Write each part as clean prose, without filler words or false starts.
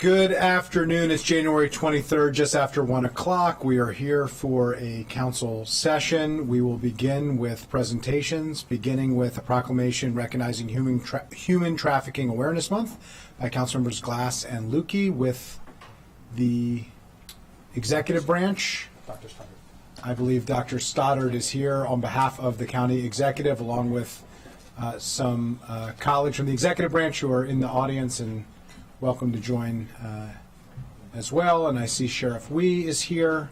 Good afternoon. It's January 23rd, just after 1 o'clock. We are here for a council session. We will begin with presentations, beginning with a proclamation recognizing Human Trafficking Awareness Month by Councilmembers Glass and Lukey, with the executive branch. Dr. Stoddard. I believe Dr. Stoddard is here on behalf of the county executive, along with some colleagues from the executive branch who are in the audience and welcome to join as well. And I see Sheriff Wee is here.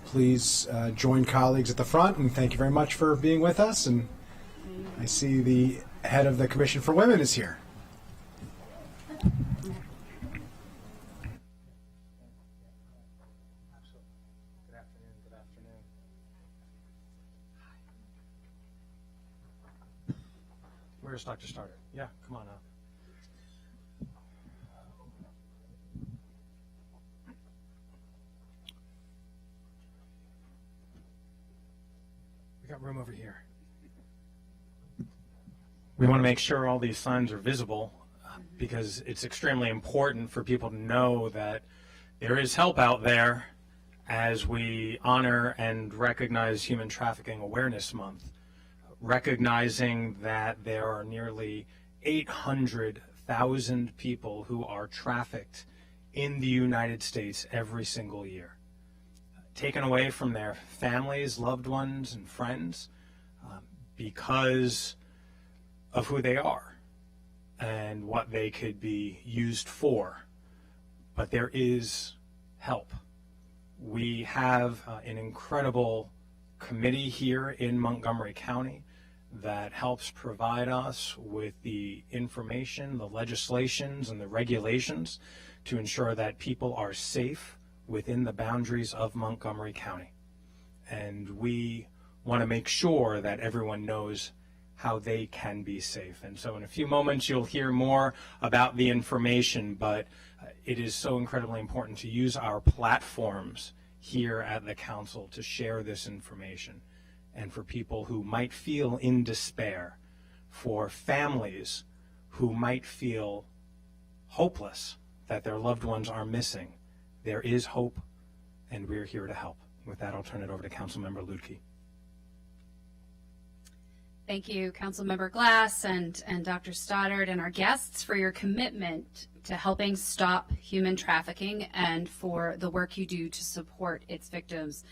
Please join colleagues at the front, and thank you very much for being with us. And I see the head of the Commission for Women is here. Good afternoon. Where's Dr. Stoddard? Yeah, come on up. We got room over here. We want to make sure all these signs are visible because it's extremely important for people to know that there is help out there as we honor and recognize Human Trafficking Awareness Month, recognizing that there are nearly 800,000 people who are trafficked in the United States every single year, taken away from their families, loved ones, and friends because of who they are and what they could be used for. But there is help. We have an incredible committee here in Montgomery County that helps provide us with the information, the legislations, and the regulations to ensure that people are safe within the boundaries of Montgomery County. And we want to make sure that everyone knows how they can be safe. And so in a few moments you'll hear more about the information, but it is so incredibly important to use our platforms here at the council to share this information. And for people who might feel in despair, for families who might feel hopeless that their loved ones are missing, there is hope, and we're here to help. With that, I'll turn it over to Councilmember Lutke. Thank you, Councilmember Glass and Dr. Stoddard and our guests for your commitment to helping stop human trafficking and for the work you do to support its victims.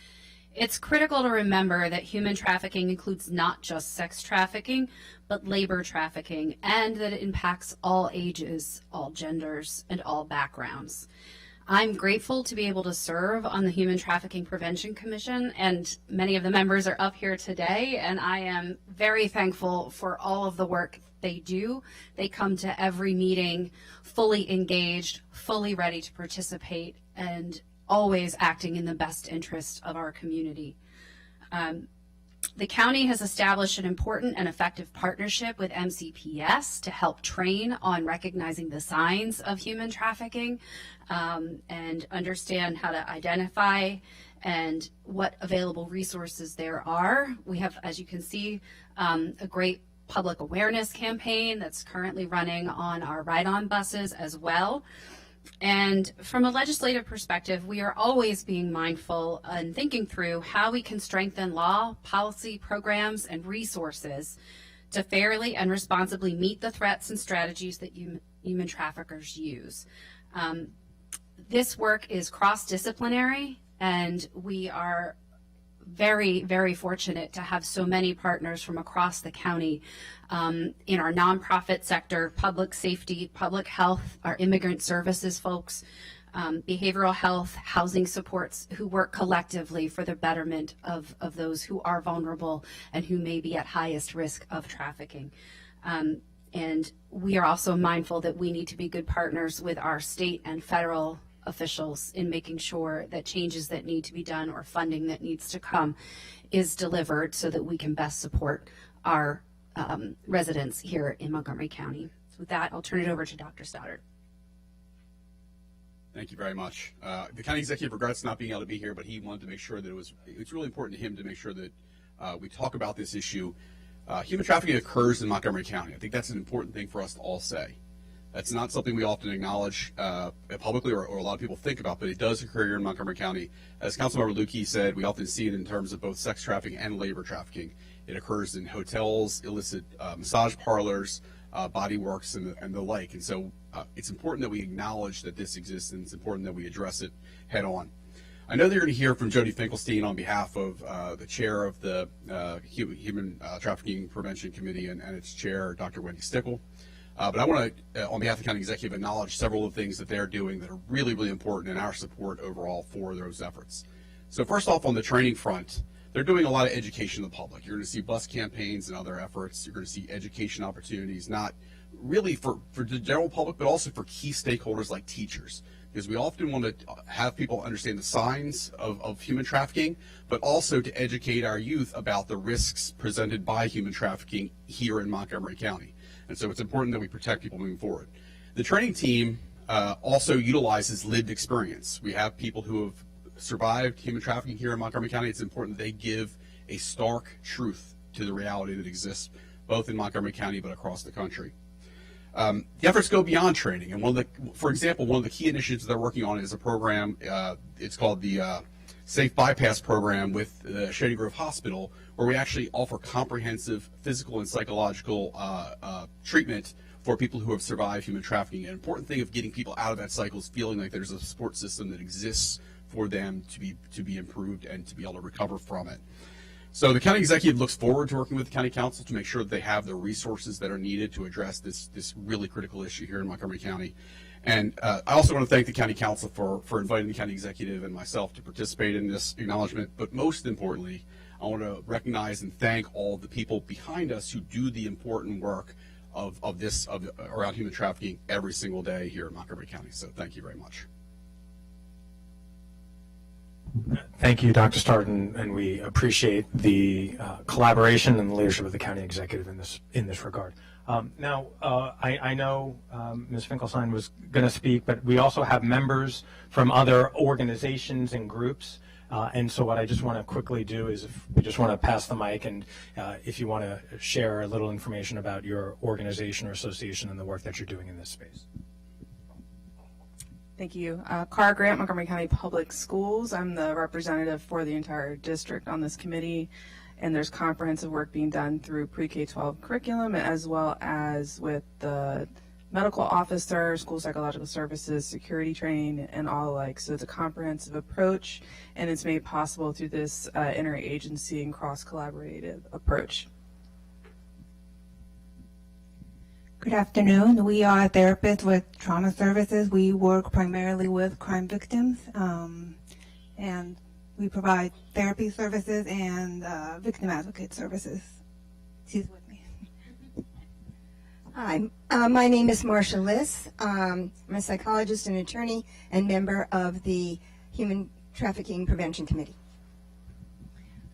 It's critical to remember that human trafficking includes not just sex trafficking, but labor trafficking, and that it impacts all ages, all genders, and all backgrounds. I'm grateful to be able to serve on the Human Trafficking Prevention Commission, and many of the members are up here today, and I am very thankful for all of the work they do. They come to every meeting fully engaged, fully ready to participate, and always acting in the best interest of our community. The county has established an important and effective partnership with MCPS to help train on recognizing the signs of human trafficking and understand how to identify and what available resources there are. We have, as you can see, a great public awareness campaign that's currently running on our ride-on buses as well. And from a legislative perspective, we are always being mindful and thinking through how we can strengthen law, policy, programs, and resources to fairly and responsibly meet the threats and strategies that human traffickers use. This work is cross-disciplinary, and we are very, very fortunate to have so many partners from across the county in our nonprofit sector, public safety, public health, our immigrant services folks, behavioral health, housing supports, who work collectively for the betterment of those who are vulnerable and who may be at highest risk of trafficking. And we are also mindful that we need to be good partners with our state and federal officials in making sure that changes that need to be done or funding that needs to come is delivered so that we can best support our residents here in Montgomery County. So with that, I'll turn it over to Dr. Stoddard. Thank you very much. The county executive regrets not being able to be here, but he wanted to make sure that it's really important to him to make sure that we talk about this issue. Human trafficking occurs in Montgomery County. I think that's an important thing for us to all say. That's not something we often acknowledge publicly or a lot of people think about, but it does occur here in Montgomery County. As Councilmember Lukey said, we often see it in terms of both sex trafficking and labor trafficking. It occurs in hotels, illicit massage parlors, body works, and the like. And so it's important that we acknowledge that this exists, and it's important that we address it head on. I know that you're going to hear from Jody Finkelstein on behalf of the chair of the Human Trafficking Prevention Committee and its chair, Dr. Wendy Stickle. But I want to, on behalf of the county executive, acknowledge several of the things that they're doing that are really, really important in our support overall for those efforts. So first off, on the training front, they're doing a lot of education of the public. You're going to see bus campaigns and other efforts. You're going to see education opportunities, not really for the general public, but also for key stakeholders like teachers. Because we often want to have people understand the signs of human trafficking, but also to educate our youth about the risks presented by human trafficking here in Montgomery County. And so it's important that we protect people moving forward. The training team also utilizes lived experience. We have people who have survived human trafficking here in Montgomery County. It's important that they give a stark truth to the reality that exists both in Montgomery County but across the country. The efforts go beyond training, and for example, one of the key initiatives they're working on is a program. It's called the Safe Bypass Program with the Shady Grove Hospital, where we actually offer comprehensive physical and psychological treatment for people who have survived human trafficking. An important thing of getting people out of that cycle is feeling like there's a support system that exists for them to be improved and to be able to recover from it. So the county executive looks forward to working with the county council to make sure that they have the resources that are needed to address this really critical issue here in Montgomery County. And I also want to thank the county council for inviting the county executive and myself to participate in this acknowledgement. But most importantly, I want to recognize and thank all the people behind us who do the important work around human trafficking every single day here in Montgomery County. So thank you very much. Thank you, Dr. Stoddard, and we appreciate the collaboration and the leadership of the county executive in this regard. Now, I know Ms. Finkelstein was going to speak, but we also have members from other organizations and groups. And so what I just want to quickly do is if we just want to pass the mic, and if you want to share a little information about your organization or association and the work that you're doing in this space. Thank you. Cara Grant, Montgomery County Public Schools. I'm the representative for the entire district on this committee, and there's comprehensive work being done through pre-K-12 curriculum as well as with the medical officer, school psychological services, security training, and all alike. So it's a comprehensive approach, and it's made possible through this interagency and cross-collaborative approach. Good afternoon. We are therapists with trauma services. We work primarily with crime victims, and we provide therapy services and victim advocate services. She's with me. Hi, my name is Marsha Liss. I'm a psychologist and attorney and member of the Human Trafficking Prevention Committee.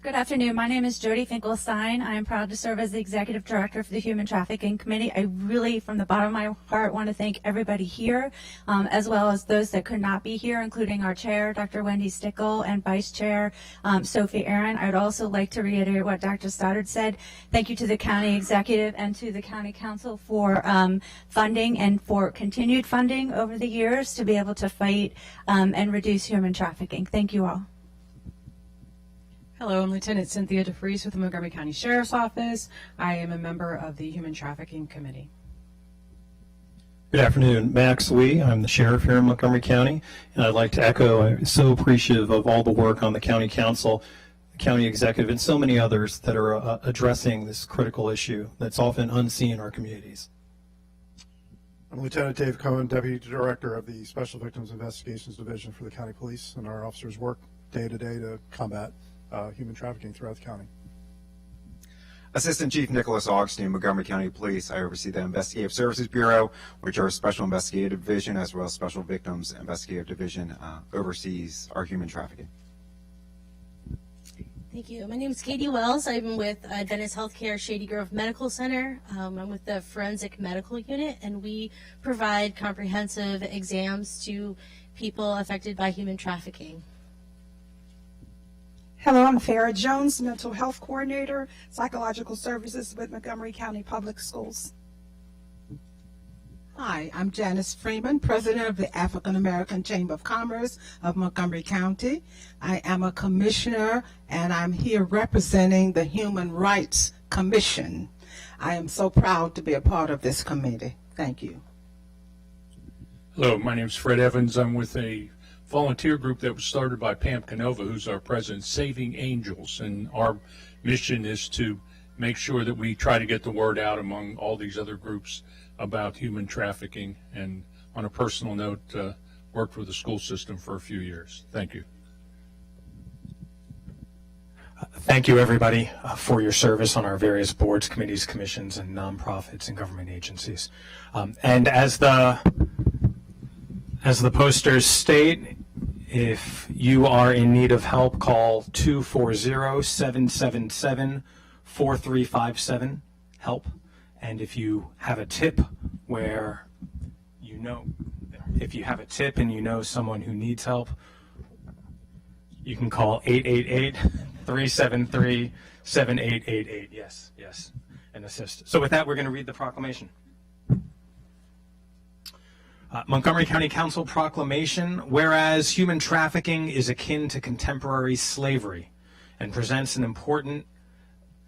Good afternoon. My name is Jody Finkelstein. I am proud to serve as the Executive Director for the Human Trafficking Committee. I really, from the bottom of my heart, want to thank everybody here, as well as those that could not be here, including our Chair, Dr. Wendy Stickle, and Vice Chair, Sophie Aaron. I would also like to reiterate what Dr. Stoddard said. Thank you to the County Executive and to the County Council for funding and for continued funding over the years to be able to fight and reduce human trafficking. Thank you all. Hello, I'm Lieutenant Cynthia DeFries with the Montgomery County Sheriff's Office. I am a member of the Human Trafficking Committee. Good afternoon, Max Lee. I'm the sheriff here in Montgomery County, and I'd like to echo, I'm so appreciative of all the work on the county council, the county executive, and so many others that are addressing this critical issue that's often unseen in our communities. I'm Lieutenant Dave Cohen, Deputy Director of the Special Victims Investigations Division for the County Police, and our officers work day to day to combat human trafficking throughout the county. Assistant Chief Nicholas Augustine, Montgomery County Police. I oversee the Investigative Services Bureau, which are Special Investigative Division, as well as Special Victims Investigative Division oversees our human trafficking. Thank you. My name is Katie Wells. I'm with Adventist Healthcare Shady Grove Medical Center. I'm with the Forensic Medical Unit, and we provide comprehensive exams to people affected by human trafficking. Hello, I'm Farrah Jones, Mental Health Coordinator, Psychological Services with Montgomery County Public Schools. Hi, I'm Janice Freeman, President of the African American Chamber of Commerce of Montgomery County. I am a commissioner and I'm here representing the Human Rights Commission. I am so proud to be a part of this committee. Thank you. Hello, my name is Fred Evans. I'm with a volunteer group that was started by Pam Canova, who's our president, Saving Angels. And our mission is to make sure that we try to get the word out among all these other groups about human trafficking, and on a personal note, worked with the school system for a few years. Thank you. Thank you, everybody, for your service on our various boards, committees, commissions, and nonprofits and government agencies. And as the posters state, if you are in need of help, call 240-777-4357, help. And if you have a tip where if you have a tip and you know someone who needs help, you can call 888-373-7888. Yes, and assist. So with that, we're going to read the proclamation. Montgomery County Council proclamation, whereas human trafficking is akin to contemporary slavery and presents an important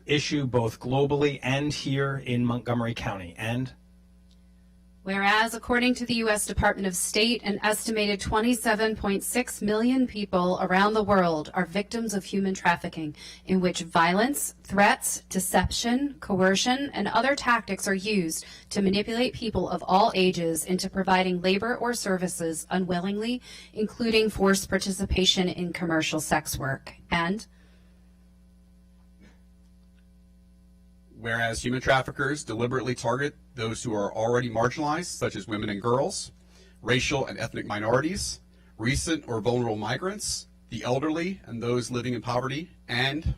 issue both globally and here in Montgomery County. And whereas, according to the U.S. Department of State, an estimated 27.6 million people around the world are victims of human trafficking, in which violence, threats, deception, coercion, and other tactics are used to manipulate people of all ages into providing labor or services unwillingly, including forced participation in commercial sex work. And whereas human traffickers deliberately target those who are already marginalized, such as women and girls, racial and ethnic minorities, recent or vulnerable migrants, the elderly, and those living in poverty. And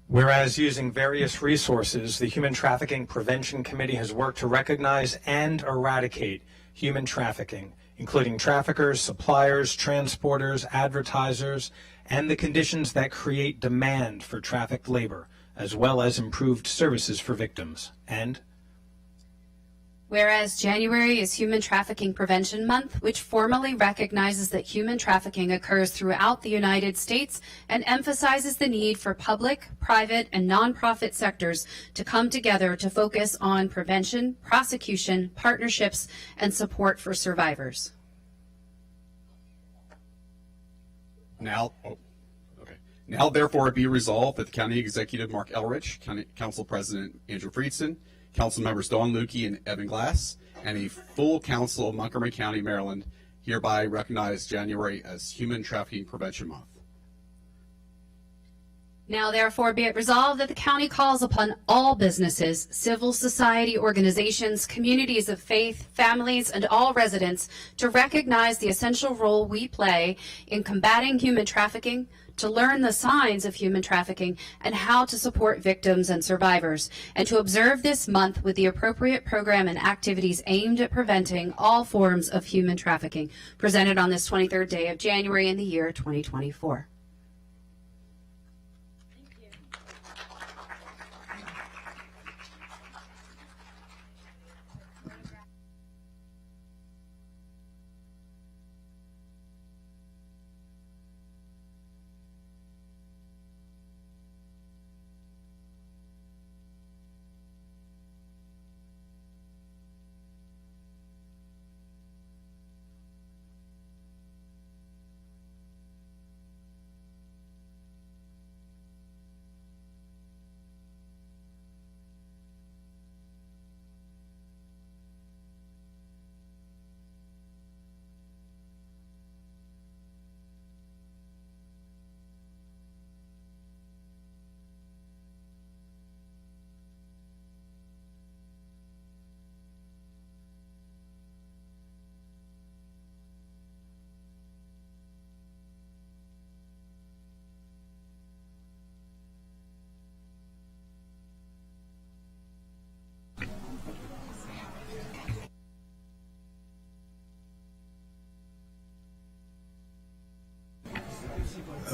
whereas, using various resources, the Human Trafficking Prevention Committee has worked to recognize and eradicate human trafficking, including traffickers, suppliers, transporters, advertisers, and the conditions that create demand for trafficked labor, as well as improved services for victims. And whereas January is Human Trafficking Prevention Month, which formally recognizes that human trafficking occurs throughout the United States and emphasizes the need for public, private, and nonprofit sectors to come together to focus on prevention, prosecution, partnerships, and support for survivors. Now, therefore, it be resolved that the County Executive Mark Elrich, County Council President Andrew Friedson, Council Members Dawn Lukey and Evan Glass, and a full Council of Montgomery County, Maryland, hereby recognize January as Human Trafficking Prevention Month. Now, therefore, be it resolved that the county calls upon all businesses, civil society organizations, communities of faith, families, and all residents to recognize the essential role we play in combating human trafficking, to learn the signs of human trafficking and how to support victims and survivors, and to observe this month with the appropriate program and activities aimed at preventing all forms of human trafficking, presented on this 23rd day of January in the year 2024.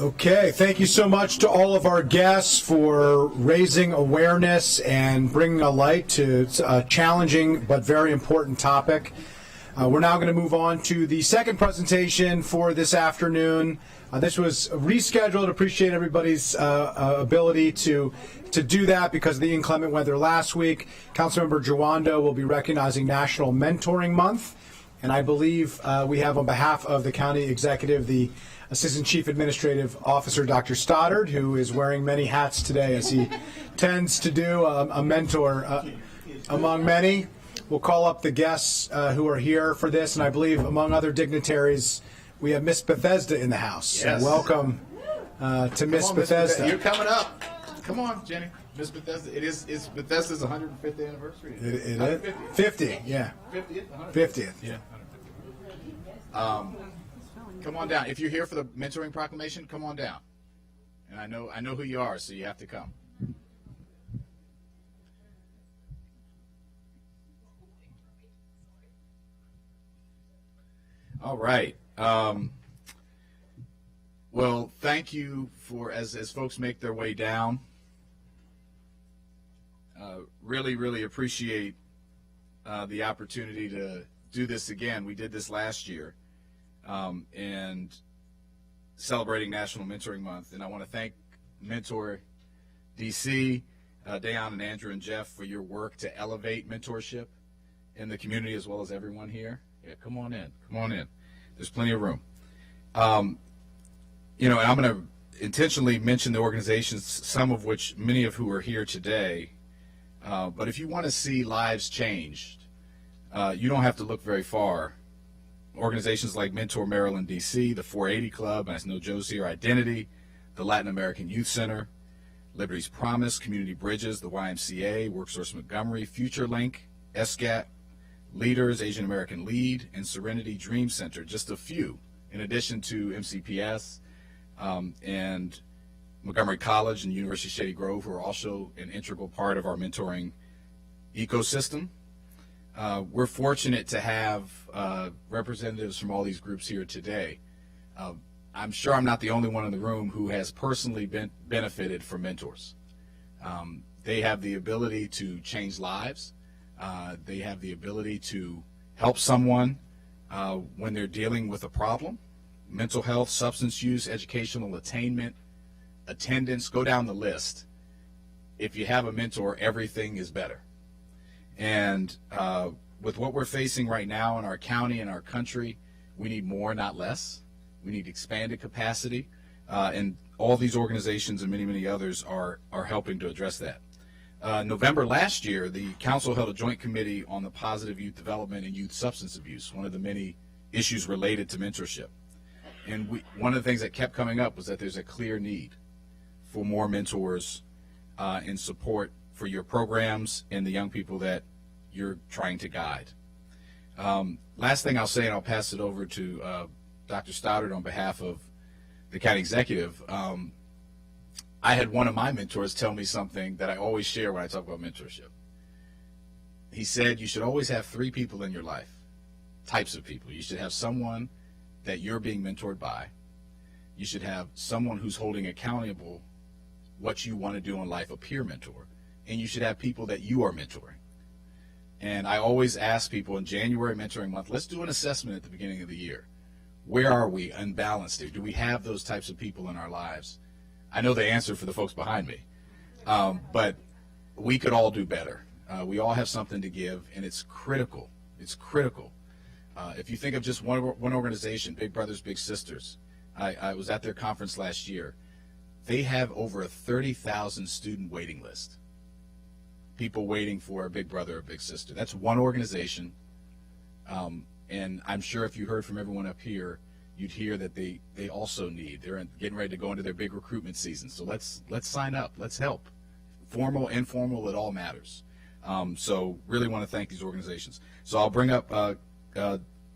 Okay, thank you so much to all of our guests for raising awareness and bringing a light to a challenging but very important topic. We're now going to move on to the second presentation for this afternoon. This was rescheduled. Appreciate everybody's ability to do that because of the inclement weather last week. Councilmember Jawando will be recognizing National Mentoring Month, and I believe we have on behalf of the county executive the Assistant Chief Administrative Officer, Dr. Stoddard, who is wearing many hats today as he tends to do, a mentor among many. We'll call up the guests who are here for this, and I believe among other dignitaries, we have Miss Bethesda in the house. Yes. So welcome to Miss Bethesda. You're coming up. Come on, Jenny. Miss Bethesda. It's Bethesda's 105th anniversary. It is? 50, yeah. 50th? 50th. Yeah. Come on down. If you're here for the mentoring proclamation, come on down. And I know who you are, so you have to come. All right. Well, thank you for as folks make their way down. Really appreciate the opportunity to do this again. We did this last year, and celebrating National Mentoring Month. And I want to thank Mentor DC, Dayon and Andrew and Jeff for your work to elevate mentorship in the community as well as everyone here. Yeah, come on in. Come on in. There's plenty of room. And I'm going to intentionally mention the organizations, some of which, many of who are here today. But if you want to see lives changed, you don't have to look very far. Organizations like Mentor Maryland, D.C., the 480 Club, and I know Joe's here, Identity, the Latin American Youth Center, Liberty's Promise, Community Bridges, the YMCA, WorkSource Montgomery, FutureLink, SGAT, Leaders, Asian American Lead, and Serenity Dream Center, just a few, in addition to MCPS and Montgomery College and University of Shady Grove, who are also an integral part of our mentoring ecosystem. We're fortunate to have representatives from all these groups here today. I'm sure I'm not the only one in the room who has personally benefited from mentors. They have the ability to change lives. They have the ability to help someone when they're dealing with a problem. Mental health, substance use, educational attainment, attendance, go down the list. If you have a mentor, everything is better. And with what we're facing right now in our county and our country, we need more, not less. We need expanded capacity. And all these organizations and many others are helping to address that. November last year, the council held a joint committee on the positive youth development and youth substance abuse, one of the many issues related to mentorship. And one of the things that kept coming up was that there's a clear need for more mentors and support for your programs and the young people that you're trying to guide. Last thing I'll say, and I'll pass it over to Dr. Stoddard on behalf of the county executive. I had one of my mentors tell me something that I always share when I talk about mentorship. He said you should always have three people in your life, types of people. You should have someone that you're being mentored by. You should have someone who's holding accountable what you want to do in life, a peer mentor. And you should have people that you are mentoring. And I always ask people in January Mentoring Month, let's do an assessment at the beginning of the year. Where are we unbalanced? Do we have those types of people in our lives? I know the answer for the folks behind me, but we could all do better. We all have something to give, and it's critical. It's critical. If you think of just one organization, Big Brothers Big Sisters, I was at their conference last year. They have over a 30,000 student waiting list. People waiting for a big brother or big sister. That's one organization, and I'm sure if you heard from everyone up here, you'd hear that they also need. They're getting ready to go into their big recruitment season. So let's sign up. Let's help. Formal, informal, it all matters. So really want to thank these organizations. So I'll bring up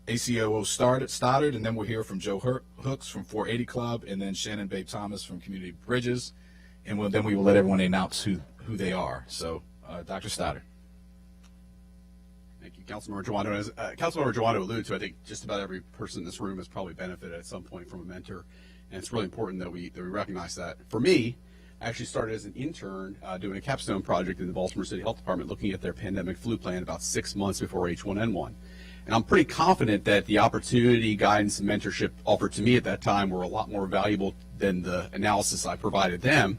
ACOO Stoddard, and then we'll hear from Joe Hooks from 480 Club, and then Shannon Babe Thomas from Community Bridges, and then we will let everyone announce who they are. So Dr. Stoddard. Thank you, Councilmember Jawando. As Councilmember Jawando alluded to, I think just about every person in this room has probably benefited at some point from a mentor. and it's really important that we recognize that. For me, I actually started as an intern doing a capstone project in the Baltimore City Health Department looking at their pandemic flu plan about 6 months before H1N1. And I'm pretty confident that the opportunity, guidance, and mentorship offered to me at that time were a lot more valuable than the analysis I provided them.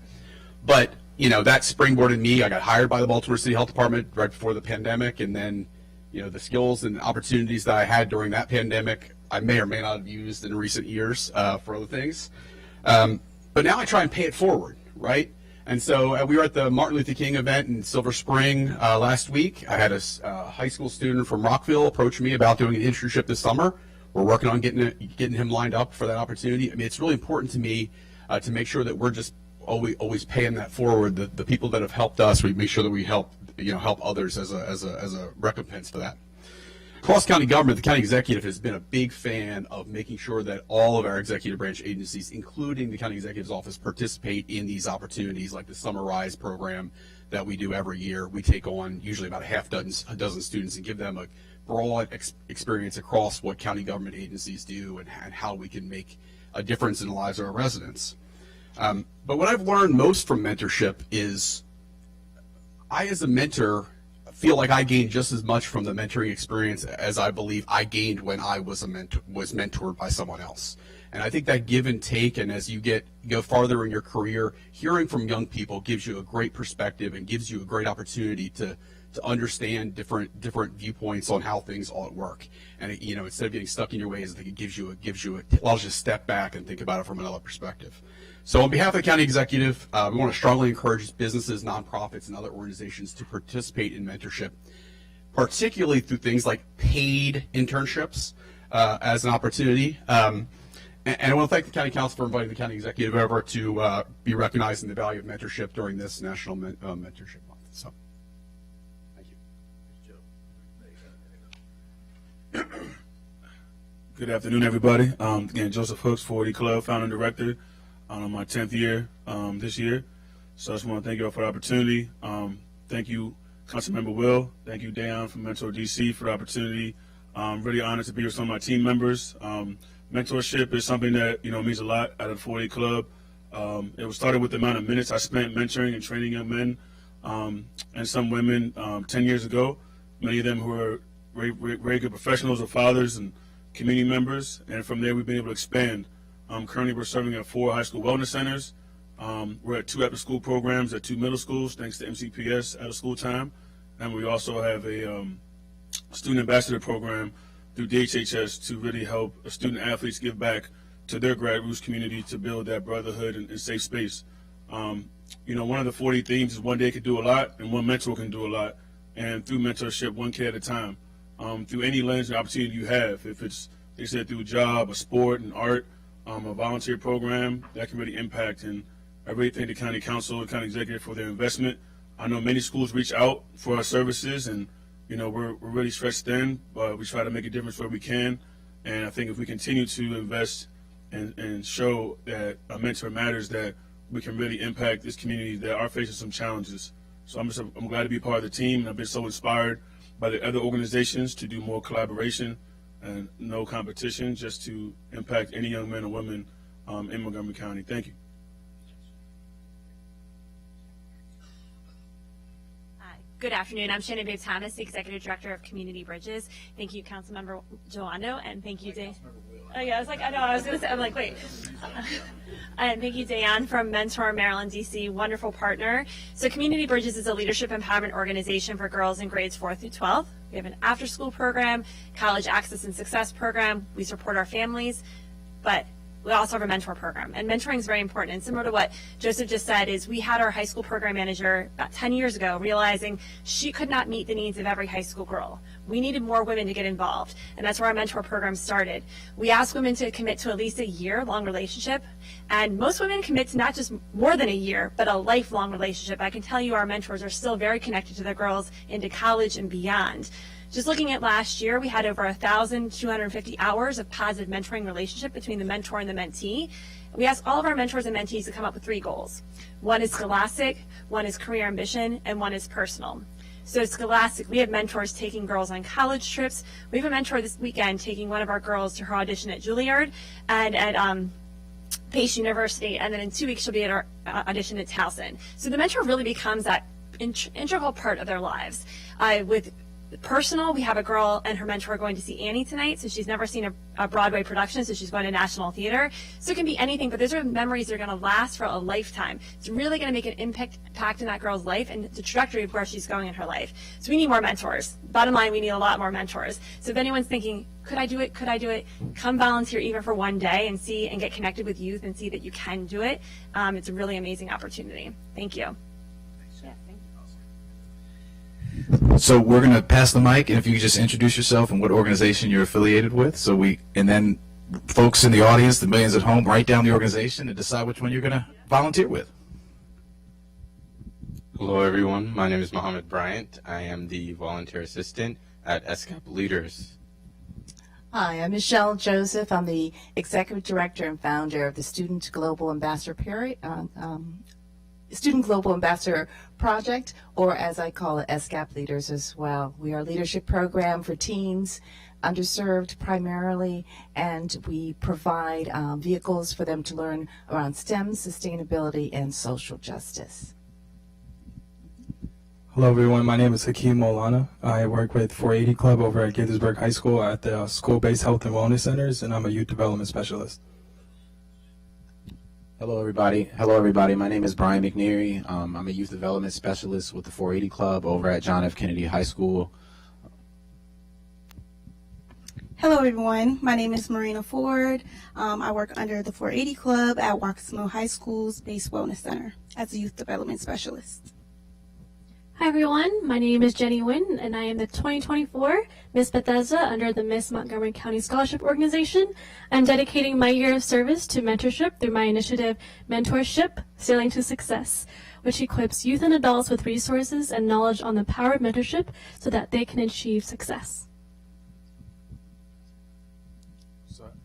But, you know, that springboarded me. I got hired by the Baltimore City Health Department right before the pandemic, and then, you know, the skills and opportunities that I had during that pandemic, I may or may not have used in recent years for other things. But now I try and pay it forward, right? And so we were at the Martin Luther King event in Silver Spring last week. I had a high school student from Rockville approach me about doing an internship this summer. We're working on getting him lined up for that opportunity. I mean, it's really important to me to make sure that we're just always paying that forward. The people that have helped us, we make sure that we help others as a recompense for that. Across county government, the county executive has been a big fan of making sure that all of our executive branch agencies, including the county executive's office, participate in these opportunities like the Summer Rise program that we do every year. We take on usually about a dozen students and give them a broad experience across what county government agencies do and how we can make a difference in the lives of our residents. But what I've learned most from mentorship is I, as a mentor, feel like I gained just as much from the mentoring experience as I believe I gained when I was mentored by someone else. And I think that give and take, and as you go farther in your career, hearing from young people gives you a great perspective and gives you a great opportunity to understand different viewpoints on how things ought to work. And instead of getting stuck in your ways, I think it allows you to step back and think about it from another perspective. So on behalf of the county executive, we want to strongly encourage businesses, nonprofits, and other organizations to participate in mentorship, particularly through things like paid internships as an opportunity. And I want to thank the county council for inviting the county executive over to be recognizing the value of mentorship during this National Mentorship Month. So, thank you. Good afternoon, everybody. Again, Joseph Hooks, 480 Club, founder and director. I'm on my 10th year this year. So I just want to thank you all for the opportunity. Thank you, Councilmember Will. Thank you, Dayon from Mentor DC, for the opportunity. Really honored to be with some of my team members. Mentorship is something that, means a lot at the 480 Club. It was started with the amount of minutes I spent mentoring and training young men and some women 10 years ago. Many of them who are very good professionals or fathers and community members. And from there, we've been able to expand. Currently, we're serving at 4 high school wellness centers. We're at 2 after-school programs at 2 middle schools, thanks to MCPS out of school time. And we also have a student ambassador program through DHHS to really help student athletes give back to their grassroots community to build that brotherhood and safe space. One of the 40 themes is one day can do a lot and one mentor can do a lot. And through mentorship, one kid at a time, through any lens and opportunity you have, if it's, they said, through a job, a sport, and art, a volunteer program, that can really impact. And I really thank the county council, the county executive for their investment. I know many schools reach out for our services, and we're really stretched thin, but we try to make a difference where we can. And I think if we continue to invest and show that a mentor matters, that we can really impact this community that are facing some challenges. So I'm glad to be part of the team, and I've been so inspired by the other organizations to do more collaboration and no competition, just to impact any young men or women in Montgomery County. Thank you. Good afternoon. I'm Shannon Babe Thomas, the Executive Director of Community Bridges. Thank you, Councilmember Joando, and thank you, Day. Oh yeah, I was like, I know, I was going to say, I'm like, wait. And thank you, Dayon from Mentor Maryland, DC, wonderful partner. So Community Bridges is a leadership empowerment organization for girls in grades 4 through 12. We have an after-school program, college access and success program. We support our families, but we also have a mentor program, and mentoring is very important. And similar to what Joseph just said, is we had our high school program manager about 10 years ago realizing she could not meet the needs of every high school girl. We needed more women to get involved, and that's where our mentor program started. We asked women to commit to at least a year-long relationship, and most women commit to not just more than a year, but a lifelong relationship. I can tell you our mentors are still very connected to their girls into college and beyond. Just looking at last year, we had over 1,250 hours of positive mentoring relationship between the mentor and the mentee. We asked all of our mentors and mentees to come up with 3 goals. One is scholastic, one is career ambition, and one is personal. So scholastic, we have mentors taking girls on college trips. We have a mentor this weekend taking one of our girls to her audition at Juilliard and at Pace University, and then in 2 weeks she'll be at our audition at Towson. So the mentor really becomes that integral part of their lives. With personal, we have a girl and her mentor going to see Annie tonight, so she's never seen a Broadway production, so she's going to National Theater. So it can be anything, but those are memories that are going to last for a lifetime. It's really going to make an impact in that girl's life and the trajectory of where she's going in her life. So we need more mentors. Bottom line, we need a lot more mentors. So if anyone's thinking, could I do it? Could I do it? Come volunteer even for one day and see and get connected with youth and see that you can do it. It's a really amazing opportunity. Thank you. So we're going to pass the mic, and if you could just introduce yourself and what organization you're affiliated with, and then folks in the audience, the millions at home, write down the organization and decide which one you're going to volunteer with. Hello, everyone. My name is Mohammed Bryant. I am the volunteer assistant at SCAP Leaders. Hi, I'm Michelle Joseph. I'm the executive director and founder of the Student Global Ambassador Project, or as I call it, SCAP Leaders as well. We are a leadership program for teens, underserved primarily, and we provide vehicles for them to learn around STEM, sustainability, and social justice. Hello everyone, my name is Hakeem Maulana. I work with 480 Club over at Gaithersburg High School at the School-Based Health and Wellness Centers, and I'm a Youth Development Specialist. Hello everybody. My name is Brian McNeary. I'm a Youth Development Specialist with the 480 Club over at John F. Kennedy High School. Hello everyone, my name is Marina Ford. I work under the 480 Club at Waukesha High School's Base Wellness Center as a Youth Development Specialist. Hi everyone, my name is Jenny Nguyen, and I am the 2024 Miss Bethesda under the Miss Montgomery County Scholarship Organization. I'm dedicating my year of service to mentorship through my initiative, Mentorship, Sailing to Success, which equips youth and adults with resources and knowledge on the power of mentorship so that they can achieve success.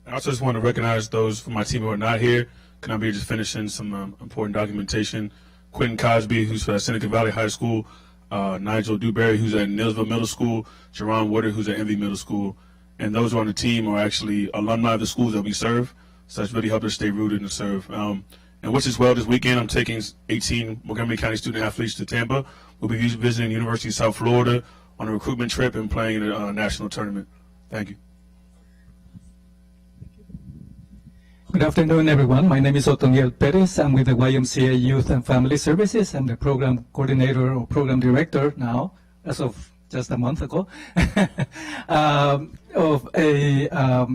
I also just want to recognize those from my team who are not here. Can I be just finishing some important documentation? Quentin Cosby, who's at Seneca Valley High School, Nigel Dewberry, who's at Nilsville Middle School, Jerron Woodard, who's at Envy Middle School, and those who are on the team are actually alumni of the schools that we serve, so that's really helped us stay rooted and serve. And which as well, this weekend I'm taking 18 Montgomery County student athletes to Tampa. We'll be visiting the University of South Florida on a recruitment trip and playing in a national tournament. Thank you. Good afternoon, everyone. My name is Otoniel Perez. I'm with the YMCA Youth and Family Services. I'm the program coordinator or program director now, as of just a month ago, of a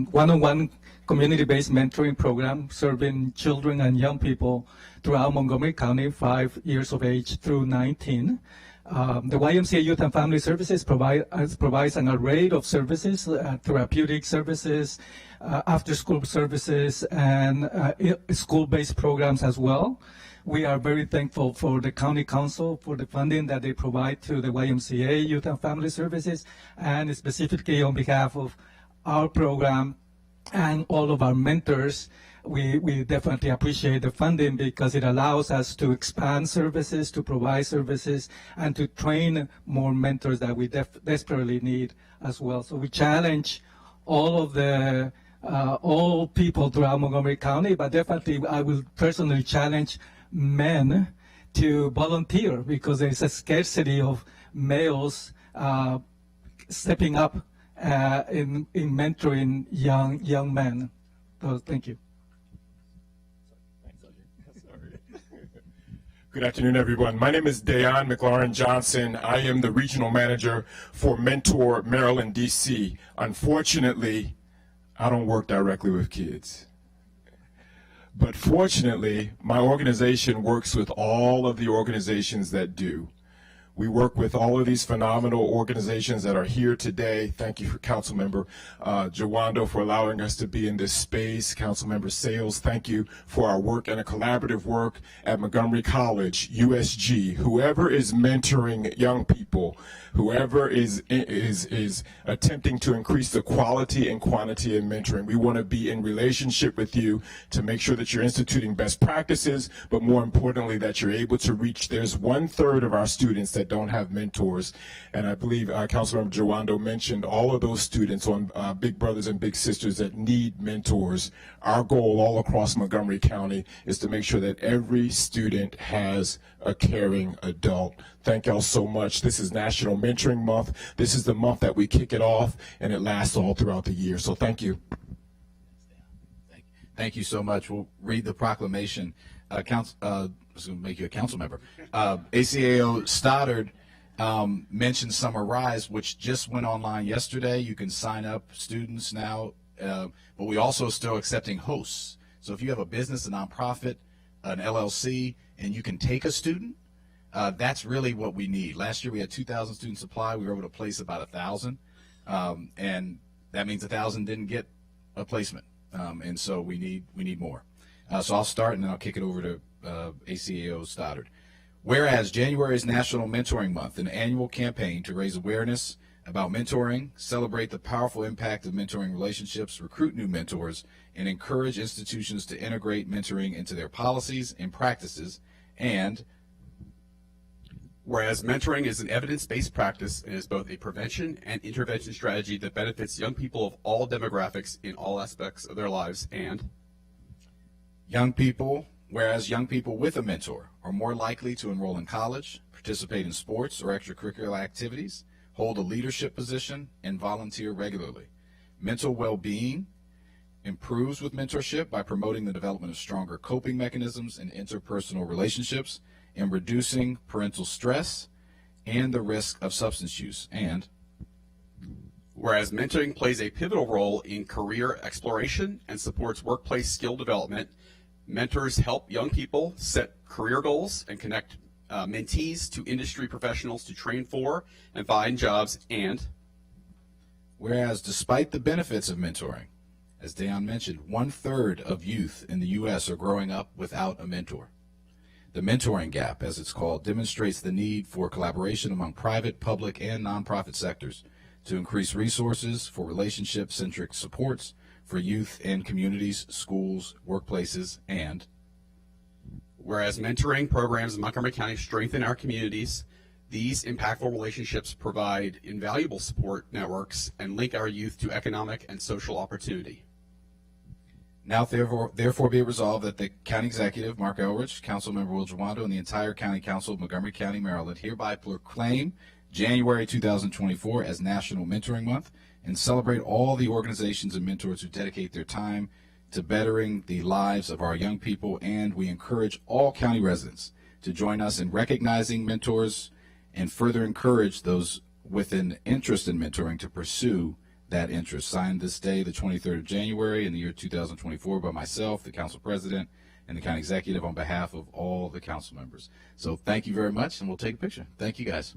one-on-one community-based mentoring program serving children and young people throughout Montgomery County, 5 years of age through 19. The YMCA Youth and Family Services provides an array of services, therapeutic services, after-school services, and school-based programs as well. We are very thankful for the County Council for the funding that they provide to the YMCA Youth and Family Services, and specifically on behalf of our program and all of our mentors. We definitely appreciate the funding because it allows us to expand services, to provide services, and to train more mentors that we desperately need as well. So we challenge all people throughout Montgomery County, but definitely I will personally challenge men to volunteer because there's a scarcity of males stepping up in mentoring young men. So thank you. Good afternoon, everyone. My name is Dayon McLaurin Johnson. I am the regional manager for Mentor Maryland, D.C. Unfortunately, I don't work directly with kids. But fortunately, my organization works with all of the organizations that do. We work with all of these phenomenal organizations that are here today. Thank you for Councilmember Jawando for allowing us to be in this space. Councilmember Sales, thank you for our work and a collaborative work at Montgomery College, USG. Whoever is mentoring young people, whoever is attempting to increase the quality and quantity in mentoring, we want to be in relationship with you to make sure that you're instituting best practices, but more importantly, that you're able to reach. There's 1/3 of our students that that don't have mentors. And I believe Councilmember Jawando mentioned all of those students on Big Brothers and Big Sisters that need mentors. Our goal all across Montgomery County is to make sure that every student has a caring adult. Thank y'all so much. This is National Mentoring Month. This is the month that we kick it off, and it lasts all throughout the year. So thank you. Thank you so much. We'll read the proclamation. I was going to make you a council member. ACAO Stoddard mentioned Summer Rise, which just went online yesterday. You can sign up students now, but we also still accepting hosts. So if you have a business, a nonprofit, an LLC, and you can take a student, that's really what we need. Last year we had 2,000 student supply. We were able to place about 1,000, and that means 1,000 didn't get a placement. And so we need more. So I'll start and then I'll kick it over to ACAO Stoddard. Whereas January is National Mentoring Month, an annual campaign to raise awareness about mentoring, celebrate the powerful impact of mentoring relationships, recruit new mentors, and encourage institutions to integrate mentoring into their policies and practices. And whereas mentoring is an evidence-based practice and is both a prevention and intervention strategy that benefits young people of all demographics in all aspects of their lives. And whereas young people with a mentor are more likely to enroll in college, participate in sports or extracurricular activities, hold a leadership position, and volunteer regularly. Mental well-being improves with mentorship by promoting the development of stronger coping mechanisms in interpersonal relationships and reducing parental stress and the risk of substance use. And whereas mentoring plays a pivotal role in career exploration and supports workplace skill development, mentors help young people set career goals and connect mentees to industry professionals to train for and find jobs. And whereas despite the benefits of mentoring, as Dayan mentioned, 1/3 of youth in the U.S. are growing up without a mentor. The mentoring gap, as it's called, demonstrates the need for collaboration among private, public, and nonprofit sectors to increase resources for relationship-centric supports for youth in communities, schools, workplaces, and whereas mentoring programs in Montgomery County strengthen our communities, these impactful relationships provide invaluable support networks and link our youth to economic and social opportunity. Now therefore be it resolved that the County Executive, Mark Elrich, Councilmember Will Jawando, and the entire County Council of Montgomery County, Maryland hereby proclaim January 2024 as National Mentoring Month and celebrate all the organizations and mentors who dedicate their time to bettering the lives of our young people, and we encourage all county residents to join us in recognizing mentors and further encourage those with an interest in mentoring to pursue that interest. Signed this day, the 23rd of January in the year 2024 by myself, the Council President, and the County Executive on behalf of all the council members. So thank you very much, and we'll take a picture. Thank you, guys.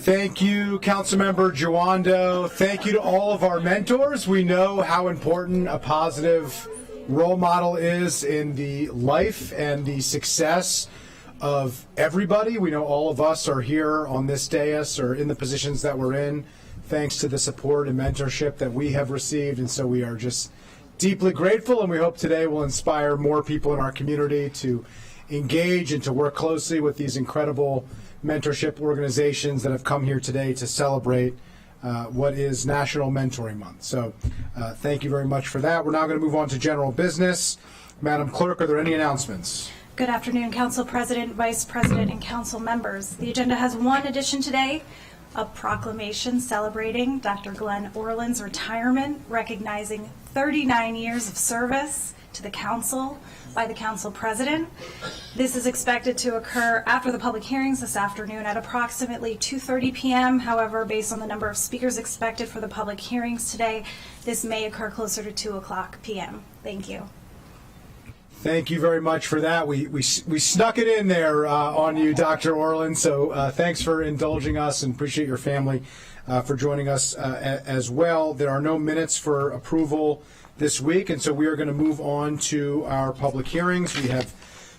Thank you, Councilmember Jawando. Thank you to all of our mentors. We know how important a positive role model is in the life and the success of everybody. We know all of us are here on this dais or in the positions that we're in thanks to the support and mentorship that we have received. And so we are just deeply grateful, and we hope today will inspire more people in our community to engage and to work closely with these incredible mentorship organizations that have come here today to celebrate what is National Mentoring Month. So thank you very much for that. We're now going to move on to general business. Madam Clerk, are there any announcements? Good afternoon, Council President, Vice President, and Council members. The agenda has one addition today, a proclamation celebrating Dr. Glenn Orland's retirement, recognizing 39 years of service to the Council by the Council President. This is expected to occur after the public hearings this afternoon at approximately 2:30 p.m. However, based on the number of speakers expected for the public hearings today, this may occur closer to 2 o'clock p.m. Thank you. Thank you very much for that. We snuck it in there on you, Dr. Orland. So thanks for indulging us, and appreciate your family for joining us as well. There are no minutes for approval this week, and so we are going to move on to our public hearings. We have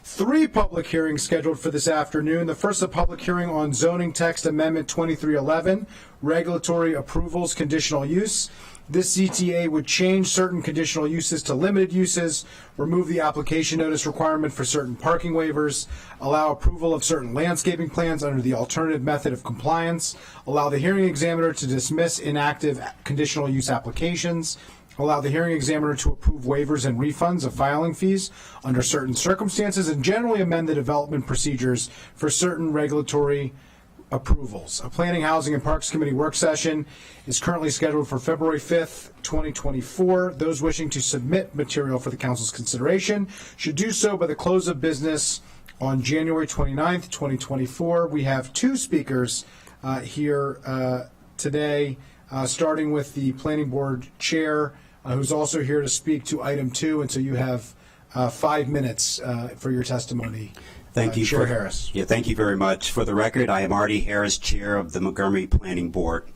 3 public hearings scheduled for this afternoon. The first, a public hearing on zoning text amendment 2311, regulatory approvals, conditional use. This ZTA would change certain conditional uses to limited uses, remove the application notice requirement for certain parking waivers, allow approval of certain landscaping plans under the alternative method of compliance, allow the hearing examiner to dismiss inactive conditional use applications, allow the hearing examiner to approve waivers and refunds of filing fees under certain circumstances, and generally amend the development procedures for certain regulatory approvals. A Planning, Housing, and Parks Committee work session is currently scheduled for February 5th, 2024. Those wishing to submit material for the Council's consideration should do so by the close of business on January 29th, 2024. We have 2 speakers here today, starting with the Planning Board Chair, who's also here to speak to item 2, and so you have 5 minutes for your testimony. Thank you, Chair Harris. Yeah, thank you very much. For the record, I am Artie Harris, Chair of the Montgomery Planning Board.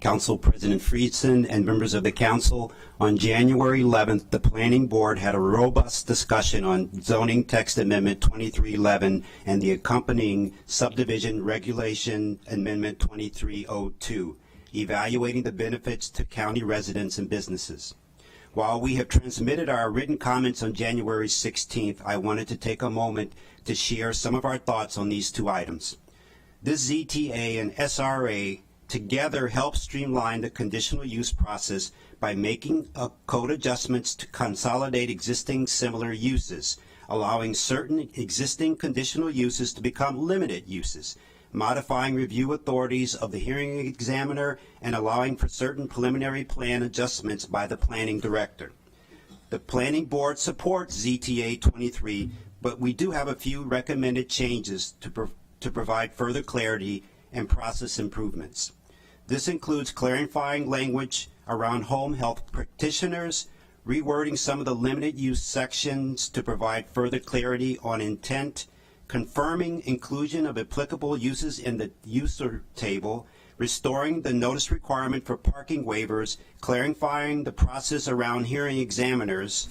Council President Friedson and members of the Council, on January 11th, the Planning Board had a robust discussion on zoning text amendment 2311 and the accompanying subdivision regulation amendment 2302, evaluating the benefits to county residents and businesses. While we have transmitted our written comments on January 16th, I wanted to take a moment to share some of our thoughts on these 2 items. This ZTA and SRA together help streamline the conditional use process by making code adjustments to consolidate existing similar uses, allowing certain existing conditional uses to become limited uses, modifying review authorities of the hearing examiner, and allowing for certain preliminary plan adjustments by the planning director. The Planning Board supports ZTA 23, but we do have a few recommended changes to provide further clarity and process improvements. This includes clarifying language around home health practitioners, rewording some of the limited use sections to provide further clarity on intent, confirming inclusion of applicable uses in the user table, restoring the notice requirement for parking waivers, clarifying the process around hearing examiners,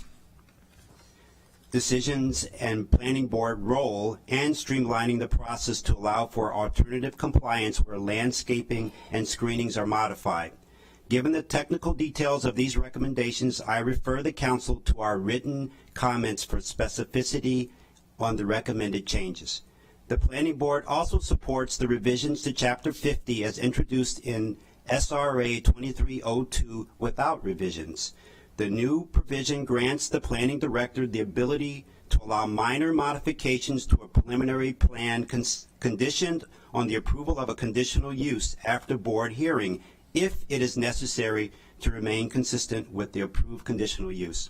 decisions and planning board role, and streamlining the process to allow for alternative compliance where landscaping and screenings are modified. Given the technical details of these recommendations, I refer the Council to our written comments for specificity on the recommended changes. The Planning Board also supports the revisions to Chapter 50 as introduced in SRA 2302 without revisions. The new provision grants the Planning Director the ability to allow minor modifications to a preliminary plan conditioned on the approval of a conditional use after board hearing if it is necessary to remain consistent with the approved conditional use.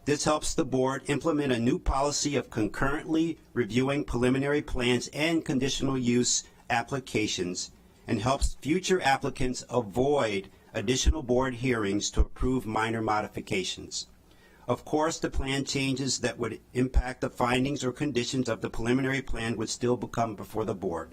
This helps the board implement a new policy of concurrently reviewing preliminary plans and conditional use applications, and helps future applicants avoid additional board hearings to approve minor modifications. Of course, the plan changes that would impact the findings or conditions of the preliminary plan would still come before the board.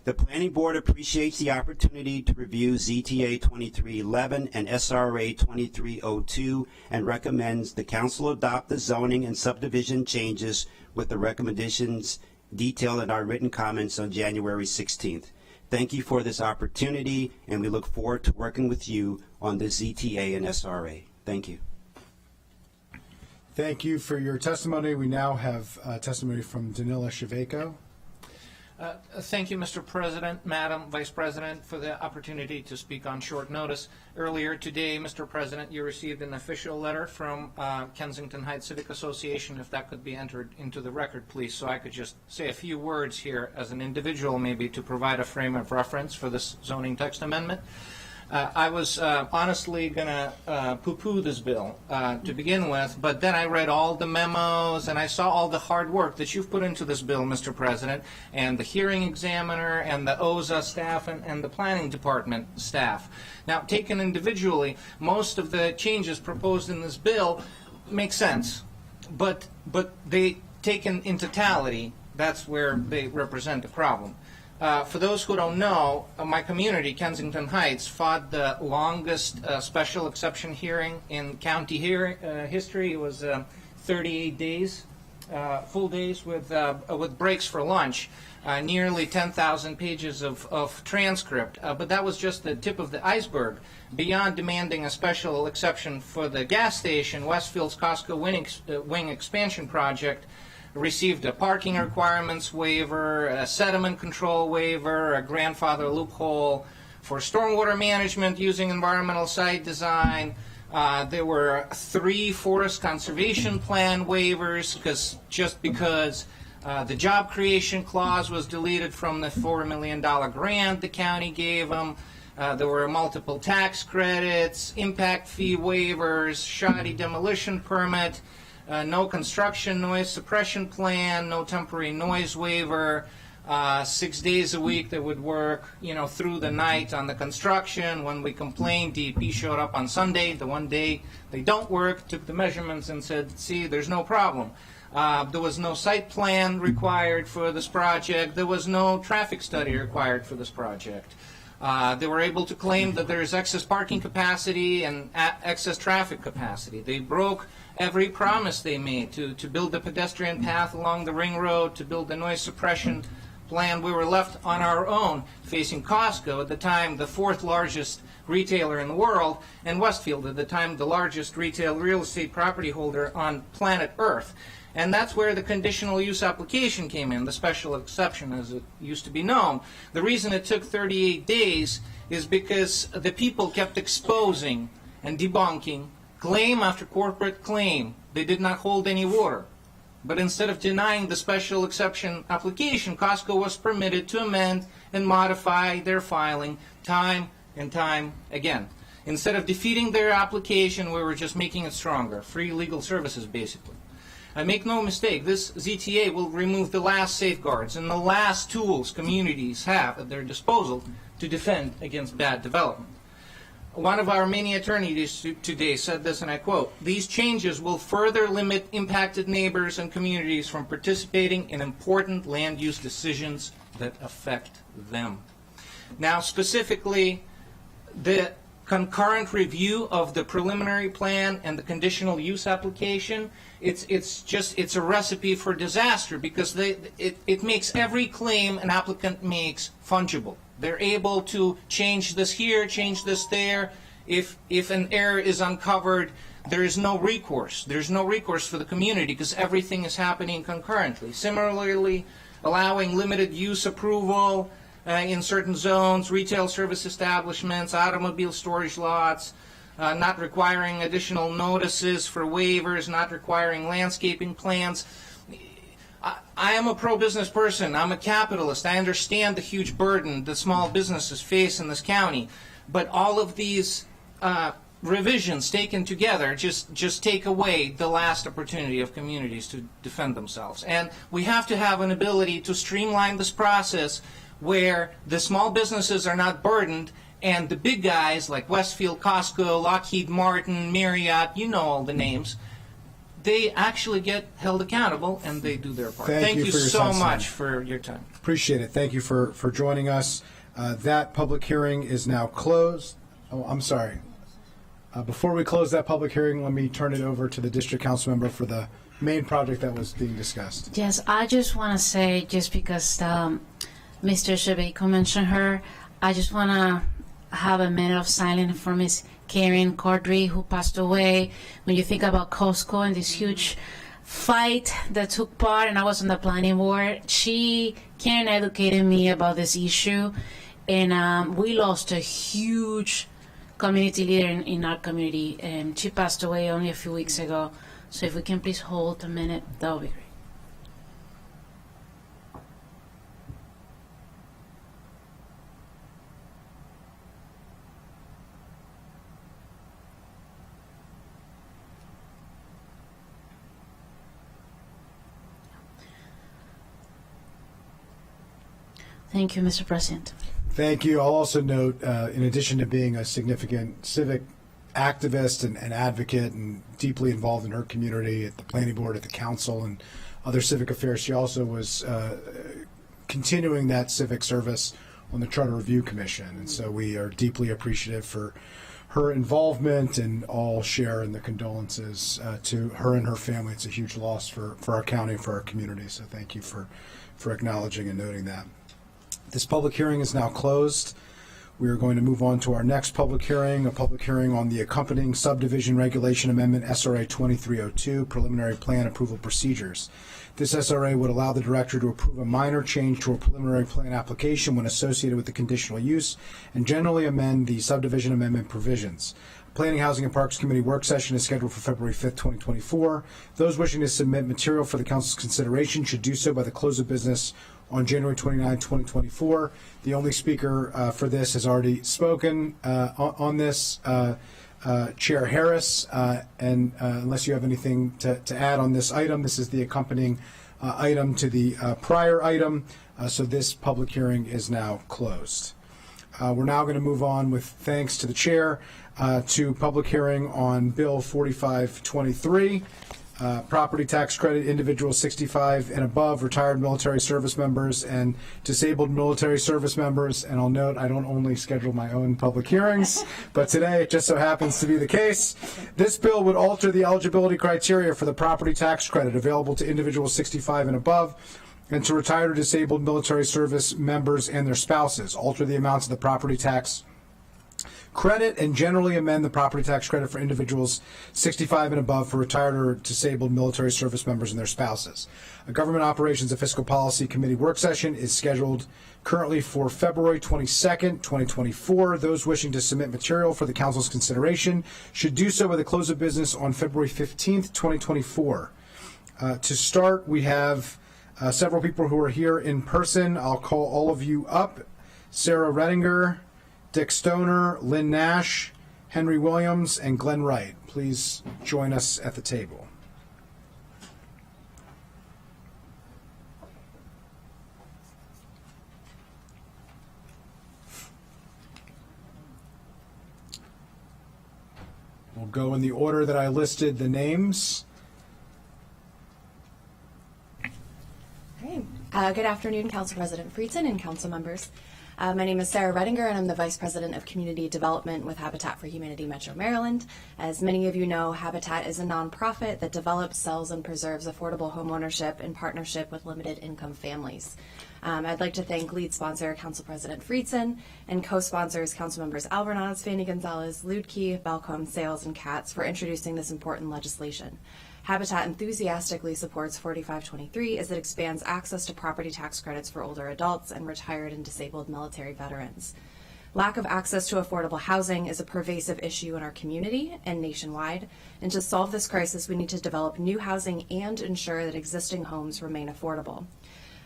The Planning Board appreciates the opportunity to review ZTA 2311 and SRA 2302 and recommends the Council adopt the zoning and subdivision changes with the recommendations detailed in our written comments on January 16th. Thank you for this opportunity, and we look forward to working with you on the ZTA and SRA. Thank you. Thank you for your testimony. We now have testimony from Danila Sheveko. Thank you, Mr. President, Madam Vice President, for the opportunity to speak on short notice. Earlier today, Mr. President, you received an official letter from Kensington Heights Civic Association, if that could be entered into the record, please, so I could just say a few words here as an individual, maybe, to provide a frame of reference for this zoning text amendment. I was honestly going to poo-poo this bill to begin with, but then I read all the memos and I saw all the hard work that you've put into this bill, Mr. President, and the hearing examiner and the OZA staff and the planning department staff. Now, taken individually, most of the changes proposed in this bill make sense, but they taken in totality, that's where they represent a problem. For those who don't know, my community, Kensington Heights, fought the longest special exception hearing in county history. It was 38 days, full days with breaks for lunch, nearly 10,000 pages of transcript. But that was just the tip of the iceberg. Beyond demanding a special exception for the gas station, Westfield's Costco Wing expansion project received a parking requirements waiver, a sediment control waiver, a grandfather loophole for stormwater management using environmental site design. There were 3 forest conservation plan waivers because the job creation clause was deleted from the $4 million grant the county gave them. There were multiple tax credits, impact fee waivers, shoddy demolition permit, no construction noise suppression plan, no temporary noise waiver, 6 days a week that would work, through the night on the construction. When we complained, DEP showed up on Sunday, the one day they don't work, took the measurements and said, see, there's no problem. There was no site plan required for this project. There was no traffic study required for this project. They were able to claim that there is excess parking capacity and excess traffic capacity. They broke every promise they made to build the pedestrian path along the ring road, to build the noise suppression plan. We were left on our own, facing Costco, at the time the 4th largest retailer in the world, and Westfield, at the time the largest retail real estate property holder on planet Earth. And that's where the conditional use application came in, the special exception as it used to be known. The reason it took 38 days is because the people kept exposing and debunking claim after corporate claim. They did not hold any water. But instead of denying the special exception application, Costco was permitted to amend and modify their filing time and time again. Instead of defeating their application, we were just making it stronger. Free legal services, basically. I make no mistake, this ZTA will remove the last safeguards and the last tools communities have at their disposal to defend against bad development. One of our many attorneys today said this, and I quote, "These changes will further limit impacted neighbors and communities from participating in important land use decisions that affect them." Now, specifically, the concurrent review of the preliminary plan and the conditional use application, it's a recipe for disaster, because it makes every claim an applicant makes fungible. They're able to change this here, change this there. If an error is uncovered, there is no recourse. There's no recourse for the community because everything is happening concurrently. Similarly, allowing limited use approval in certain zones, retail service establishments, automobile storage lots, not requiring additional notices for waivers, not requiring landscaping plans. I am a pro-business person. I'm a capitalist. I understand the huge burden that small businesses face in this county. But all of these revisions taken together just take away the last opportunity of communities to defend themselves. And we have to have an ability to streamline this process where the small businesses are not burdened and the big guys like Westfield, Costco, Lockheed Martin, Marriott, you know all the names, they actually get held accountable and they do their part. Thank you so much for your time. Appreciate it. Thank you for joining us. That public hearing is now closed. Oh, I'm sorry. Before we close that public hearing, let me turn it over to the district council member for the main project that was being discussed. Yes, I just want to say, just because Mr. Shebeiko mentioned her, I just want to have a minute of silence for Miss Karen Cordry, who passed away. When you think about Costco and this huge fight that took part, and I was on the planning board, Karen educated me about this issue, and we lost a huge community leader in our community, and she passed away only a few weeks ago. So if we can please hold a minute, that would be great. Thank you, Mr. President. Thank you. I'll also note, in addition to being a significant civic activist and advocate and deeply involved in her community at the planning board, at the council, and other civic affairs, she also was continuing that civic service on the Charter Review Commission. And so we are deeply appreciative for her involvement, and all share in the condolences to her and her family. It's a huge loss for our county and for our community. So thank you for acknowledging and noting that. This public hearing is now closed. We are going to move on to our next public hearing, a public hearing on the accompanying subdivision regulation amendment, SRA 2302, preliminary plan approval procedures. This SRA would allow the director to approve a minor change to a preliminary plan application when associated with the conditional use, and generally amend the subdivision amendment provisions. Planning, Housing, and Parks Committee work session is scheduled for February 5th, 2024. Those wishing to submit material for the council's consideration should do so by the close of business on January 29, 2024. The only speaker for this has already spoken on this, Chair Harris, and unless you have anything to add on this item, this is the accompanying item to the prior item, so this public hearing is now closed. We're now going to move on, with thanks to the chair, to public hearing on Bill 4523, property tax credit, individuals 65 and above, retired military service members, and disabled military service members. And I'll note, I don't only schedule my own public hearings, but today it just so happens to be the case. This bill would alter the eligibility criteria for the property tax credit available to individuals 65 and above, and to retired or disabled military service members and their spouses, alter the amounts of the property tax credit, and generally amend the property tax credit for individuals 65 and above for retired or disabled military service members and their spouses. A Government Operations and Fiscal Policy Committee work session is scheduled currently for February 22nd, 2024. Those wishing to submit material for the council's consideration should do so by the close of business on February 15th, 2024. To start, we have several people who are here in person. I'll call all of you up. Sarah Redinger, Dick Stoner, Lynn Nash, Henry Williams, and Glenn Wright. Please join us at the table. We'll go in the order that I listed the names. Good afternoon, Council President Friedson and council members. My name is Sarah Redinger, and I'm the Vice President of Community Development with Habitat for Humanity Metro Maryland. As many of you know, Habitat is a nonprofit that develops, sells, and preserves affordable homeownership in partnership with limited income families. I'd like to thank lead sponsor Council President Friedson and co-sponsors Council Members Alvarez, Fanny Gonzalez, Ludke, Balcom, Sales, and Katz for introducing this important legislation. Habitat enthusiastically supports 4523 as it expands access to property tax credits for older adults and retired and disabled military veterans. Lack of access to affordable housing is a pervasive issue in our community and nationwide, and to solve this crisis, we need to develop new housing and ensure that existing homes remain affordable.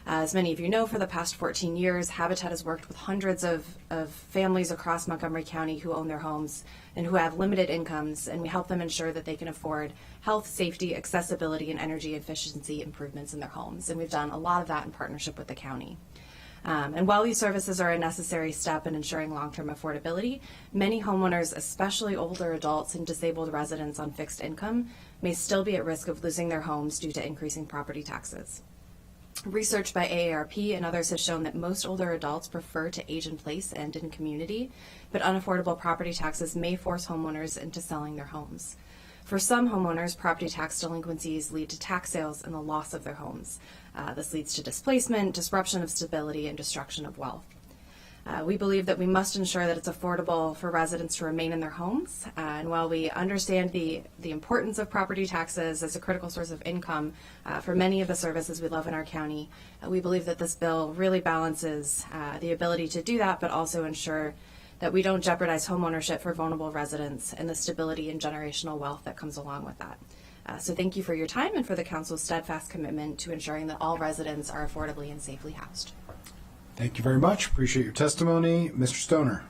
As many of you know, for the past 14 years, Habitat has worked with hundreds of families across Montgomery County who own their homes and who have limited incomes, and we help them ensure that they can afford health, safety, accessibility, and energy efficiency improvements in their homes. And we've done a lot of that in partnership with the county. And while these services are a necessary step in ensuring long-term affordability, many homeowners, especially older adults and disabled residents on fixed income, may still be at risk of losing their homes due to increasing property taxes. Research by AARP and others has shown that most older adults prefer to age in place and in community, but unaffordable property taxes may force homeowners into selling their homes. For some homeowners, property tax delinquencies lead to tax sales and the loss of their homes. This leads to displacement, disruption of stability, and destruction of wealth. We believe that we must ensure that it's affordable for residents to remain in their homes. And while we understand the importance of property taxes as a critical source of income for many of the services we love in our county, we believe that this bill really balances the ability to do that, but also ensure that we don't jeopardize homeownership for vulnerable residents and the stability and generational wealth that comes along with that. So thank you for your time and for the council's steadfast commitment to ensuring that all residents are affordably and safely housed. Thank you very much. Appreciate your testimony. Mr. Stoner.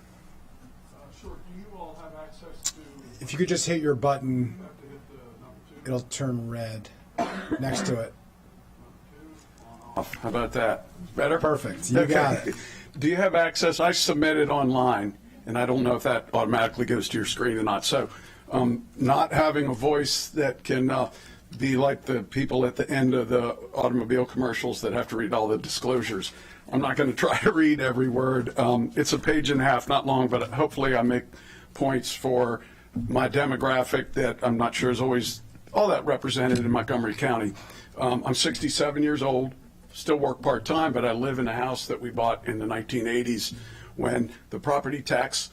Sure. Do you all have access to... If you could just hit your button, it'll turn red next to it. How about that? Better? Perfect. You got it. Do you have access? I submitted online, and I don't know if that automatically goes to your screen or not. So not having a voice that can be like the people at the end of the automobile commercials that have to read all the disclosures. I'm not going to try to read every word. It's a page and a half, not long, but hopefully I make points for my demographic that I'm not sure is always all that represented in Montgomery County. I'm 67 years old, still work part-time, but I live in a house that we bought in the 1980s when the property tax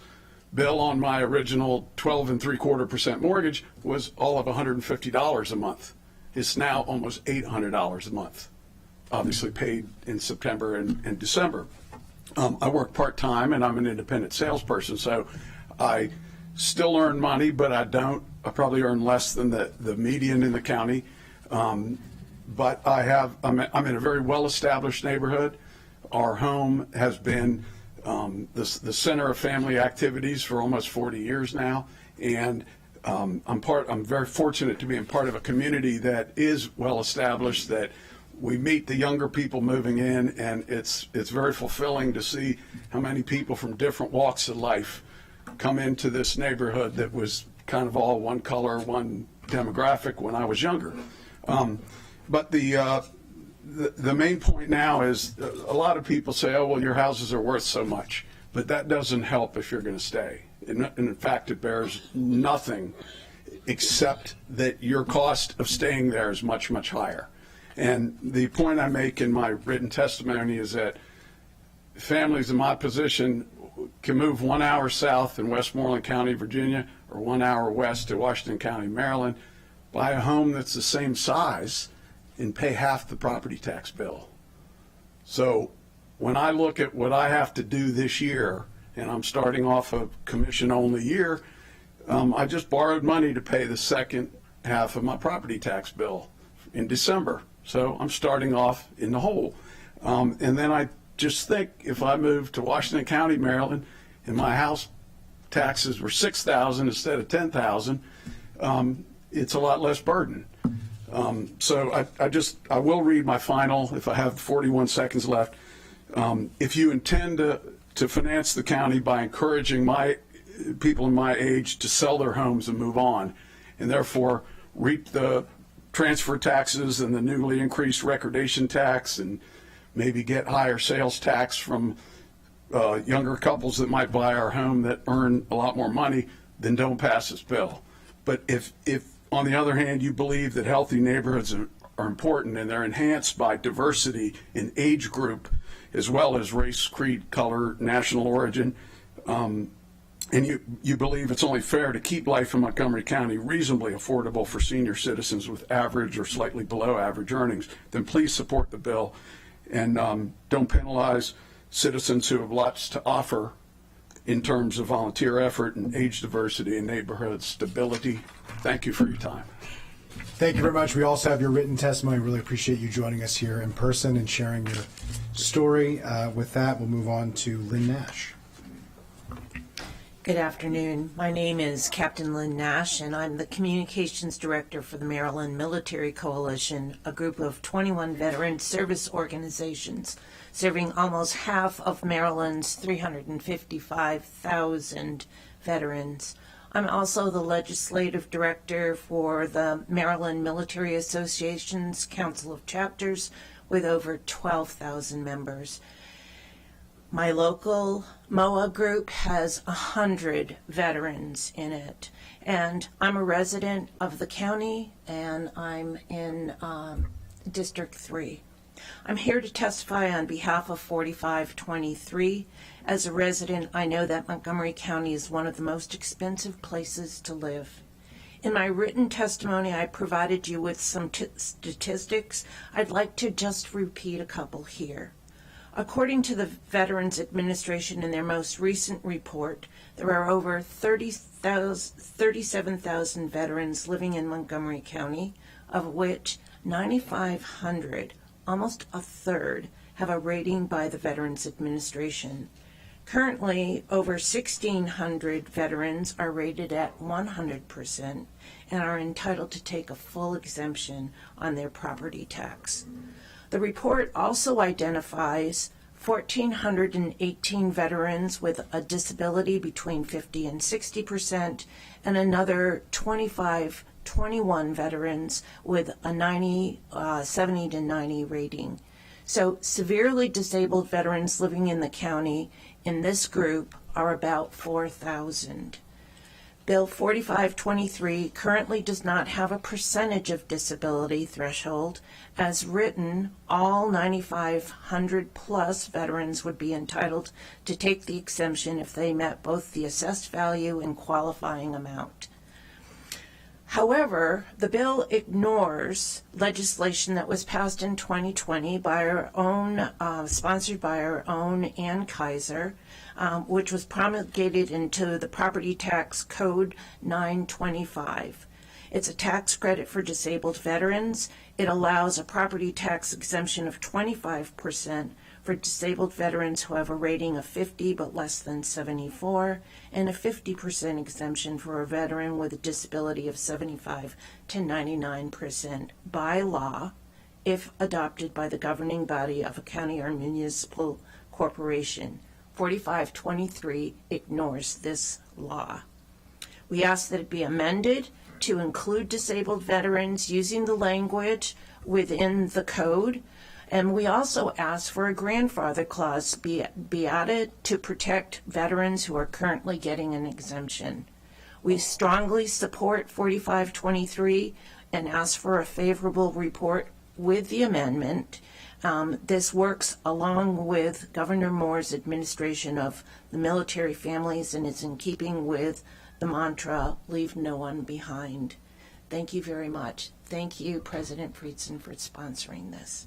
bill on my original 12.75% mortgage was all of $150 a month. It's now almost $800 a month, obviously paid in September and December. I work part-time and I'm an independent salesperson, so I still earn money, but I probably earn less than the median in the county. But I'm in a very well-established neighborhood. Our home has been the center of family activities for almost 40 years now, and I'm very fortunate to be in part of a community that is well-established, that we meet the younger people moving in, and it's very fulfilling to see how many people from different walks of life come into this neighborhood that was kind of all one color, one demographic when I was younger. But the main point now is a lot of people say, oh, well, your houses are worth so much. But that doesn't help if you're going to stay. And in fact, it bears nothing except that your cost of staying there is much, much higher. And the point I make in my written testimony is that families in my position can move 1 hour south in Westmoreland County, Virginia, or 1 hour west to Washington County, Maryland, buy a home that's the same size and pay half the property tax bill. So when I look at what I have to do this year, and I'm starting off a commission-only year, I just borrowed money to pay the second half of my property tax bill in December. So I'm starting off in the hole. And then I just think if I moved to Washington County, Maryland, and my house taxes were $6,000 instead of $10,000, it's a lot less burden. So I will read my final, if I have 41 seconds left. If you intend to finance the county by encouraging people in my age to sell their homes and move on, and therefore reap the transfer taxes and the newly increased recordation tax, and maybe get higher sales tax from younger couples that might buy our home that earn a lot more money, then don't pass this bill. But if on the other hand, you believe that healthy neighborhoods are important and they're enhanced by diversity in age group, as well as race, creed, color, national origin, and you believe it's only fair to keep life in Montgomery County reasonably affordable for senior citizens with average or slightly below average earnings, then please support the bill and don't penalize citizens who have lots to offer in terms of volunteer effort and age diversity and neighborhood stability. Thank you for your time. Thank you very much. We also have your written testimony. Really appreciate you joining us here in person and sharing your story. With that, we'll move on to Lynn Nash. Good afternoon. My name is Captain Lynn Nash, and I'm the Communications Director for the Maryland Military Coalition, a group of 21 veteran service organizations serving almost half of Maryland's 355,000 veterans. I'm also the Legislative Director for the Maryland Military Association's Council of Chapters with over 12,000 members. My local MOA group has 100 veterans in it, and I'm a resident of the county, and I'm in District 3. I'm here to testify on behalf of 4523. As a resident, I know that Montgomery County is one of the most expensive places to live. In my written testimony, I provided you with some statistics. I'd like to just repeat a couple here. According to the Veterans Administration in their most recent report, there are over 37,000 veterans living in Montgomery County, of which 9,500, almost a third, have a rating by the Veterans Administration. Currently, over 1,600 veterans are rated at 100% and are entitled to take a full exemption on their property tax. The report also identifies 1,418 veterans with a disability between 50 and 60%, and another 21 veterans with a 70 to 90 rating. So severely disabled veterans living in the county in this group are about 4,000. Bill 4523 currently does not have a percentage of disability threshold. As written, all 9,500 plus veterans would be entitled to take the exemption if they met both the assessed value and qualifying amount. However, the bill ignores legislation that was passed in 2020 by our own, sponsored by our own Ann Kaiser, which was promulgated into the Property Tax Code 925. It's a tax credit for disabled veterans. It allows a property tax exemption of 25% for disabled veterans who have a rating of 50 but less than 74, and a 50% exemption for a veteran with a disability of 75 to 99% by law, if adopted by the governing body of a county or municipal corporation. 4523 ignores this law. We ask that it be amended to include disabled veterans using the language within the code. And we also ask for a grandfather clause be added to protect veterans who are currently getting an exemption. We strongly support 4523 and ask for a favorable report with the amendment. This works along with Governor Moore's administration of the military families and is in keeping with the mantra, leave no one behind. Thank you very much. Thank you, President Friedson, for sponsoring this.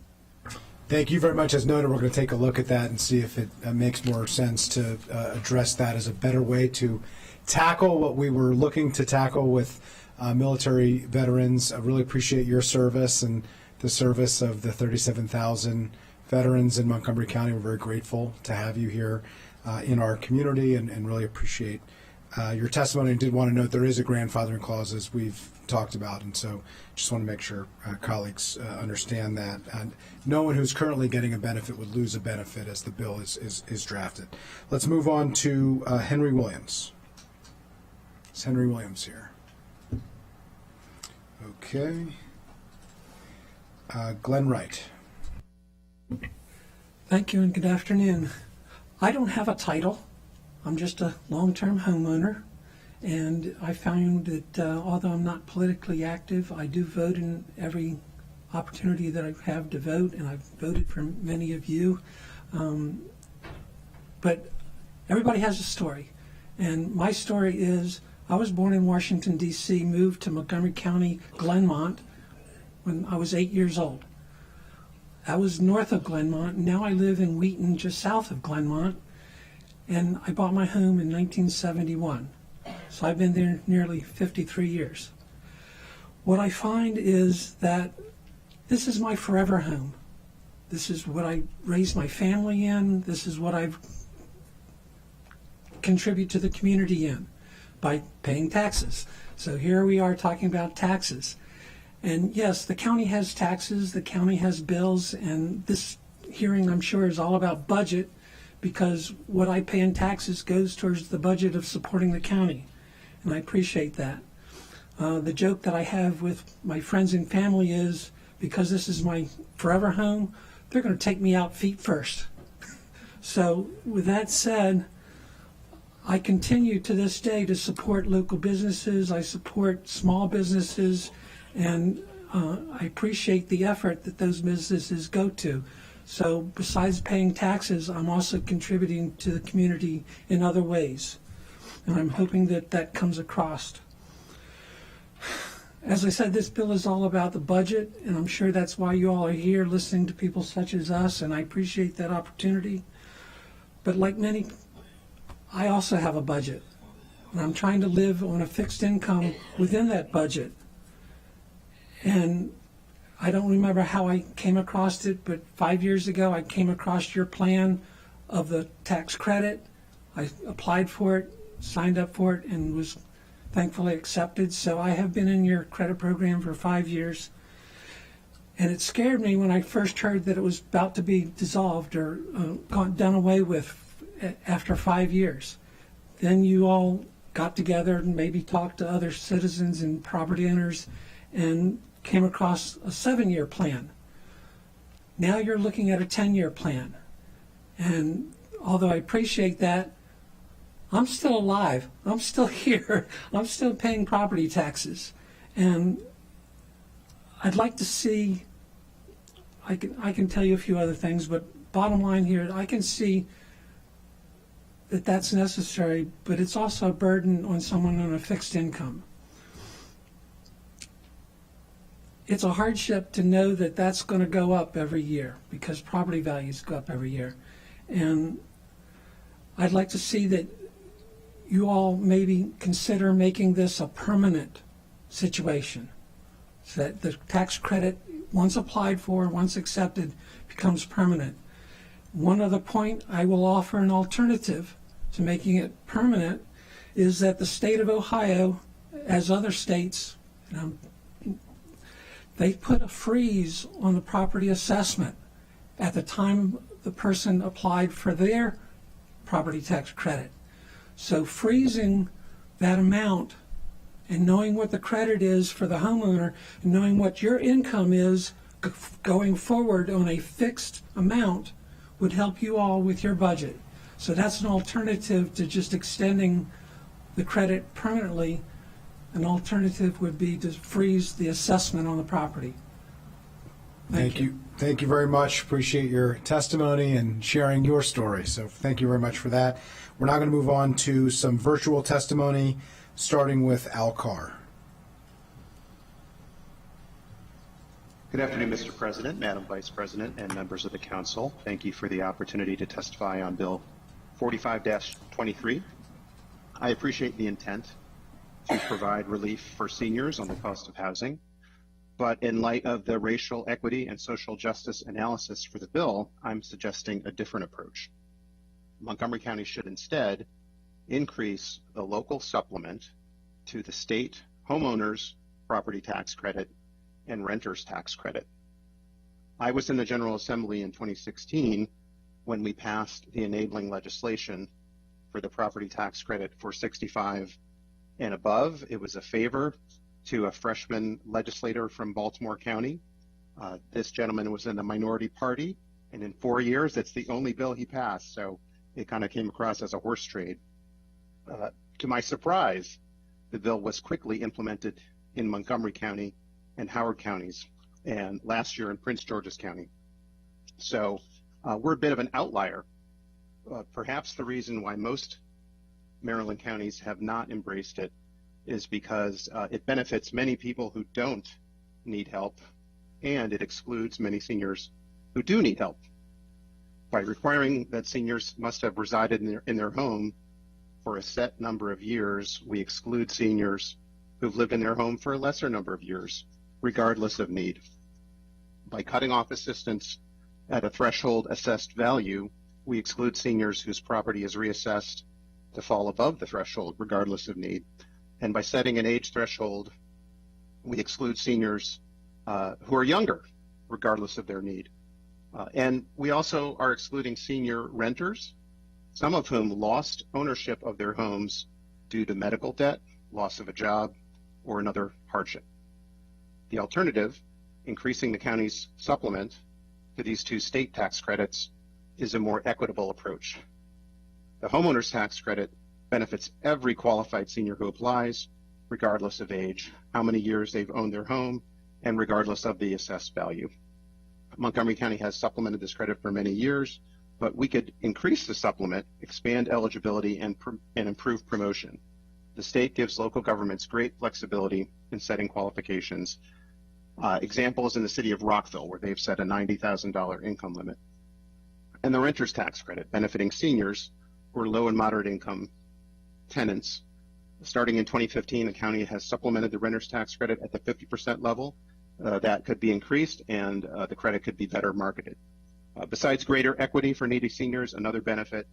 Thank you very much. As noted, we're going to take a look at that and see if it makes more sense to address that as a better way to tackle what we were looking to tackle with military veterans. I really appreciate your service and the service of the 37,000 veterans in Montgomery County. We're very grateful to have you here in our community and really appreciate your testimony. And did want to note there is a grandfathering clause, as we've talked about, and so just want to make sure colleagues understand that. And no one who's currently getting a benefit would lose a benefit as the bill is drafted. Let's move on to Henry Williams. Is Henry Williams here? Okay. Glenn Wright. Thank you and good afternoon. I don't have a title. I'm just a long-term homeowner, and I found that although I'm not politically active, I do vote in every opportunity that I have to vote, and I've voted for many of you. But everybody has a story, and my story is I was born in Washington, D.C., moved to Montgomery County, Glenmont, when I was 8 years old. I was north of Glenmont, and now I live in Wheaton, just south of Glenmont. And I bought my home in 1971. So I've been there nearly 53 years. What I find is that this is my forever home. This is what I raised my family in. This is what I've contributed to the community in by paying taxes. So here we are talking about taxes. And yes, the county has taxes, the county has bills, and this hearing, I'm sure, is all about budget, because what I pay in taxes goes towards the budget of supporting the county, and I appreciate that. The joke that I have with my friends and family is, because this is my forever home, they're going to take me out feet first. So with that said, I continue to this day to support local businesses. I support small businesses, and I appreciate the effort that those businesses go to. So besides paying taxes, I'm also contributing to the community in other ways. And I'm hoping that that comes across. As I said, this bill is all about the budget, and I'm sure that's why you all are here listening to people such as us, and I appreciate that opportunity. But like many, I also have a budget, and I'm trying to live on a fixed income within that budget. And I don't remember how I came across it, but 5 years ago I came across your plan of the tax credit. I applied for it, signed up for it, and was thankfully accepted. So I have been in your credit program for 5 years. And it scared me when I first heard that it was about to be dissolved or done away with after 5 years. Then you all got together and maybe talked to other citizens and property owners and came across a 7-year plan. Now you're looking at a 10-year plan. And although I appreciate that, I'm still alive. I'm still here. I'm still paying property taxes. And I'd like to see, I can tell you a few other things, but bottom line here, I can see that that's necessary, but it's also a burden on someone on a fixed income. It's a hardship to know that that's going to go up every year because property values go up every year. And I'd like to see that you all maybe consider making this a permanent situation so that the tax credit, once applied for, once accepted, becomes permanent. One other point, I will offer an alternative to making it permanent is that the state of Ohio, as other states, they put a freeze on the property assessment at the time the person applied for their property tax credit. So freezing that amount and knowing what the credit is for the homeowner and knowing what your income is going forward on a fixed amount would help you all with your budget. So that's an alternative to just extending the credit permanently. An alternative would be to freeze the assessment on the property. Thank you. Thank you very much. Appreciate your testimony and sharing your story. So thank you very much for that. We're now going to move on to some virtual testimony, starting with Al Carr. Good afternoon, Mr. President, Madam Vice President, and members of the Council. Thank you for the opportunity to testify on Bill 45-23. I appreciate the intent to provide relief for seniors on the cost of housing, but in light of the racial equity and social justice analysis for the bill, I'm suggesting a different approach. Montgomery County should instead increase the local supplement to the state homeowners property tax credit and renters tax credit. I was in the General Assembly in 2016 when we passed the enabling legislation for the property tax credit for 65 and above. It was a favor to a freshman legislator from Baltimore County. This gentleman was in the minority party, and in 4 years, it's the only bill he passed. So it kind of came across as a horse trade. To my surprise, the bill was quickly implemented in Montgomery County and Howard counties, and last year in Prince George's County. So we're a bit of an outlier. Perhaps the reason why most Maryland counties have not embraced it is because it benefits many people who don't need help, and it excludes many seniors who do need help. By requiring that seniors must have resided in their home for a set number of years, we exclude seniors who've lived in their home for a lesser number of years, regardless of need. By cutting off assistance at a threshold assessed value, we exclude seniors whose property is reassessed to fall above the threshold, regardless of need. And by setting an age threshold, we exclude seniors who are younger, regardless of their need. And we also are excluding senior renters, some of whom lost ownership of their homes due to medical debt, loss of a job, or another hardship. The alternative, increasing the county's supplement to these two state tax credits, is a more equitable approach. The homeowner's tax credit benefits every qualified senior who applies, regardless of age, how many years they've owned their home, and regardless of the assessed value. Montgomery County has supplemented this credit for many years, but we could increase the supplement, expand eligibility, and improve promotion. The state gives local governments great flexibility in setting qualifications. Examples in the city of Rockville, where they've set a $90,000 income limit. And the renter's tax credit, benefiting seniors or low and moderate income tenants. Starting in 2015, the county has supplemented the renter's tax credit at the 50% level. That could be increased, and the credit could be better marketed. Besides greater equity for needy seniors, another benefit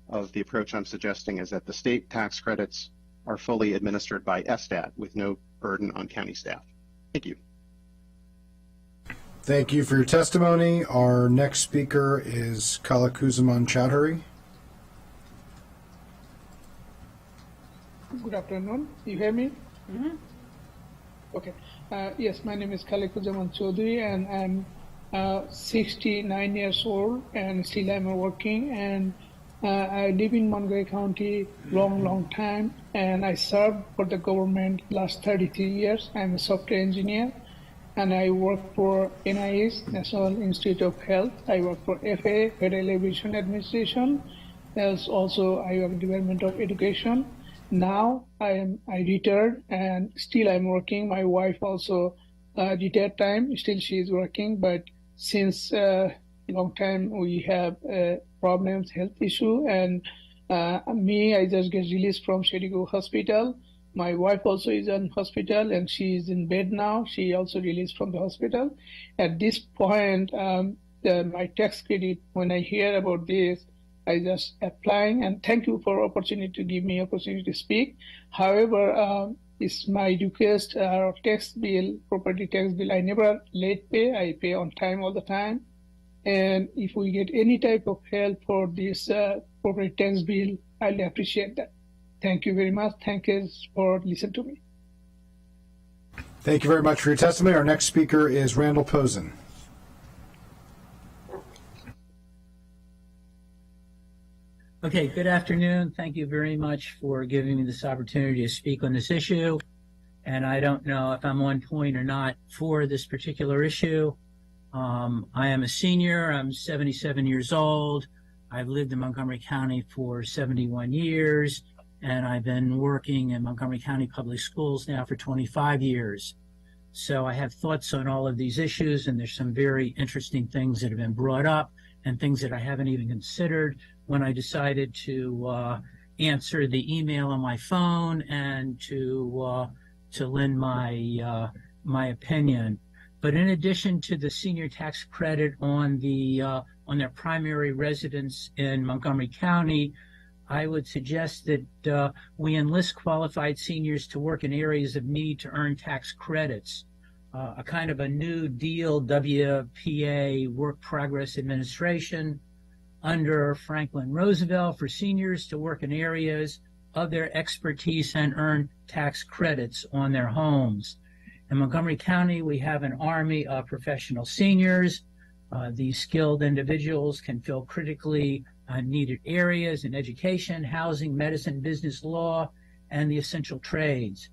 of the approach I'm suggesting is that the state tax credits are fully administered by SSTAT with no burden on county staff. Thank you. Thank you for your testimony. Our next speaker is Kalakuzaman Chowdhury. Good afternoon. You hear me? Mm-hmm. Okay. Yes, my name is Kalakuzaman Chaudhary, and I'm 69 years old, and still I'm working. And I live in Montgomery County long time, and I served for the government last 33 years. I'm a software engineer, and I work for NIH, National Institute of Health. I work for FAA, Federal Aviation Administration. There's also I work Department of Education. Now I retired, and still I'm working. My wife also retired time, still she is working, but since long time we have problems, health issue, and me, I just get released from Shedigo Hospital. My wife also is in hospital, and she is in bed now. She also released from the hospital. At this point, my tax credit, when I hear about this, I just applying, and thank you for opportunity to give me opportunity to speak. However, it's my request, tax bill, property tax bill, I never late pay. I pay on time all the time. And if we get any type of help for this property tax bill, I'll appreciate that. Thank you very much. Thank you for listening to me. Thank you very much for your testimony. Our next speaker is Randall Posen. Okay, good afternoon. Thank you very much for giving me this opportunity to speak on this issue. And I don't know if I'm on point or not for this particular issue. I am a senior. I'm 77 years old. I've lived in Montgomery County for 71 years, and I've been working in Montgomery County Public Schools now for 25 years. So I have thoughts on all of these issues, and there's some very interesting things that have been brought up and things that I haven't even considered when I decided to answer the email on my phone and to lend my opinion. But in addition to the senior tax credit on their primary residence in Montgomery County, I would suggest that we enlist qualified seniors to work in areas of need to earn tax credits. A kind of a New Deal WPA Work Progress Administration under Franklin Roosevelt for seniors to work in areas of their expertise and earn tax credits on their homes. In Montgomery County, we have an army of professional seniors. These skilled individuals can fill critically needed areas in education, housing, medicine, business, law, and the essential trades.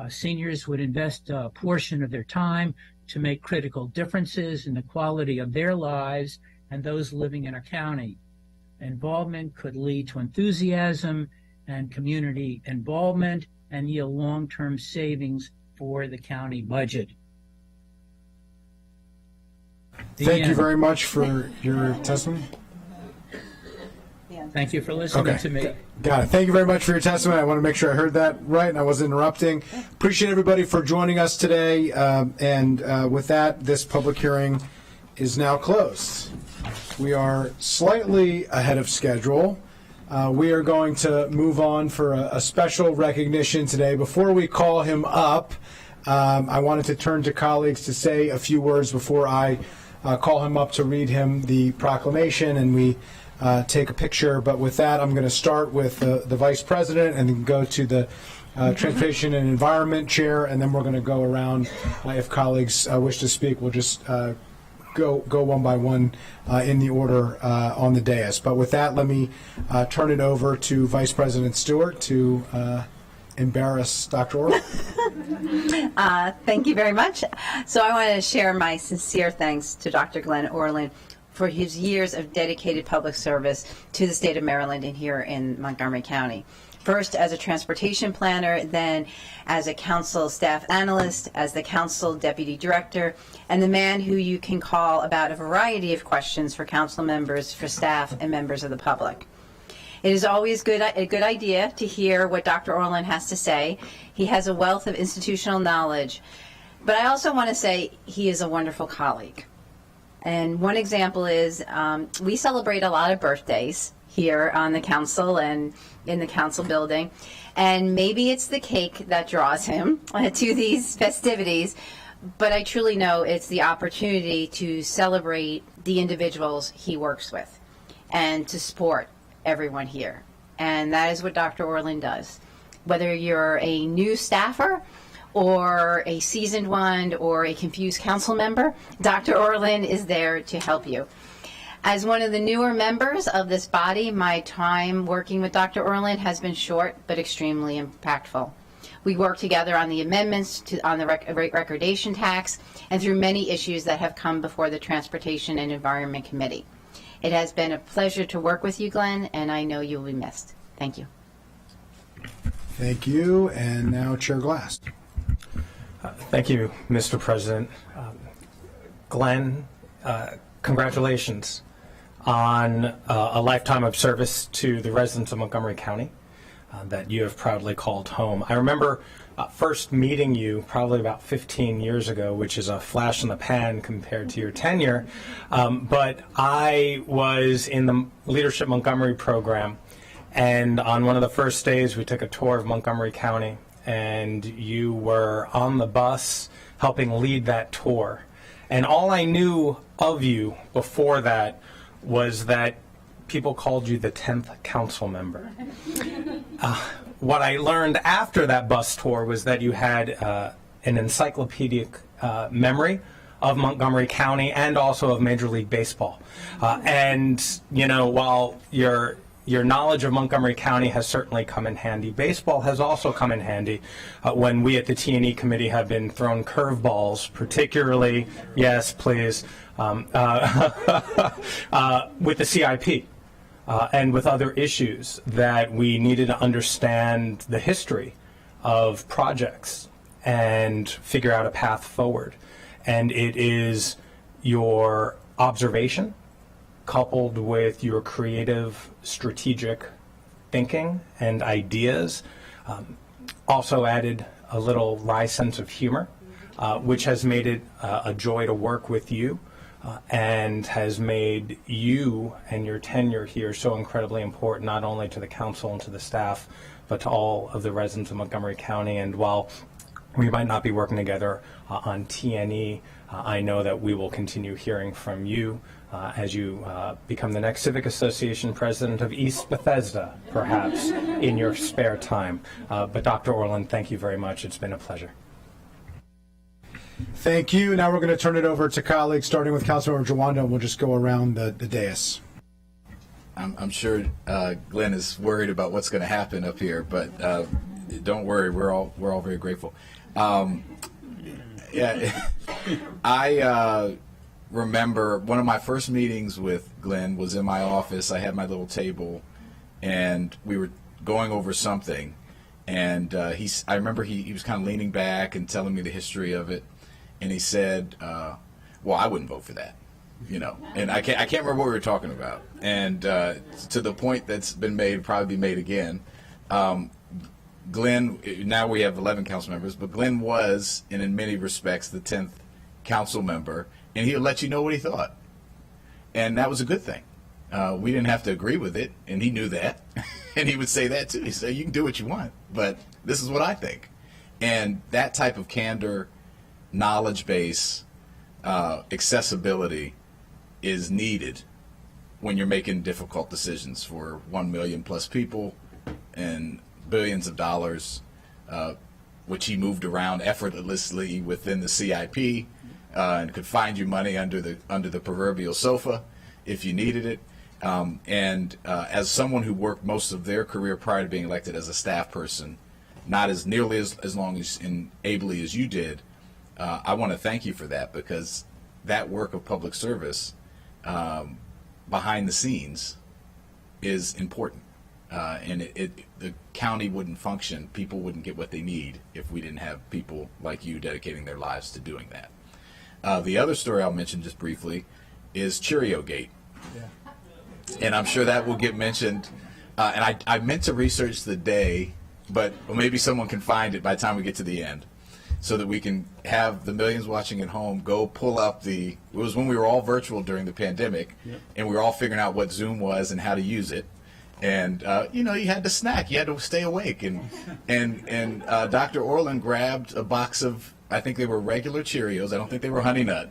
Seniors would invest a portion of their time to make critical differences in the quality of their lives and those living in our county. Involvement could lead to enthusiasm and community involvement and yield long-term savings for the county budget. Thank you very much for your testimony. Thank you for listening to me. Got it. Thank you very much for your testimony. I want to make sure I heard that right and I wasn't interrupting. Appreciate everybody for joining us today. With that, this public hearing is now closed. We are slightly ahead of schedule. We are going to move on for a special recognition today. Before we call him up, I wanted to turn to colleagues to say a few words before I call him up to read him the proclamation and we take a picture. But with that, I'm going to start with the Vice President and then go to the Transportation and Environment Chair, and then we're going to go around. If colleagues wish to speak, we'll just go one by one in the order on the dais. But with that, let me turn it over to Vice President Stewart to embarrass Dr. Orland. Thank you very much. So I want to share my sincere thanks to Dr. Glenn Orland for his years of dedicated public service to the state of Maryland and here in Montgomery County. First as a transportation planner, then as a council staff analyst, as the council deputy director, and the man who you can call about a variety of questions for council members, for staff, and members of the public. It is always a good idea to hear what Dr. Orland has to say. He has a wealth of institutional knowledge. But I also want to say he is a wonderful colleague. And one example is we celebrate a lot of birthdays here on the council and in the council building. And maybe it's the cake that draws him to these festivities. But I truly know it's the opportunity to celebrate the individuals he works with and to support everyone here. And that is what Dr. Orland does. Whether you're a new staffer or a seasoned one or a confused council member, Dr. Orland is there to help you. As one of the newer members of this body, my time working with Dr. Orland has been short but extremely impactful. We worked together on the amendments on the recordation tax and through many issues that have come before the Transportation and Environment Committee. It has been a pleasure to work with you, Glenn, and I know you'll be missed. Thank you. Thank you. And now Chair Glass. Thank you, Mr. President. Glenn, congratulations on a lifetime of service to the residents of Montgomery County that you have proudly called home. I remember first meeting you probably about 15 years ago, which is a flash in the pan compared to your tenure. But I was in the Leadership Montgomery program, and on one of the first days we took a tour of Montgomery County, and you were on the bus helping lead that tour. And all I knew of you before that was that people called you the 10th council member. What I learned after that bus tour was that you had an encyclopedic memory of Montgomery County and also of Major League Baseball. And, you know, while your knowledge of Montgomery County has certainly come in handy, baseball has also come in handy when we at the T&E committee have been thrown curveballs, particularly, yes, please, with the CIP. And with other issues that we needed to understand the history of projects and figure out a path forward. And it is your observation coupled with your creative, strategic thinking and ideas, also added a little wry sense of humor, which has made it a joy to work with you. And has made you and your tenure here so incredibly important, not only to the council and to the staff, but to all of the residents of Montgomery County. And while we might not be working together on TNE, I know that we will continue hearing from you as you become the next Civic Association president of East Bethesda, perhaps, in your spare time. But Dr. Orland, thank you very much. It's been a pleasure. Thank you. Now we're going to turn it over to colleagues, starting with Councilmember Jawanda, and we'll just go around the dais. I'm sure Glenn is worried about what's going to happen up here, but don't worry, we're all very grateful. Yeah, I remember one of my first meetings with Glenn was in my office. I had my little table, and we were going over something, and I remember he was kind of leaning back and telling me the history of it. And he said, well, I wouldn't vote for that, you know. And I can't remember what we were talking about. And to the point that's been made, probably be made again, Glenn, now we have 11 council members, but Glenn was, and in many respects, the 10th council member, and he would let you know what he thought. And that was a good thing. We didn't have to agree with it, and he knew that. And he would say that too. He said, you can do what you want, but this is what I think. And that type of candor, knowledge base, accessibility is needed when you're making difficult decisions for 1 million plus people and billions of dollars, which he moved around effortlessly within the CIP, and could find you money under the proverbial sofa if you needed it. As someone who worked most of their career prior to being elected as a staff person, not as nearly as long as and ably as you did, I want to thank you for that, because that work of public service behind the scenes is important. And the county wouldn't function, people wouldn't get what they need if we didn't have people like you dedicating their lives to doing that. The other story I'll mention just briefly is Cheerio Gate. And I'm sure that will get mentioned. And I meant to research the day, but maybe someone can find it by the time we get to the end, so that we can have the millions watching at home go pull up it was when we were all virtual during the pandemic, and we were all figuring out what Zoom was and how to use it. And, you had to snack, you had to stay awake. And Dr. Orland grabbed a box of, I think they were regular Cheerios, I don't think they were Honey Nut,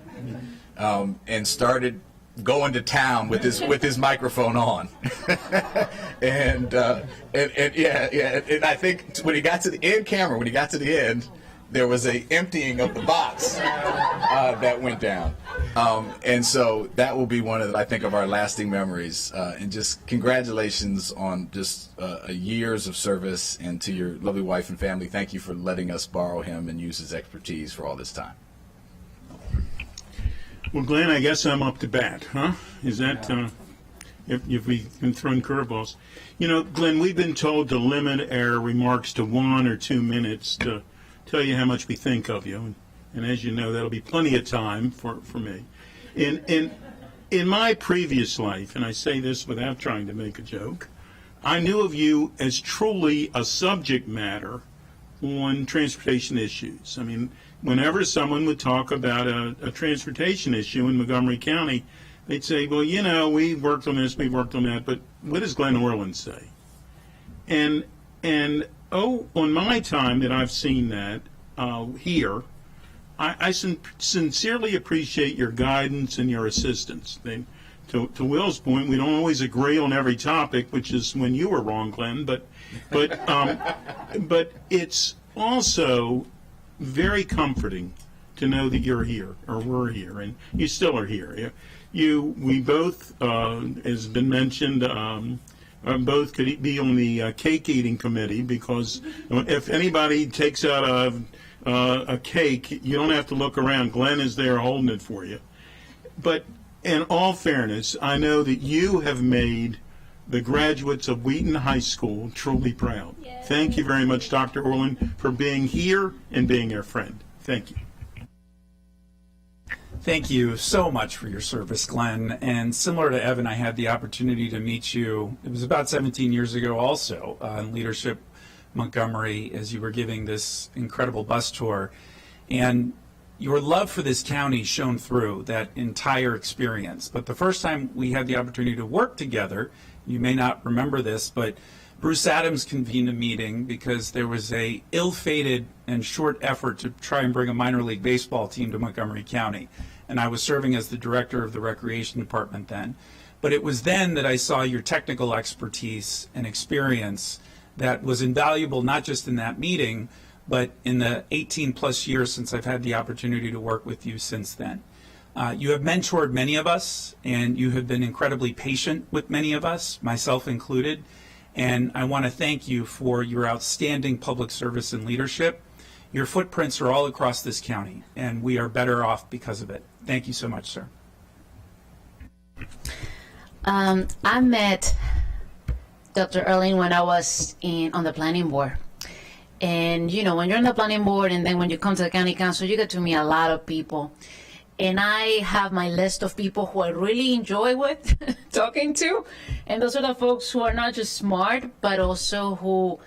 and started going to town with his microphone on. and I think when he got to the end, there was a emptying of the box that went down. And so that will be one of, I think, of our lasting memories. And just congratulations on just years of service, and to your lovely wife and family, thank you for letting us borrow him and use his expertise for all this time. Well, Glenn, I guess I'm up to bat, huh? Is that, if we've been throwing curveballs? Glenn, we've been told to limit our remarks to 1 or 2 minutes to tell you how much we think of you. And as you know, that'll be plenty of time for me. In my previous life, and I say this without trying to make a joke, I knew of you as truly a subject matter on transportation issues. I mean, whenever someone would talk about a transportation issue in Montgomery County, they'd say, well, we worked on this, we worked on that, but what does Glenn Orland say? And on my time that I've seen that here, I sincerely appreciate your guidance and your assistance. To Will's point, we don't always agree on every topic, which is when you were wrong, Glenn, but it's also very comforting to know that you're here, or we're here, and you still are here. We both, as has been mentioned, both could be on the cake eating committee, because if anybody takes out a cake, you don't have to look around. Glenn is there holding it for you. But in all fairness, I know that you have made the graduates of Wheaton High School truly proud. Yay. Thank you very much, Dr. Orland, for being here and being our friend. Thank you. Thank you so much for your service, Glenn. And similar to Evan, I had the opportunity to meet you, it was about 17 years ago also, in Leadership Montgomery, as you were giving this incredible bus tour. And your love for this county shone through that entire experience. But the first time we had the opportunity to work together, you may not remember this, but Bruce Adams convened a meeting because there was a ill-fated and short effort to try and bring a minor league baseball team to Montgomery County. And I was serving as the director of the recreation department then. But it was then that I saw your technical expertise and experience that was invaluable, not just in that meeting, but in the 18 plus years since I've had the opportunity to work with you since then. You have mentored many of us, and you have been incredibly patient with many of us, myself included. And I want to thank you for your outstanding public service and leadership. Your footprints are all across this county, and we are better off because of it. Thank you so much, sir. I met Dr. Erling when I was on the planning board. And, when you're on the planning board and then when you come to the county council, you get to meet a lot of people. And I have my list of people who I really enjoy with talking to. And those are the folks who are not just smart, but also who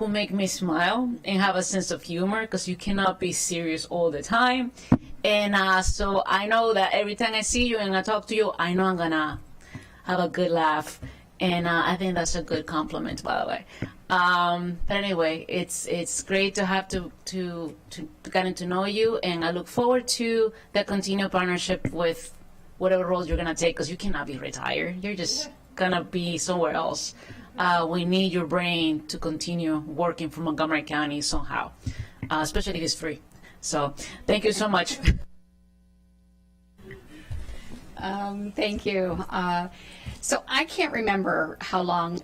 make me smile and have a sense of humor, because you cannot be serious all the time. And so I know that every time I see you and I talk to you, I know I'm going to have a good laugh. And I think that's a good compliment, by the way. But anyway, it's great to have to getting to know you, and I look forward to the continued partnership with whatever role you're gonna take, because you cannot be retired. You're just gonna be somewhere else. We need your brain to continue working for Montgomery County somehow, especially if it's free. So thank you so much. Thank you. So I can't remember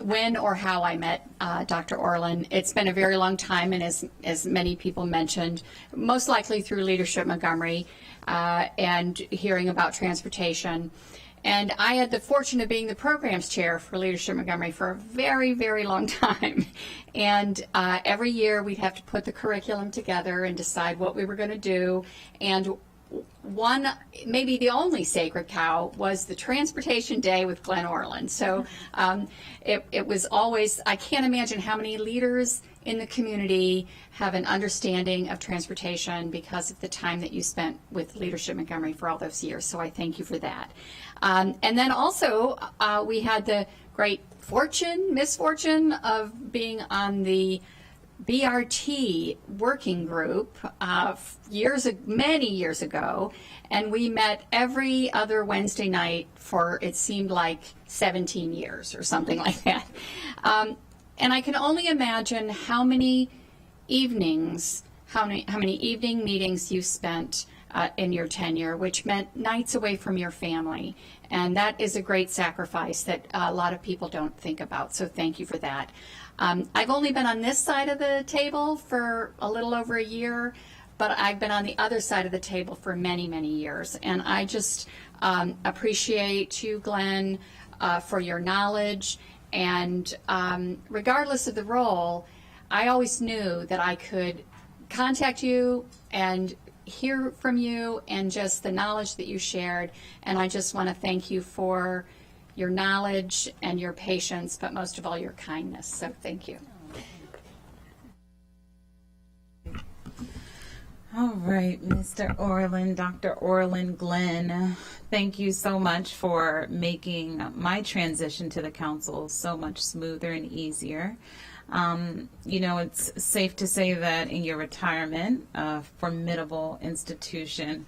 when or how I met Dr. Orland. It's been a very long time, and as many people mentioned, most likely through Leadership Montgomery and hearing about transportation. And I had the fortune of being the programs chair for Leadership Montgomery for a very, very long time. And every year we'd have to put the curriculum together and decide what we were going to do. And one, maybe the only sacred cow, was the transportation day with Glenn Orland. So it was always, I can't imagine how many leaders in the community have an understanding of transportation because of the time that you spent with Leadership Montgomery for all those years. So I thank you for that. And then also we had the great misfortune of being on the BRT working group many years ago, and we met every other Wednesday night for, it seemed like, 17 years or something like that. And I can only imagine how many evenings, how many evening meetings you spent in your tenure, which meant nights away from your family. And that is a great sacrifice that a lot of people don't think about. So thank you for that. I've only been on this side of the table for a little over a year, but I've been on the other side of the table for many, many years. And I just appreciate you, Glenn, for your knowledge. And regardless of the role, I always knew that I could contact you and hear from you and just the knowledge that you shared. And I just want to thank you for your knowledge and your patience, but most of all, your kindness. So thank you. All right, Mr. Orland, Dr. Orland, Glenn, thank you so much for making my transition to the council so much smoother and easier. It's safe to say that in your retirement, a formidable institution,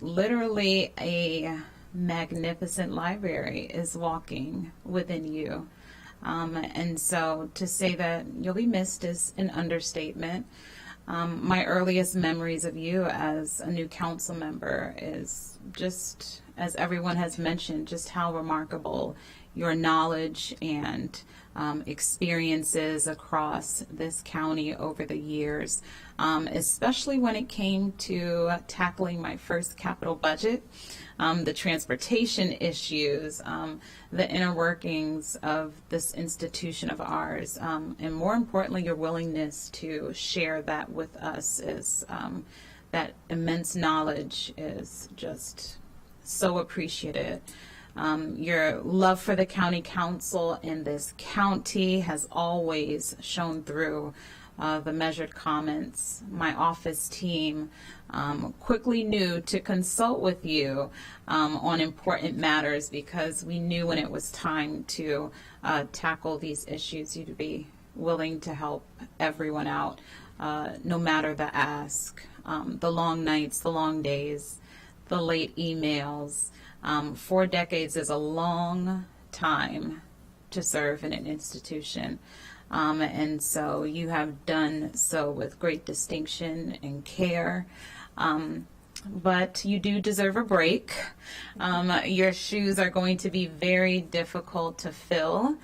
literally a magnificent library is walking within you. And so to say that you'll be missed is an understatement. My earliest memories of you as a new council member is just, as everyone has mentioned, just how remarkable your knowledge and experiences across this county over the years, especially when it came to tackling my first capital budget, the transportation issues, the inner workings of this institution of ours, and more importantly, your willingness to share that with us is that immense knowledge is just so appreciated. Your love for the county council and this county has always shown through. The measured comments. My office team quickly knew to consult with you on important matters because we knew when it was time to tackle these issues, you'd be willing to help everyone out, no matter the ask. The long nights, the long days, the late emails. 4 decades is a long time to serve in an institution. And so you have done so with great distinction and care. But you do deserve a break. Your shoes are going to be very difficult to fill.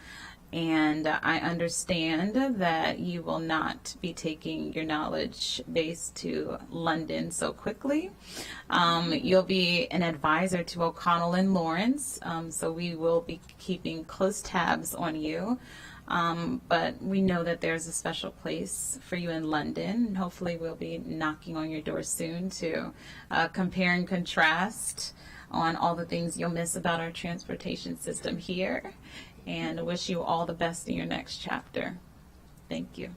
And I understand that you will not be taking your knowledge base to London so quickly. You'll be an advisor to O'Connell and Lawrence, so we will be keeping close tabs on you. But we know that there's a special place for you in London. Hopefully we'll be knocking on your door soon to compare and contrast on all the things you'll miss about our transportation system here. And wish you all the best in your next chapter. Thank you.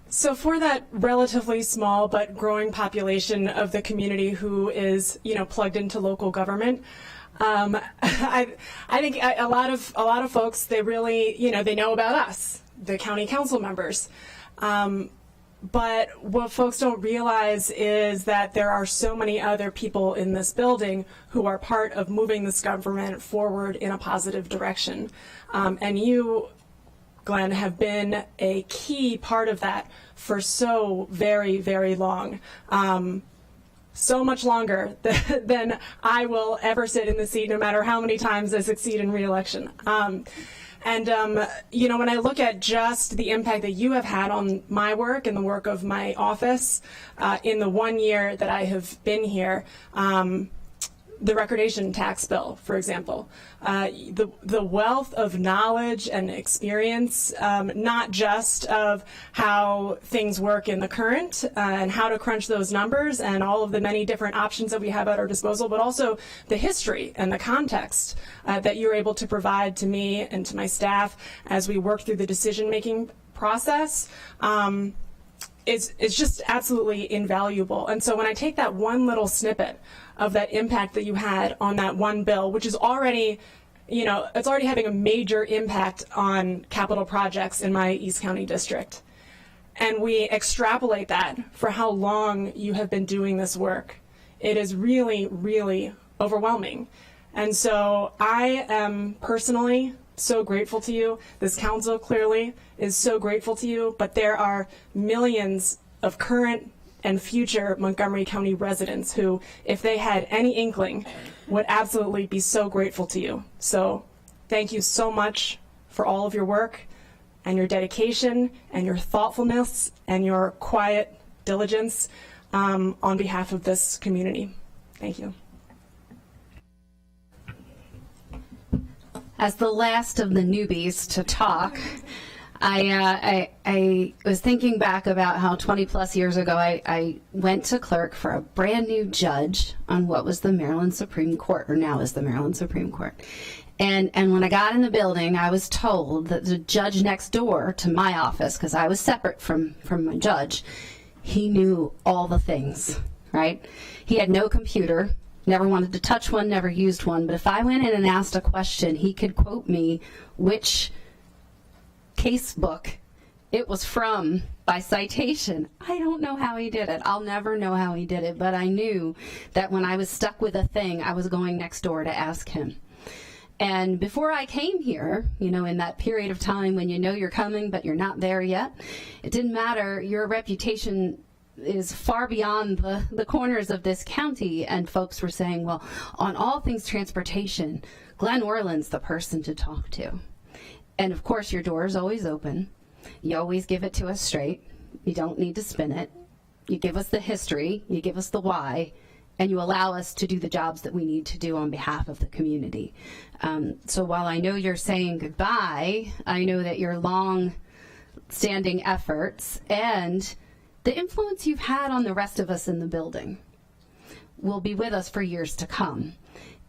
So for that relatively small but growing population of the community who is, plugged into local government, I think a lot of folks, they really, they know about us, the county council members. But what folks don't realize is that there are so many other people in this building who are part of moving this government forward in a positive direction. And you Glenn, have been a key part of that for so very, very long. So much longer than I will ever sit in the seat, no matter how many times I succeed in re-election. You know, when I look at just the impact that you have had on my work and the work of my office in the 1 year that I have been here, the recordation tax bill, for example, the wealth of knowledge and experience, not just of how things work in the current and how to crunch those numbers and all of the many different options that we have at our disposal, but also the history and the context that you're able to provide to me and to my staff as we work through the decision-making process. Is just absolutely invaluable. And so when I take that one little snippet of that impact that you had on that one bill, which is already, you know, it's already having a major impact on capital projects in my East County district, and we extrapolate that for how long you have been doing this work, it is really, really overwhelming. And so I am personally so grateful to you. This council clearly is so grateful to you, but there are millions of current and future Montgomery County residents who, if they had any inkling, would absolutely be so grateful to you. So thank you so much for all of your work and your dedication and your thoughtfulness and your quiet diligence on behalf of this community. Thank you. As the last of the newbies to talk, I was thinking back about how 20 plus years ago I went to clerk for a brand new judge on what was the Maryland Supreme Court, or now is the Maryland Supreme Court. And when I got in the building, I was told that the judge next door to my office, because I was separate from my judge, he knew all the things, right? He had no computer. Never wanted to touch one, never used one. But if I went in and asked a question, he could quote me which case book it was from by citation. I don't know how he did it. I'll never know how he did it. But I knew that when I was stuck with a thing, I was going next door to ask him. And before I came here, you know, in that period of time when you know you're coming, but you're not there yet, it didn't matter. Your reputation is far beyond the corners of this county, and folks were saying, well, on all things transportation, Glenn Orland's the person to talk to. And of course, your door is always open. You always give it to us straight. You don't need to spin it. You give us the history, you give us the why, and you allow us to do the jobs that we need to do on behalf of the community. So while I know you're saying goodbye, I know that your long-standing efforts and the influence you've had on the rest of us in the building will be with us for years to come.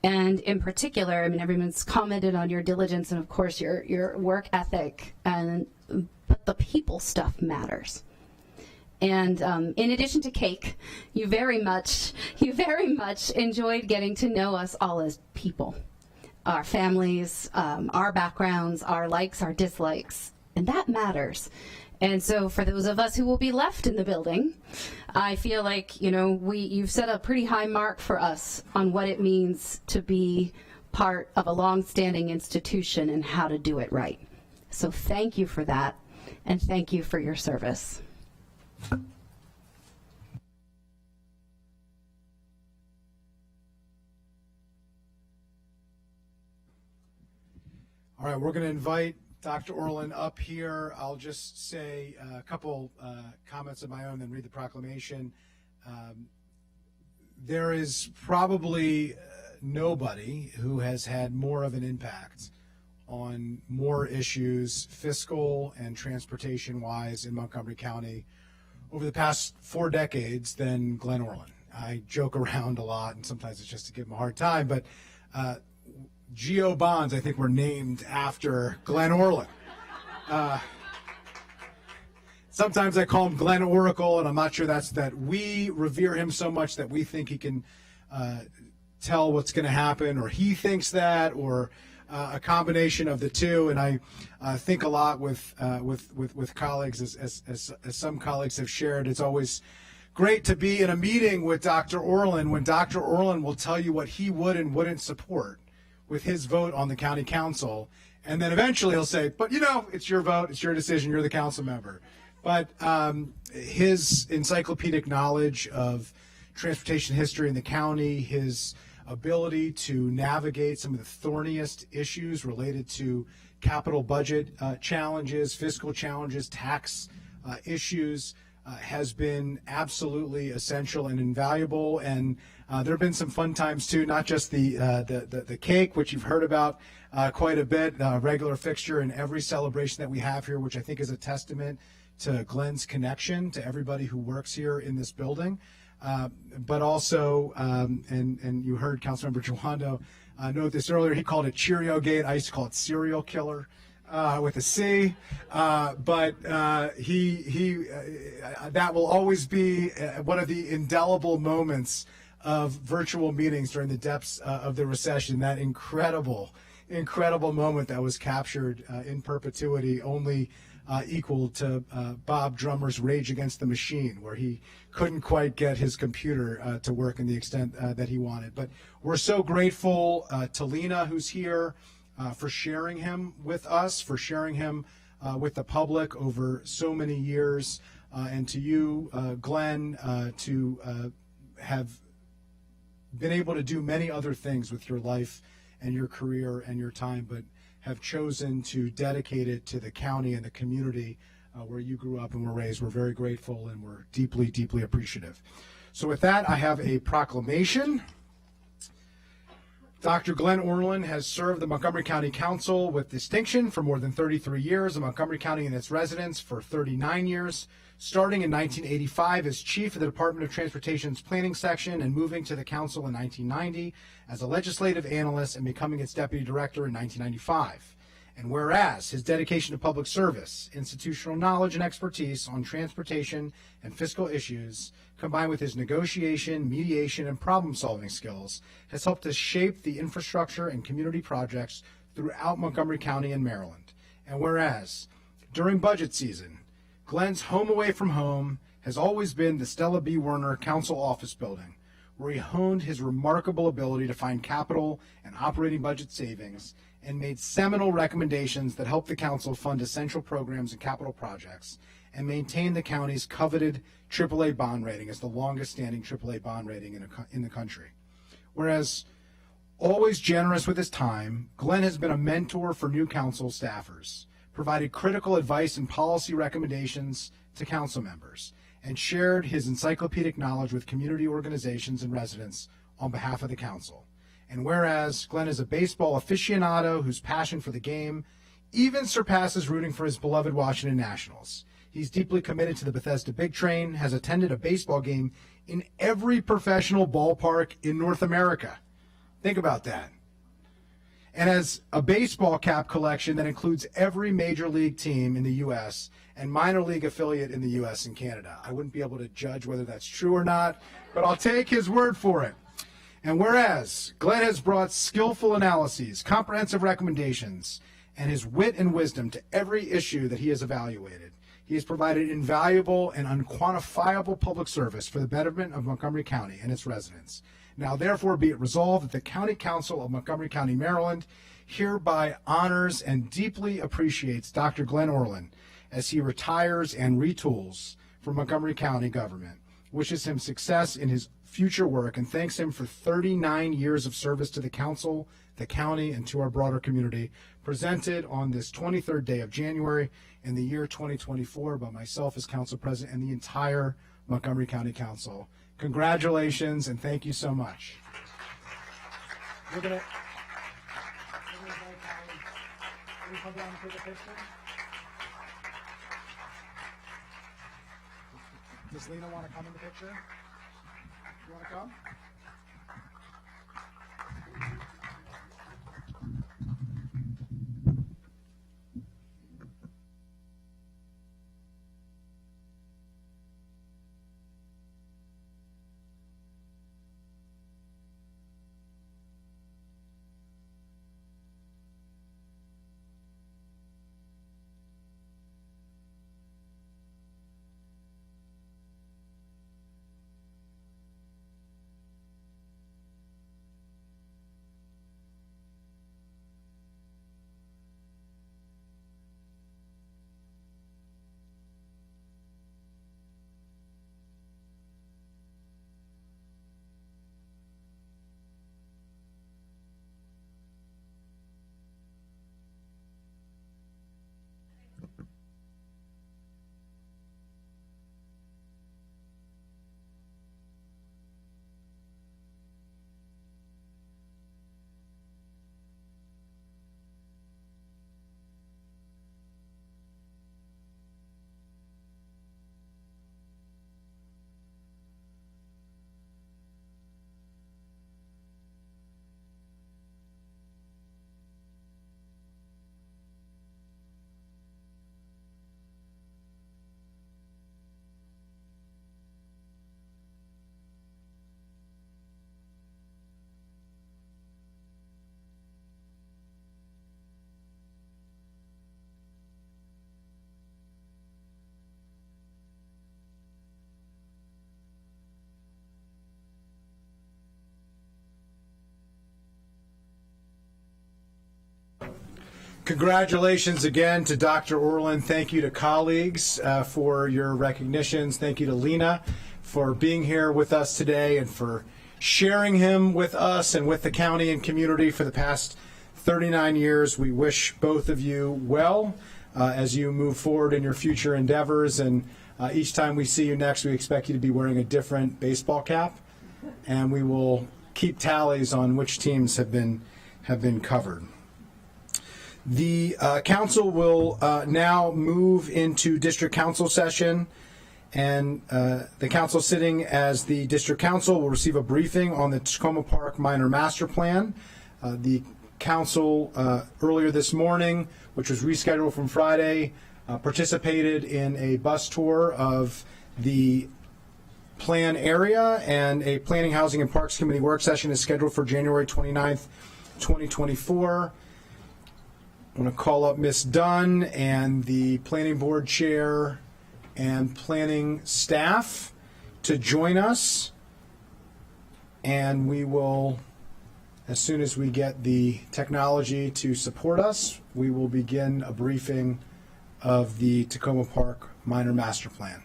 And in particular, I mean, everyone's commented on your diligence and, of course, your work ethic, but the people stuff matters. And in addition to cake, you very much enjoyed getting to know us all as people, our families, our backgrounds, our likes, our dislikes, and that matters. And so for those of us who will be left in the building, I feel like, you know, you've set a pretty high mark for us on what it means to be part of a long-standing institution and how to do it right. So thank you for that, and thank you for your service. All right, we're going to invite Dr. Orland up here. I'll just say a couple comments of my own, then read the proclamation. There is probably nobody who has had more of an impact on more issues, fiscal and transportation-wise, in Montgomery County over the past 4 decades than Glenn Orland. I joke around a lot, and sometimes it's just to give him a hard time, but Geo bonds, I think, were named after Glenn Orland. Sometimes I call him Glenn Oracle, and I'm not sure that we revere him so much that we think he can tell what's going to happen, or he thinks that, or a combination of the two. And I think a lot with colleagues, as some colleagues have shared. It's always great to be in a meeting with Dr. Orland when Dr. Orland will tell you what he would and wouldn't support with his vote on the county council, And then eventually he'll say, but it's your vote, it's your decision, you're the council member. But his encyclopedic knowledge of transportation history in the county, his ability to navigate some of the thorniest issues related to capital budget challenges, fiscal challenges, tax issues, has been absolutely essential and invaluable. And there have been some fun times too, not just the cake, which you've heard about quite a bit, a regular fixture in every celebration that we have here, which I think is a testament to Glenn's connection to everybody who works here in this building. But also, and you heard Councilmember Joando note this earlier, he called it Cheerio Gate. I used to call it Serial Killer. With a C, but that will always be one of the indelible moments of virtual meetings during the depths of the recession. That incredible moment that was captured in perpetuity, only equal to Bob Drummer's Rage Against the Machine, where he couldn't quite get his computer to work in the extent that he wanted. But we're so grateful to Lena, who's here, for sharing him with us, for sharing him with the public over so many years, and to you, Glenn, to have been able to do many other things with your life and your career and your time, but have chosen to dedicate it to the county and the community where you grew up and were raised. We're very grateful and we're deeply, deeply appreciative. So with that, I have a proclamation. Dr. Glenn Orlin has served the Montgomery County Council with distinction for more than 33 years, and Montgomery County and its residents for 39 years, starting in 1985 as chief of the Department of Transportation's planning section and moving to the council in 1990 as a legislative analyst and becoming its deputy director in 1995. And whereas his dedication to public service, institutional knowledge, and expertise on transportation and fiscal issues, combined with his negotiation, mediation, and problem-solving skills, has helped us shape the infrastructure and community projects throughout Montgomery County and Maryland. And whereas, during budget season, Glenn's home away from home has always been the Stella B. Werner Council Office Building, where he honed his remarkable ability to find capital and operating budget savings and made seminal recommendations that helped the council fund essential programs and capital projects and maintain the county's coveted AAA bond rating as the longest-standing AAA bond rating in the country. Whereas always generous with his time, Glenn has been a mentor for new council staffers, provided critical advice and policy recommendations to council members, and shared his encyclopedic knowledge with community organizations and residents on behalf of the council. And whereas Glenn is a baseball aficionado whose passion for the game even surpasses rooting for his beloved Washington Nationals, he's deeply committed to the Bethesda Big Train, has attended a baseball game in every professional ballpark in North America. Think about that. And has a baseball cap collection that includes every major league team in the U.S. and minor league affiliate in the U.S. and Canada. I wouldn't be able to judge whether that's true or not, but I'll take his word for it. And whereas Glenn has brought skillful analyses, comprehensive recommendations, and his wit and wisdom to every issue that he has evaluated, he has provided invaluable and unquantifiable public service for the betterment of Montgomery County and its residents. Now, therefore, be it resolved that the County Council of Montgomery County, Maryland, hereby honors and deeply appreciates Dr. Glenn Orlin as he retires and retools for Montgomery County government, wishes him success in his future work, and thanks him for 39 years of service to the council, the county, and to our broader community, presented on this 23rd day of January in the year 2024 by myself as council president and the entire Montgomery County Council. Congratulations, and thank you so much. We're gonna come down and take a picture. Does Lena want to come in the picture? You want to come? Congratulations again to Dr. Orland. Thank you to colleagues for your recognitions. Thank you to Lena for being here with us today and for sharing him with us and with the county and community for the past 39 years. We wish both of you well as you move forward in your future endeavors. And each time we see you next, we expect you to be wearing a different baseball cap. And we will keep tallies on which teams have been covered. The council will now move into district council session, and the council sitting as the district council will receive a briefing on the Tacoma Park Minor Master Plan. The council earlier this morning, which was rescheduled from Friday, participated in a bus tour of the plan area, and a Planning, Housing, and Parks Committee work session is scheduled for January 29th, 2024. I want to call up Ms. Dunn and the Planning Board Chair and planning staff to join us. And we will, as soon as we get the technology to support us, we will begin a briefing of the Tacoma Park Minor Master Plan.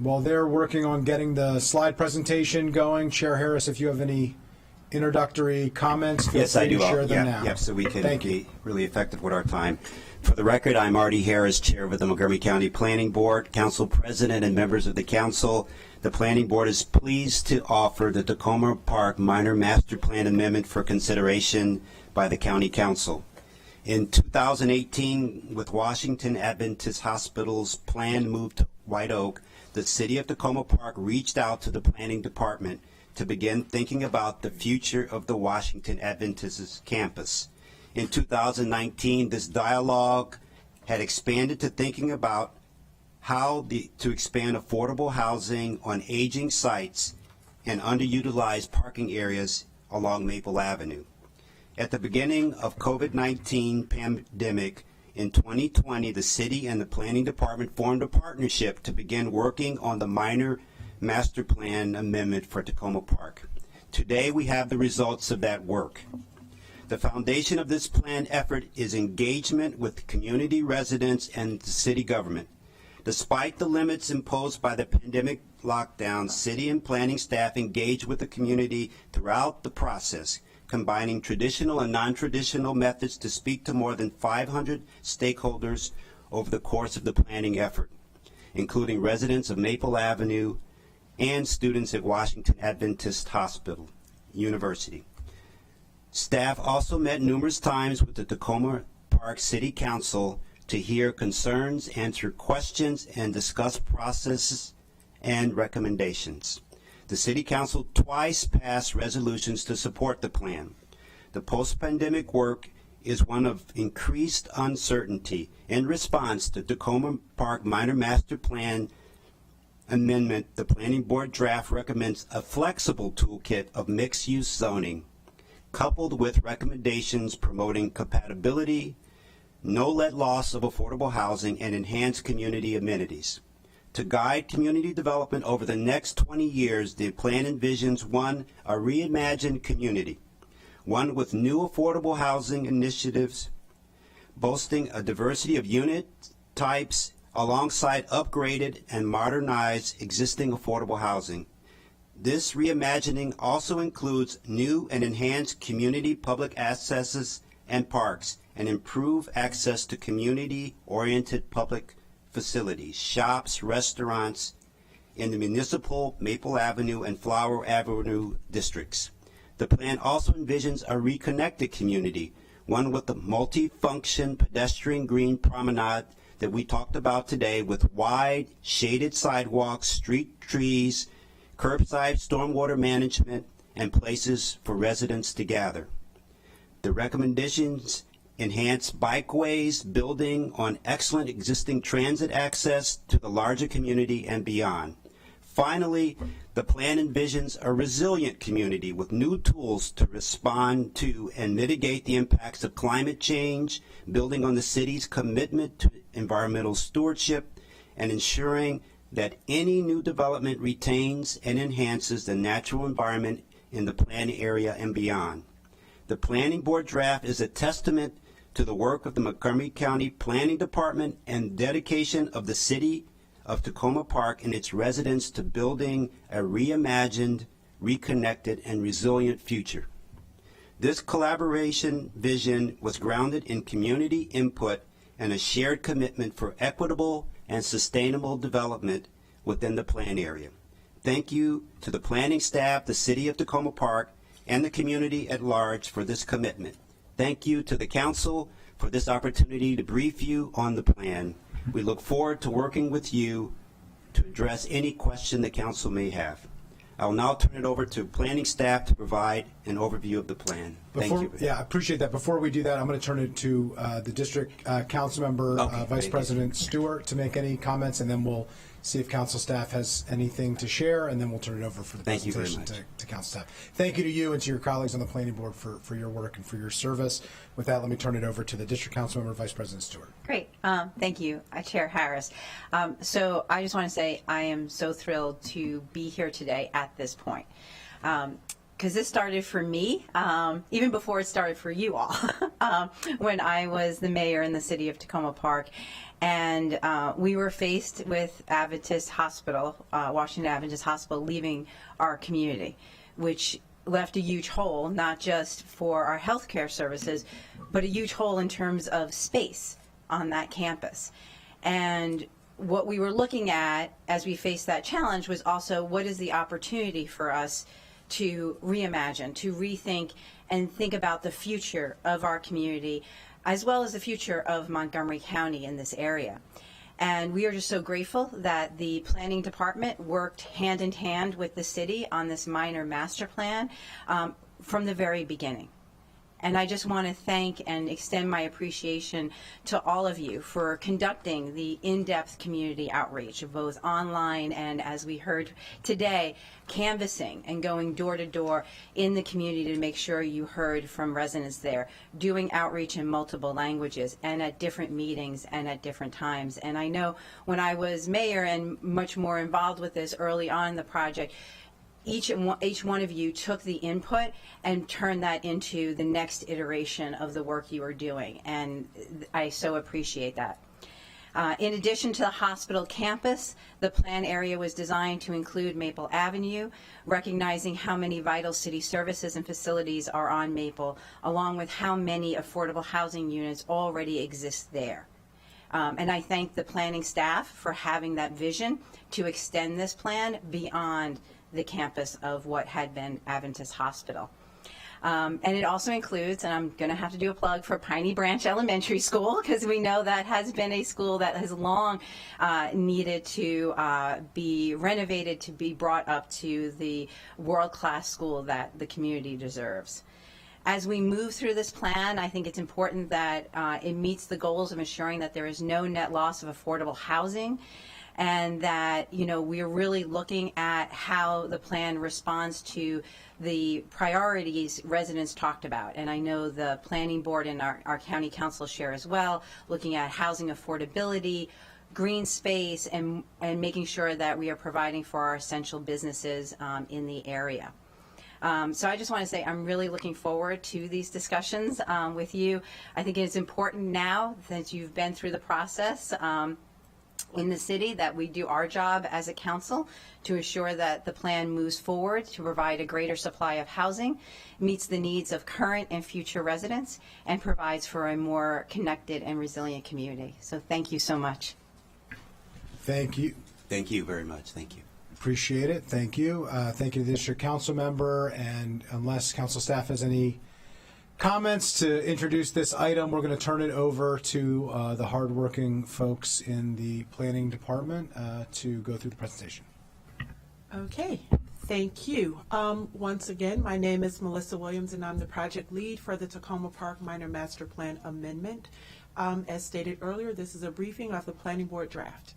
While they're working on getting the slide presentation going, Chair Harris, if you have any introductory comments, feel Yes, free I do. to share them now. Yeah, so we can Thank be you. really effective with our time. For the record, I'm Artie Harris, Chair of the Montgomery County Planning Board, Council President, and members of the Council. The Planning Board is pleased to offer the Tacoma Park Minor Master Plan Amendment for consideration by the County Council. In 2018, with Washington Adventist Hospital's planned move to White Oak, the City of Tacoma Park reached out to the Planning Department to begin thinking about the future of the Washington Adventist campus. In 2019, this dialogue had expanded to thinking about how to expand affordable housing on aging sites and underutilized parking areas along Maple Avenue. At the beginning of COVID-19 pandemic, in 2020, the city and the planning department formed a partnership to begin working on the minor master plan amendment for Tacoma Park. Today, we have the results of that work. The foundation of this plan effort is engagement with community residents and the city government. Despite the limits imposed by the pandemic lockdown, city and planning staff engaged with the community throughout the process, combining traditional and non-traditional methods to speak to more than 500 stakeholders over the course of the planning effort, including residents of Maple Avenue and students at Washington Adventist Hospital University. Staff also met numerous times with the Tacoma Park City Council to hear concerns, answer questions, and discuss processes and recommendations. The City Council twice passed resolutions to support the plan. The post-pandemic work is one of increased uncertainty. In response to Tacoma Park Minor Master Plan Amendment, the Planning Board draft recommends a flexible toolkit of mixed-use zoning, coupled with recommendations promoting compatibility, no let loss of affordable housing, and enhanced community amenities. To guide community development over the next 20 years, the plan envisions, one, a reimagined community, one with new affordable housing initiatives, boasting a diversity of unit types alongside upgraded and modernized existing affordable housing. This reimagining also includes new and enhanced community public accesses and parks, and improve access to community-oriented public facilities, shops, restaurants in the municipal Maple Avenue and Flower Avenue districts. The plan also envisions a reconnected community, one with a multi-function pedestrian green promenade that we talked about today, with wide shaded sidewalks, street trees, curbside stormwater management, and places for residents to gather. The recommendations enhance bikeways, building on excellent existing transit access to the larger community and beyond. Finally, the plan envisions a resilient community with new tools to respond to and mitigate the impacts of climate change, building on the city's commitment to environmental stewardship, and ensuring that any new development retains and enhances the natural environment in the planned area and beyond. The Planning Board draft is a testament to the work of the Montgomery County Planning Department and dedication of the City of Tacoma Park and its residents to building a reimagined, reconnected, and resilient future. This collaboration vision was grounded in community input and a shared commitment for equitable and sustainable development within the plan area. Thank you to the planning staff, the City of Tacoma Park, and the community at large for this commitment. Thank you to the Council for this opportunity to brief you on the plan. We look forward to working with you to address any question the Council may have. I will now turn it over to planning staff to provide an overview of the plan. Thank you. Yeah, I appreciate that. Before we do that, I'm going to turn it to the district council member, Vice President Stewart, to make any comments, and then we'll see if council staff has anything to share, and then we'll turn it over for the presentation to council staff. Thank you to you and to your colleagues on the planning board for your work and for your service. With that, let me turn it over to the district council member, Vice President Stewart. Great. Thank you, Chair Harris. So I just want to say I am so thrilled to be here today at this point. Because this started for me, even before it started for you all, when I was the mayor in the City of Tacoma Park. And we were faced with Adventist Hospital, Washington Adventist Hospital, leaving our community, which left a huge hole, not just for our healthcare services, but a huge hole in terms of space on that campus. And what we were looking at as we faced that challenge was also, what is the opportunity for us to reimagine, to rethink and think about the future of our community, as well as the future of Montgomery County in this area. And we are just so grateful that the planning department worked hand in hand with the city on this minor master plan from the very beginning. And I just want to thank and extend my appreciation to all of you for conducting the in-depth community outreach, both online and, as we heard today, canvassing and going door to door in the community to make sure you heard from residents there, doing outreach in multiple languages and at different meetings and at different times. And I know when I was mayor and much more involved with this early on in the project, each one of you took the input and turned that into the next iteration of the work you are doing, and I so appreciate that. In addition to the hospital campus, the plan area was designed to include Maple Avenue, recognizing how many vital city services and facilities are on Maple, along with how many affordable housing units already exist there. And I thank the planning staff for having that vision to extend this plan beyond the campus of what had been Adventist Hospital. And it also includes, and I'm going to have to do a plug for Piney Branch Elementary School, because we know that has been a school that has long needed to be renovated to be brought up to the world-class school that the community deserves. As we move through this plan, I think it's important that it meets the goals of ensuring that there is no net loss of affordable housing, and that, you know, we are really looking at how the plan responds to the priorities residents talked about. And I know the planning board and our county council share as well, looking at housing affordability, green space, and making sure that we are providing for our essential businesses in the area. So I just want to say I'm really looking forward to these discussions with you. I think it's important now that you've been through the process in the city that we do our job as a council to ensure that the plan moves forward to provide a greater supply of housing, meets the needs of current and future residents, and provides for a more connected and resilient community. So thank you so much. Thank you. Thank you very much. Thank you. Appreciate it. Thank you. Thank you to the district council member. And unless council staff has any comments to introduce this item, we're going to turn it over to the hardworking folks in the planning department to go through the presentation. Okay, thank you. Once again, my name is Melissa Williams, and I'm the project lead for the Tacoma Park Minor Master Plan Amendment. As stated earlier, this is a briefing of the planning board draft.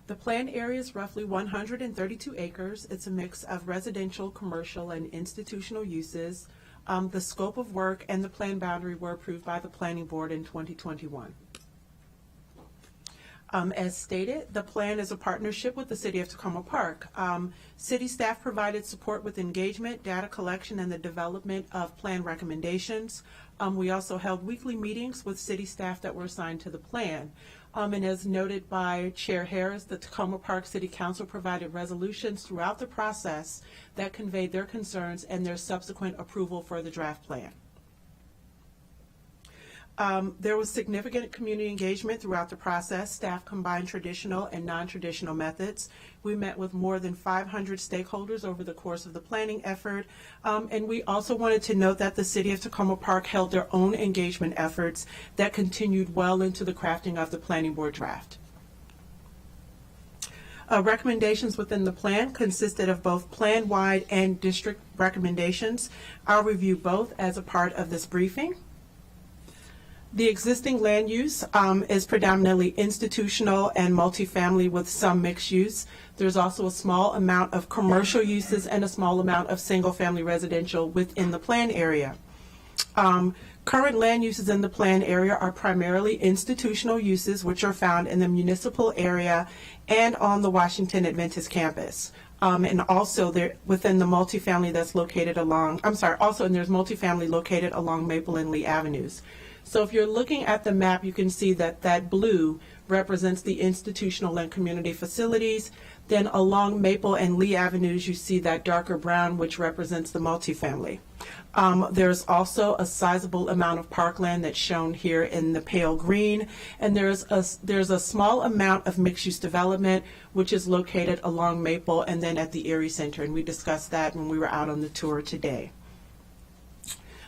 The planned area is roughly 132 acres. It's a mix of residential, commercial, and institutional uses. The scope of work and the plan boundary were approved by the Planning Board in 2021. As stated, the plan is a partnership with the City of Tacoma Park. City staff provided support with engagement, data collection, and the development of plan recommendations. We also held weekly meetings with city staff that were assigned to the plan. And as noted by Chair Harris, the Tacoma Park City Council provided resolutions throughout the process that conveyed their concerns and their subsequent approval for the draft plan. There was significant community engagement throughout the process. Staff combined traditional and non-traditional methods. We met with more than 500 stakeholders over the course of the planning effort. And we also wanted to note that the City of Tacoma Park held their own engagement efforts that continued well into the crafting of the Planning Board draft. Recommendations within the plan consisted of both plan-wide and district recommendations. I'll review both as a part of this briefing. The existing land use is predominantly institutional and multifamily with some mixed use. There's also a small amount of commercial uses and a small amount of single-family residential within the plan area. Current land uses in the plan area are primarily institutional uses, which are found in the municipal area and on the Washington Adventist campus. And also within the multifamily that's located along, there's multifamily located along Maple and Lee Avenues. So if you're looking at the map, you can see that that blue represents the institutional and community facilities. Then along Maple and Lee Avenues, you see that darker brown, which represents the multifamily. There's also a sizable amount of parkland that's shown here in the pale green, and there's a small amount of mixed-use development, which is located along Maple and then at the Erie Center, and we discussed that when we were out on the tour today.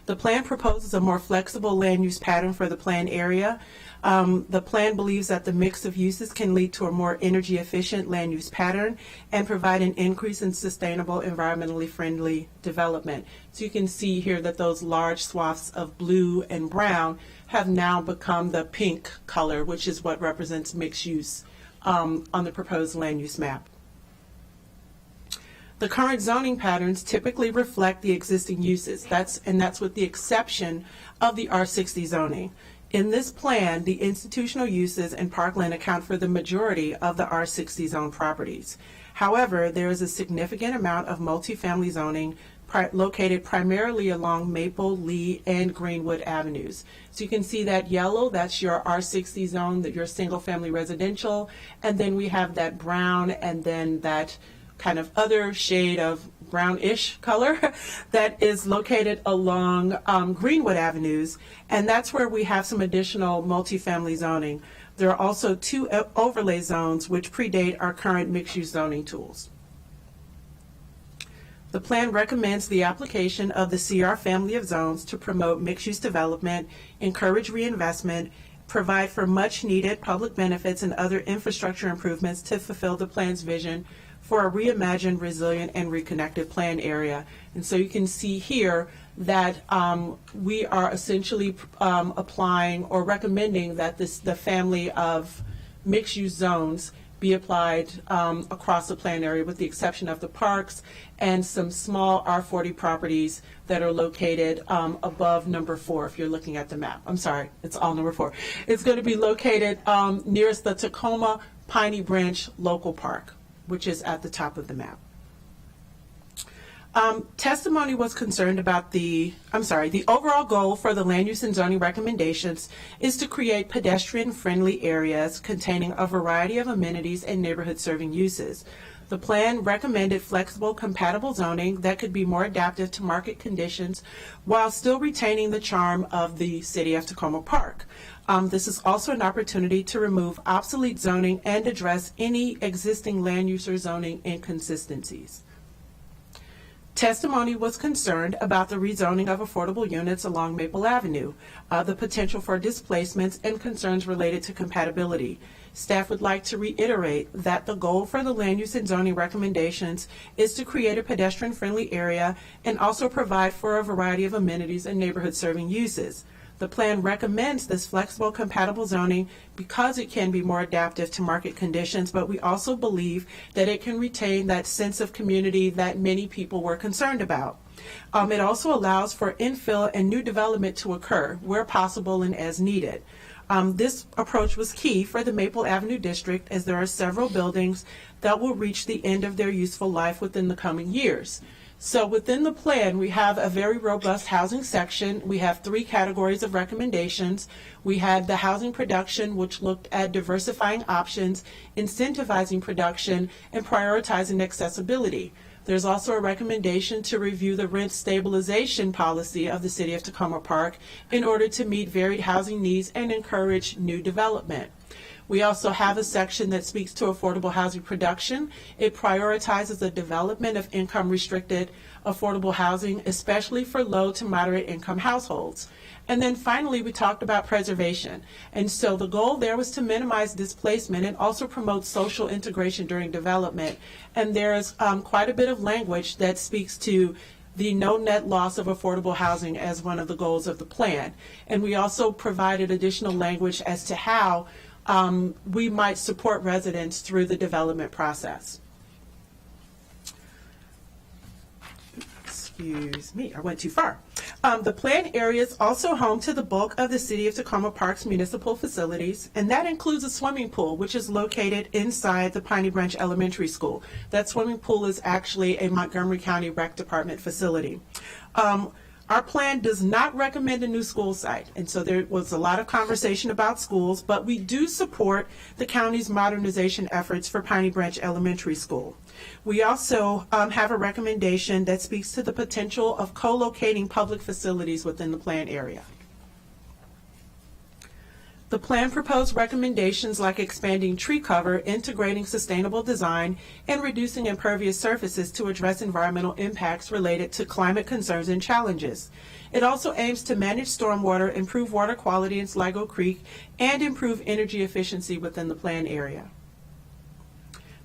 The plan proposes a more flexible land use pattern for the planned area. The plan believes that the mix of uses can lead to a more energy efficient land use pattern and provide an increase in sustainable, environmentally friendly development. So you can see here that those large swaths of blue and brown have now become the pink color, which is what represents mixed use on the proposed land use map. The current zoning patterns typically reflect the existing uses. That's with the exception of the R60 zoning. In this plan, the institutional uses and parkland account for the majority of the R60 zone properties. However, there is a significant amount of multifamily zoning located primarily along Maple, Lee, and Greenwood Avenues. So you can see that yellow, that's your R60 zone, your single family residential, and then we have that brown and then that kind of other shade of brownish color that is located along Greenwood Avenues, and that's where we have some additional multifamily zoning. There are also 2 overlay zones which predate our current mixed-use zoning tools. The plan recommends the application of the CR family of zones to promote mixed-use development, encourage reinvestment, provide for much-needed public benefits and other infrastructure improvements to fulfill the plan's vision for a reimagined, resilient, and reconnected plan area. And so you can see here that we are essentially applying or recommending that the family of mixed-use zones be applied across the plan area with the exception of the parks and some small R40 properties that are located above number 4 if you're looking at the map. I'm sorry, it's all number 4. It's going to be located nearest the Tacoma Piney Branch Local Park, which is at the top of the map. Testimony was concerned about the overall goal for the land use and zoning recommendations is to create pedestrian-friendly areas containing a variety of amenities and neighborhood-serving uses. The plan recommended flexible, compatible zoning that could be more adaptive to market conditions while still retaining the charm of the City of Tacoma Park. This is also an opportunity to remove obsolete zoning and address any existing land use or zoning inconsistencies. Testimony was concerned about the rezoning of affordable units along Maple Avenue, the potential for displacements, and concerns related to compatibility. Staff would like to reiterate that the goal for the land use and zoning recommendations is to create a pedestrian-friendly area and also provide for a variety of amenities and neighborhood-serving uses. The plan recommends this flexible, compatible zoning because it can be more adaptive to market conditions, but we also believe that it can retain that sense of community that many people were concerned about. It also allows for infill and new development to occur where possible and as needed. This approach was key for the Maple Avenue District, as there are several buildings that will reach the end of their useful life within the coming years. So within the plan, we have a very robust housing section. We have 3 categories of recommendations. We had the housing production, which looked at diversifying options, incentivizing production, and prioritizing accessibility. There's also a recommendation to review the rent stabilization policy of the City of Tacoma Park in order to meet varied housing needs and encourage new development. We also have a section that speaks to affordable housing production. It prioritizes the development of income-restricted affordable housing, especially for low to moderate income households. And then finally, we talked about preservation. And so the goal there was to minimize displacement and also promote social integration during development. And there is quite a bit of language that speaks to the no net loss of affordable housing as one of the goals of the plan. And we also provided additional language as to how we might support residents through the development process. Excuse me, I went too far. The planned area is also home to the bulk of the City of Tacoma Park's municipal facilities, and that includes a swimming pool, which is located inside the Piney Branch Elementary School. That swimming pool is actually a Montgomery County Rec Department facility. Our plan does not recommend a new school site, and so there was a lot of conversation about schools, but we do support the county's modernization efforts for Piney Branch Elementary School. We also have a recommendation that speaks to the potential of co-locating public facilities within the plan area. The plan proposed recommendations like expanding tree cover, integrating sustainable design, and reducing impervious surfaces to address environmental impacts related to climate concerns and challenges. It also aims to manage stormwater, improve water quality in Sligo Creek, and improve energy efficiency within the plan area.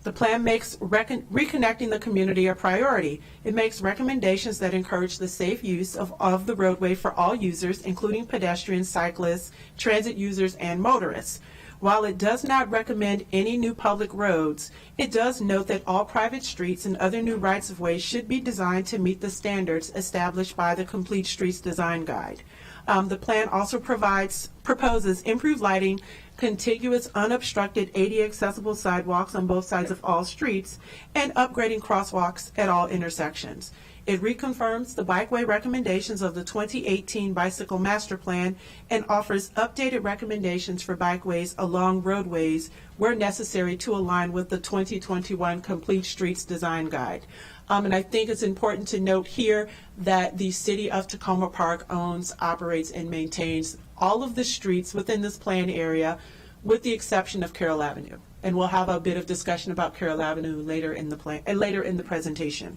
The plan makes reconnecting the community a priority. It makes recommendations that encourage the safe use of the roadway for all users, including pedestrians, cyclists, transit users, and motorists. While it does not recommend any new public roads, it does note that all private streets and other new rights-of-way should be designed to meet the standards established by the Complete Streets Design Guide. The plan also proposes improved lighting, contiguous unobstructed ADA accessible sidewalks on both sides of all streets, and upgrading crosswalks at all intersections. It reconfirms the bikeway recommendations of the 2018 Bicycle Master Plan and offers updated recommendations for bikeways along roadways where necessary to align with the 2021 Complete Streets Design Guide. And I think it's important to note here that the City of Tacoma Park owns, operates, and maintains all of the streets within this plan area, with the exception of Carroll Avenue. And we'll have a bit of discussion about Carroll Avenue later in the presentation.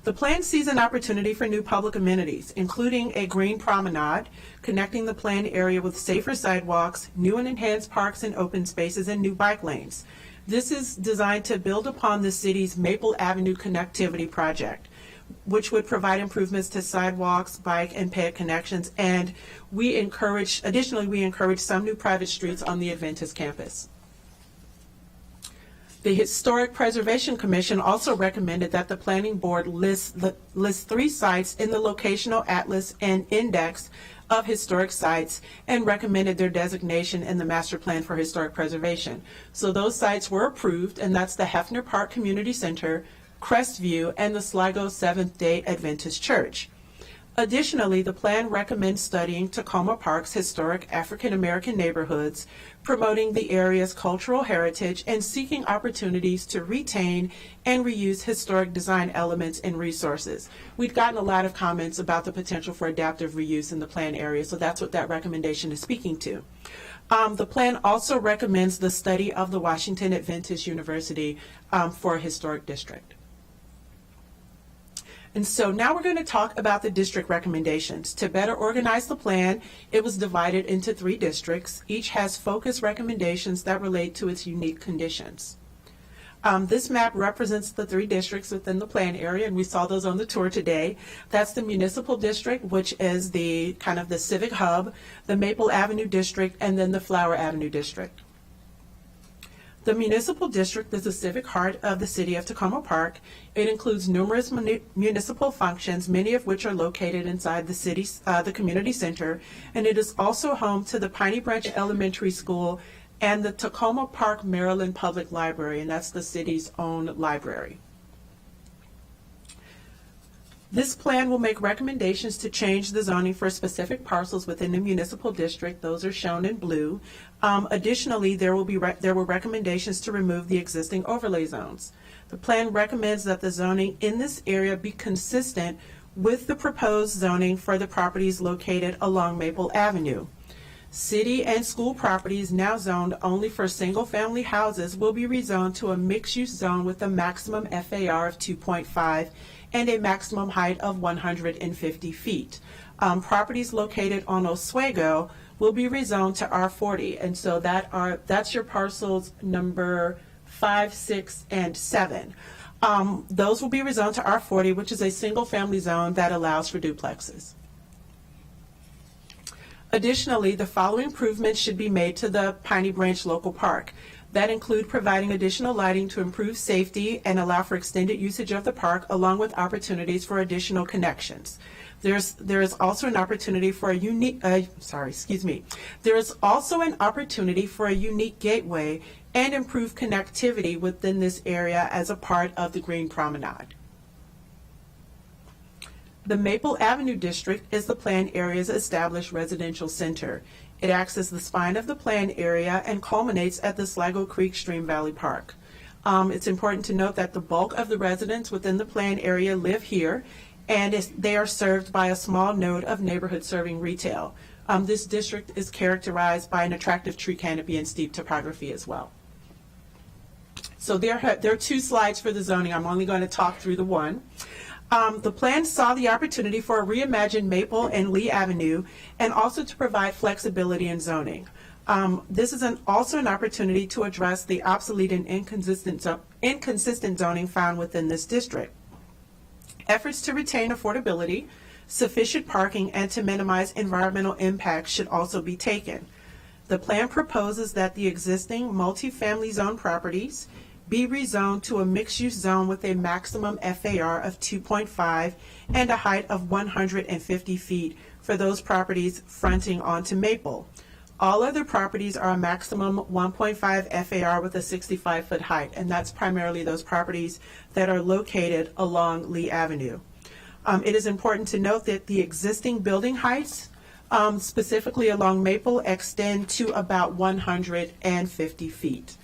The plan sees an opportunity for new public amenities, including a green promenade, connecting the planned area with safer sidewalks, new and enhanced parks and open spaces, and new bike lanes. This is designed to build upon the city's Maple Avenue Connectivity Project, which would provide improvements to sidewalks, bike, and ped connections, and additionally, we encourage some new private streets on the Adventist campus. The Historic Preservation Commission also recommended that the Planning Board list 3 sites in the Locational Atlas and Index of Historic Sites and recommended their designation in the Master Plan for Historic Preservation. So those sites were approved, and that's the Hefner Park Community Center, Crestview, and the Sligo Seventh-day Adventist Church. Additionally, the plan recommends studying Tacoma Park's historic African American neighborhoods, promoting the area's cultural heritage, and seeking opportunities to retain and reuse historic design elements and resources. We've gotten a lot of comments about the potential for adaptive reuse in the plan area, so that's what that recommendation is speaking to. The plan also recommends the study of the Washington Adventist University for a historic district. And so now we're going to talk about the district recommendations. To better organize the plan, it was divided into 3 districts. Each has focused recommendations that relate to its unique conditions. This map represents the 3 districts within the plan area, and we saw those on the tour today. That's the municipal district, which is the kind of the civic hub, the Maple Avenue district, and then the Flower Avenue district. The municipal district is the civic heart of the city of Tacoma Park. It includes numerous municipal functions, many of which are located inside the community center, and it is also home to the Piney Branch Elementary School and the Tacoma Park, Maryland Public Library, and that's the city's own library. This plan will make recommendations to change the zoning for specific parcels within the municipal district. Those are shown in blue. Additionally, there were recommendations to remove the existing overlay zones. The plan recommends that the zoning in this area be consistent with the proposed zoning for the properties located along Maple Avenue. City and school properties now zoned only for single-family houses will be rezoned to a mixed-use zone with a maximum FAR of 2.5 and a maximum height of 150 feet. Properties located on Oswego will be rezoned to R40, and so that's your parcels number 5, 6, and 7. Those will be rezoned to R40, which is a single-family zone that allows for duplexes. Additionally, the following improvements should be made to the Piney Branch Local Park. That include providing additional lighting to improve safety and allow for extended usage of the park, along with opportunities for additional connections. There is also an opportunity for a unique, There is also an opportunity for a unique gateway and improved connectivity within this area as a part of the Green Promenade. The Maple Avenue District is the planned area's established residential center. It acts as the spine of the planned area and culminates at the Sligo Creek Stream Valley Park. It's important to note that the bulk of the residents within the planned area live here, and they are served by a small node of neighborhood-serving retail. This district is characterized by an attractive tree canopy and steep topography as well. So there are 2 slides for the zoning. I'm only going to talk through the one. The plan saw the opportunity for a reimagined Maple and Lee Avenue and also to provide flexibility in zoning. This is also an opportunity to address the obsolete and inconsistent zoning found within this district. Efforts to retain affordability, sufficient parking, and to minimize environmental impacts should also be taken. The plan proposes that the existing multifamily zone properties be rezoned to a mixed-use zone with a maximum FAR of 2.5 and a height of 150 feet for those properties fronting onto Maple. All other properties are a maximum 1.5 FAR with a 65-foot height, and that's primarily those properties that are located along Lee Avenue. It is important to note that the existing building heights, specifically along Maple, extend to about 150 feet.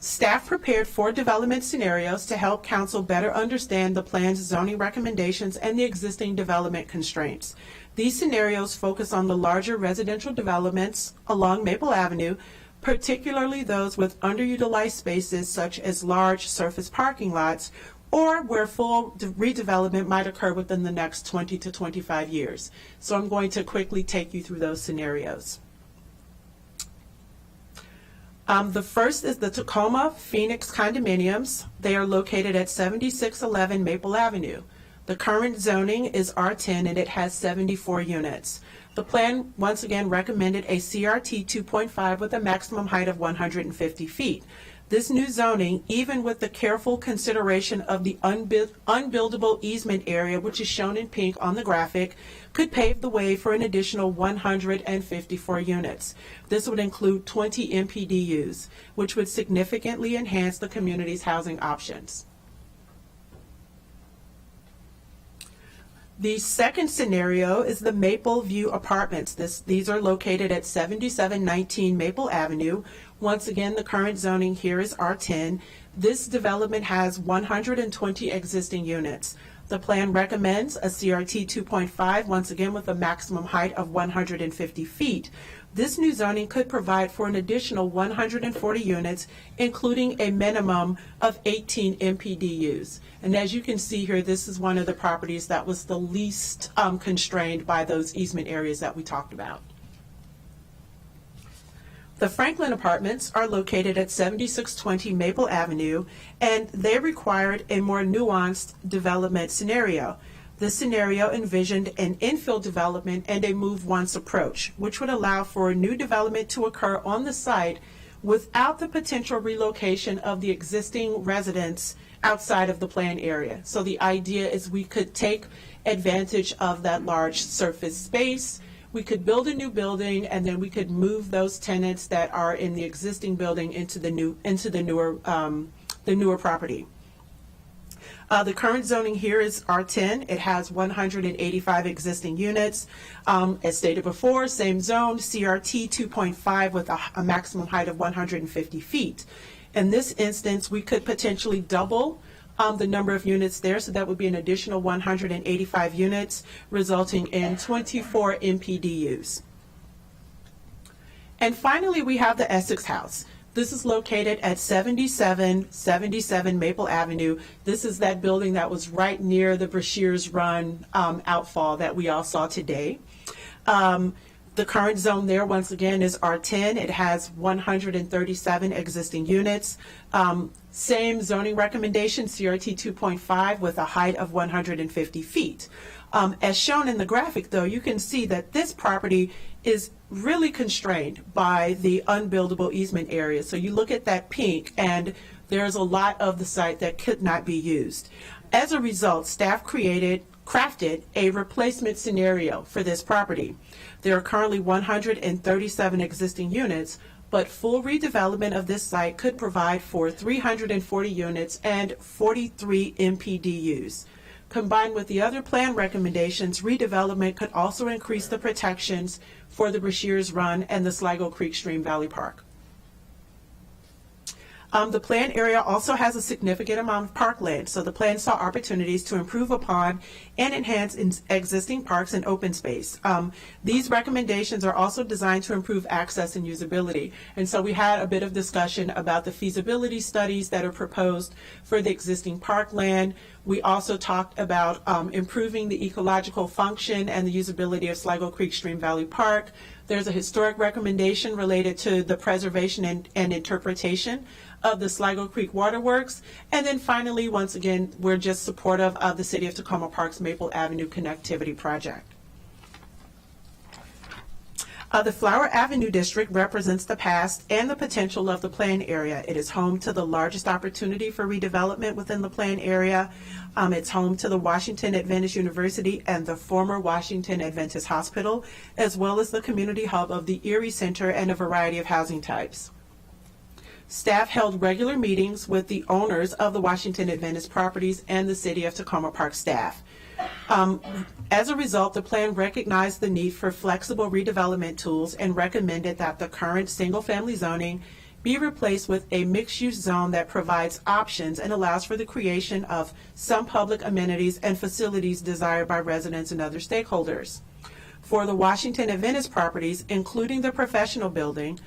Staff prepared 4 development scenarios to help council better understand the plan's zoning recommendations and the existing development constraints. These scenarios focus on the larger residential developments along Maple Avenue, particularly those with underutilized spaces such as large surface parking lots, or where full redevelopment might occur within the next 20 to 25 years. So I'm going to quickly take you through those scenarios. The first is the Tacoma Phoenix condominiums. They are located at 7611 Maple Avenue. The current zoning is R10 and it has 74 units. The plan once again recommended a CRT 2.5 with a maximum height of 150 feet. This new zoning, even with the careful consideration of the unbuildable easement area, which is shown in pink on the graphic, could pave the way for an additional 154 units. This would include 20 MPDUs, which would significantly enhance the community's housing options. The second scenario is the Maple View Apartments. These are located at 7719 Maple Avenue. Once again, the current zoning here is R10. This development has 120 existing units. The plan recommends a CRT 2.5, once again with a maximum height of 150 feet. This new zoning could provide for an additional 140 units, including a minimum of 18 MPDUs. And as you can see here, this is one of the properties that was the least constrained by those easement areas that we talked about. The Franklin Apartments are located at 7620 Maple Avenue, and they required a more nuanced development scenario. This scenario envisioned an infill development and a move once approach, which would allow for new development to occur on the site without the potential relocation of the existing residents outside of the planned area. So the idea is we could take advantage of that large surface space. We could build a new building, and then we could move those tenants that are in the existing building into the newer property. The current zoning here is R10. It has 185 existing units. As stated before, same zone, CRT 2.5 with a maximum height of 150 feet. In this instance, we could potentially double the number of units there, so that would be an additional 185 units, resulting in 24 MPDUs. And finally, we have the Essex House. This is located at 7777 Maple Avenue. This is that building that was right near the Brashears Run outfall that we all saw today. The current zone there, once again, is R10. It has 137 existing units. Same zoning recommendation, CRT 2.5, with a height of 150 feet. As shown in the graphic, though, you can see that this property is really constrained by the unbuildable easement area. So you look at that pink, and there's a lot of the site that could not be used. As a result, staff crafted a replacement scenario for this property. There are currently 137 existing units, but full redevelopment of this site could provide for 340 units and 43 MPDUs. Combined with the other plan recommendations, redevelopment could also increase the protections for the Brashears Run and the Sligo Creek Stream Valley Park. The plan area also has a significant amount of parkland, so the plan saw opportunities to improve upon and enhance existing parks and open space. These recommendations are also designed to improve access and usability. And so we had a bit of discussion about the feasibility studies that are proposed for the existing parkland. We also talked about improving the ecological function and the usability of Sligo Creek Stream Valley Park. There's a historic recommendation related to the preservation and interpretation of the Sligo Creek Waterworks. And then finally, once again, we're just supportive of the City of Tacoma Park's Maple Avenue Connectivity Project. The Flower Avenue District represents the past and the potential of the plan area. It is home to the largest opportunity for redevelopment within the plan area. It's home to the Washington Adventist University and the former Washington Adventist Hospital, as well as the community hub of the Erie Center and a variety of housing types. Staff held regular meetings with the owners of the Washington Adventist properties and the City of Tacoma Park staff. As a result, the plan recognized the need for flexible redevelopment tools and recommended that the current single-family zoning be replaced with a mixed-use zone that provides options and allows for the creation of some public amenities and facilities desired by residents and other stakeholders. For the Washington Adventist properties, including the professional building,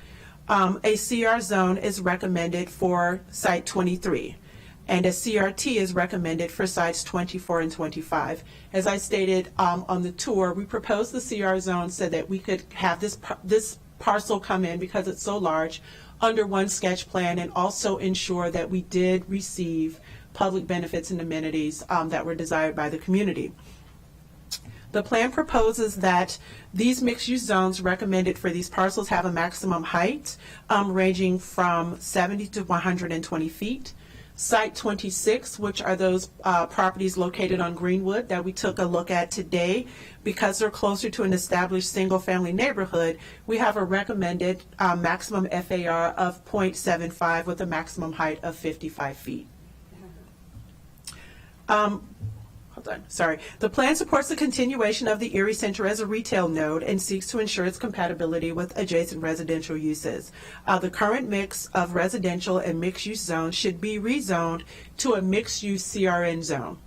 a CR zone is recommended for Site 23. And a CRT is recommended for sites 24 and 25. As I stated on the tour, we proposed the CR zone so that we could have this parcel come in, because it's so large, under one sketch plan, and also ensure that we did receive public benefits and amenities that were desired by the community. The plan proposes that these mixed-use zones recommended for these parcels have a maximum height ranging from 70 to 120 feet. Site 26, which are those properties located on Greenwood that we took a look at today, because they're closer to an established single-family neighborhood, we have a recommended maximum FAR of 0.75 with a maximum height of 55 feet. The plan supports the continuation of the Erie Center as a retail node and seeks to ensure its compatibility with adjacent residential uses. The current mix of residential and mixed-use zones should be rezoned to a mixed-use CRN zone.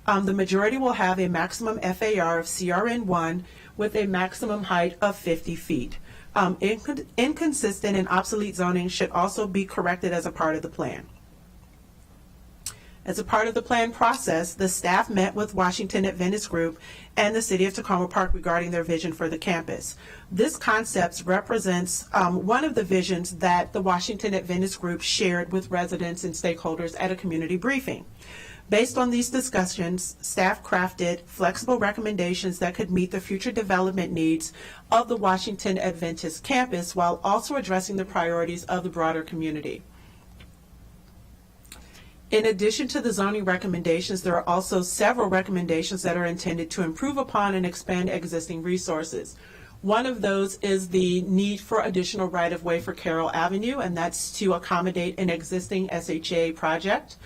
The majority will have a maximum FAR of CRN1 with a maximum height of 50 feet. Inconsistent and obsolete zoning should also be corrected as a part of the plan. As a part of the plan process, the staff met with Washington Adventist Group and the City of Tacoma Park regarding their vision for the campus. This concept represents one of the visions that the Washington Adventist Group shared with residents and stakeholders at a community briefing. Based on these discussions, staff crafted flexible recommendations that could meet the future development needs of the Washington Adventist campus while also addressing the priorities of the broader community. In addition to the zoning recommendations, there are also several recommendations that are intended to improve upon and expand existing resources. One of those is the need for additional right-of-way for Carroll Avenue, and that's to accommodate an existing SHA project.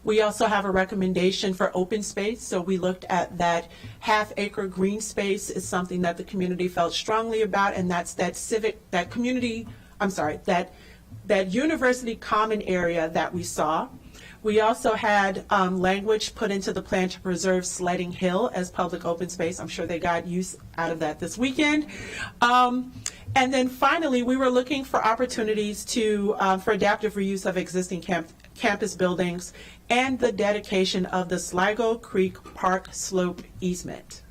We also have a recommendation for open space, so we looked at that half-acre green space is something that the community felt strongly about, and that's that university common area that we saw. We also had language put into the plan to preserve Sledding Hill as public open space. I'm sure they got use out of that this weekend. And then finally, we were looking for opportunities for adaptive reuse of existing campus buildings and the dedication of the Sligo Creek Park Slope easement.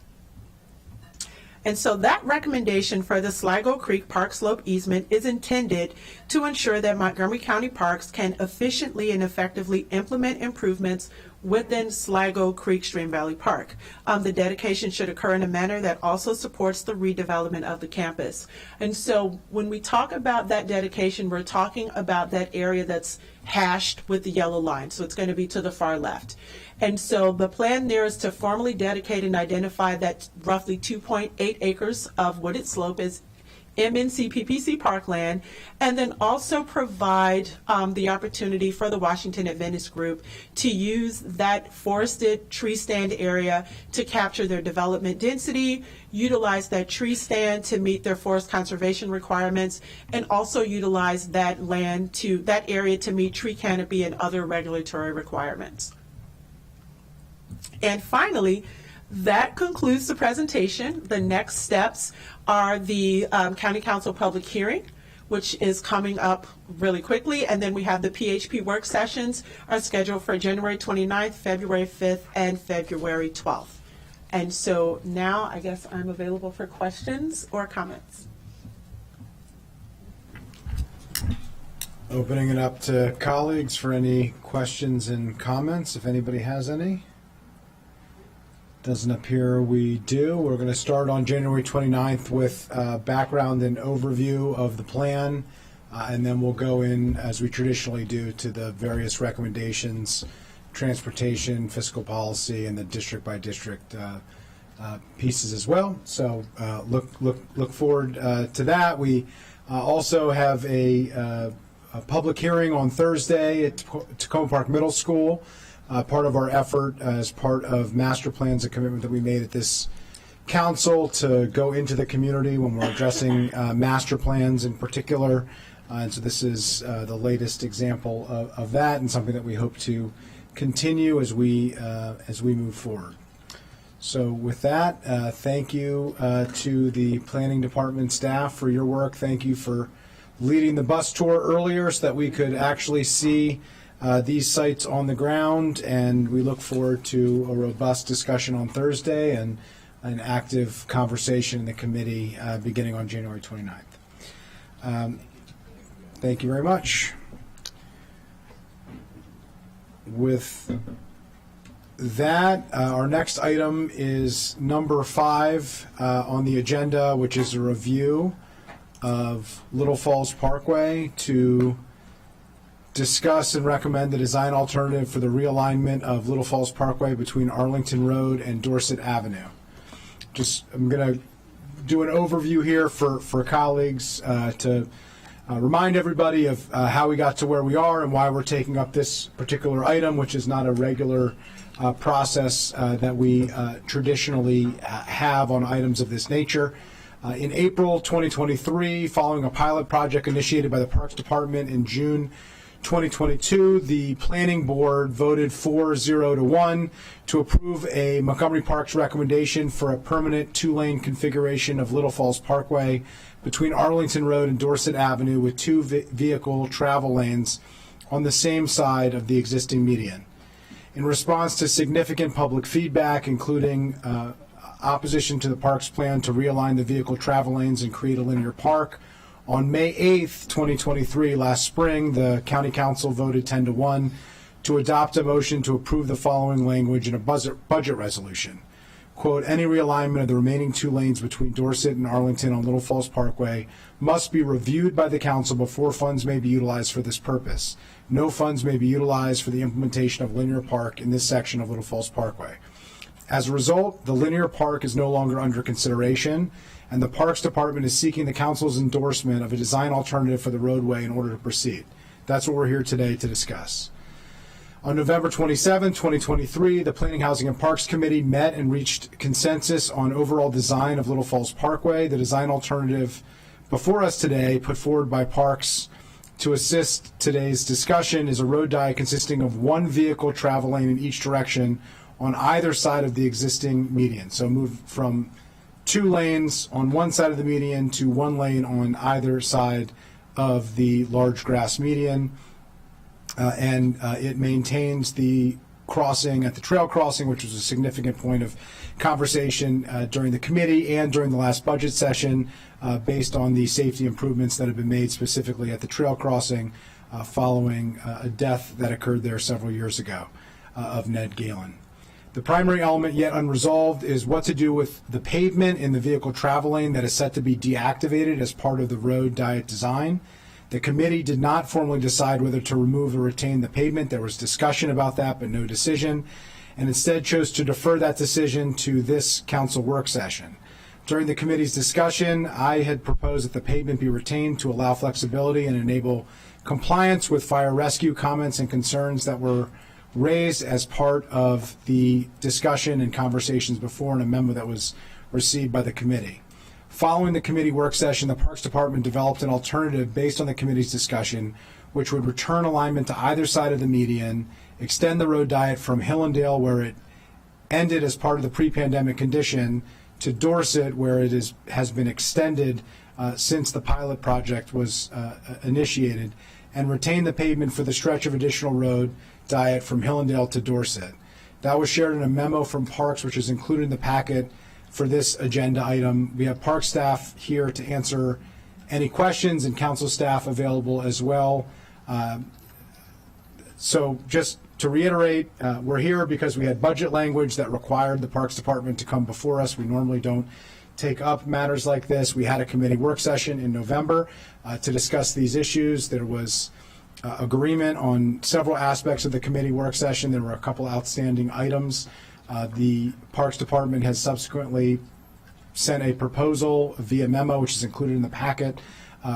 And so that recommendation for the Sligo Creek Park Slope easement is intended to ensure that Montgomery County Parks can efficiently and effectively implement improvements within Sligo Creek Stream Valley Park. The dedication should occur in a manner that also supports the redevelopment of the campus. And so when we talk about that dedication, we're talking about that area that's hashed with the yellow line. So it's going to be to the far left. And so the plan there is to formally dedicate and identify that roughly 2.8 acres of wooded slope is MNC PPC parkland, and then also provide the opportunity for the Washington Adventist Group to use that forested tree stand area to capture their development density, utilize that tree stand to meet their forest conservation requirements, and also utilize that area to meet tree canopy and other regulatory requirements. And finally, that concludes the presentation. The next steps are the County Council public hearing, which is coming up really quickly, and then we have the PHP work sessions are scheduled for January 29th, February 5th, and February 12th. And so now I guess I'm available for questions or comments. Opening it up to colleagues for any questions and comments, if anybody has any. Doesn't appear we do. We're going to start on January 29th with background and overview of the plan, and then we'll go in, as we traditionally do, to the various recommendations, transportation, fiscal policy, and the district-by-district pieces as well. So look forward to that. We also have a public hearing on Thursday at Tacoma Park Middle School. Part of our effort as part of master plans, a commitment that we made at this council to go into the community when we're addressing master plans in particular. And so this is the latest example of that, and something that we hope to continue as we move forward. So with that, thank you to the planning department staff for your work. Thank you for leading the bus tour earlier so that we could actually see these sites on the ground, and we look forward to a robust discussion on Thursday and an active conversation in the committee beginning on January 29th. Thank you very much. With that, our next item is number 5 on the agenda, which is a review of Little Falls Parkway to discuss and recommend the design alternative for the realignment of Little Falls Parkway between Arlington Road and Dorset Avenue. I'm going to do an overview here for colleagues to remind everybody of how we got to where we are and why we're taking up this particular item, which is not a regular process that we traditionally have on items of this nature. In April 2023, following a pilot project initiated by the Parks Department in June 2022, the Planning Board voted 4-0-1 to approve a Montgomery Parks recommendation for a permanent 2-lane configuration of Little Falls Parkway between Arlington Road and Dorset Avenue with 2 vehicle travel lanes on the same side of the existing median. In response to significant public feedback, including opposition to the park's plan to realign the vehicle travel lanes and create a linear park, on May 8th, 2023, last spring, the County Council voted 10-1 to adopt a motion to approve the following language in a budget resolution. Quote, any realignment of the remaining 2 lanes between Dorset and Arlington on Little Falls Parkway must be reviewed by the council before funds may be utilized for this purpose. No funds may be utilized for the implementation of linear park in this section of Little Falls Parkway. As a result, the linear park is no longer under consideration, and the Parks Department is seeking the council's endorsement of a design alternative for the roadway in order to proceed. That's what we're here today to discuss. On November 27, 2023, the Planning, Housing, and Parks Committee met and reached consensus on overall design of Little Falls Parkway. The design alternative before us today, put forward by Parks to assist today's discussion, is a road diet consisting of 1 vehicle travel lane in each direction on either side of the existing median. So move from 2 lanes on one side of the median to 1 lane on either side of the large grass median. It maintains the crossing at the trail crossing, which was a significant point of conversation during the committee and during the last budget session, based on the safety improvements that have been made specifically at the trail crossing following a death that occurred there several years ago of Ned Galen. The primary element yet unresolved is what to do with the pavement in the vehicle travel lane that is set to be deactivated as part of the road diet design. The committee did not formally decide whether to remove or retain the pavement. There was discussion about that, but no decision, and instead chose to defer that decision to this council work session. During the committee's discussion, I had proposed that the pavement be retained to allow flexibility and enable compliance with fire rescue comments and concerns that were raised as part of the discussion and conversations before in a memo that was received by the committee. Following the committee work session, the Parks Department developed an alternative based on the committee's discussion, which would return alignment to either side of the median, extend the road diet from Hillendale, where it ended as part of the pre-pandemic condition, to Dorset, where it has been extended since the pilot project was initiated, and retain the pavement for the stretch of additional road diet from Hillendale to Dorset. That was shared in a memo from Parks, which is included in the packet for this agenda item. We have Park staff here to answer any questions and council staff available as well. So just to reiterate, we're here because we had budget language that required the Parks Department to come before us. We normally don't take up matters like this. We had a committee work session in November to discuss these issues. There was agreement on several aspects of the committee work session. There were a couple outstanding items. The Parks Department has subsequently sent a proposal via memo, which is included in the packet,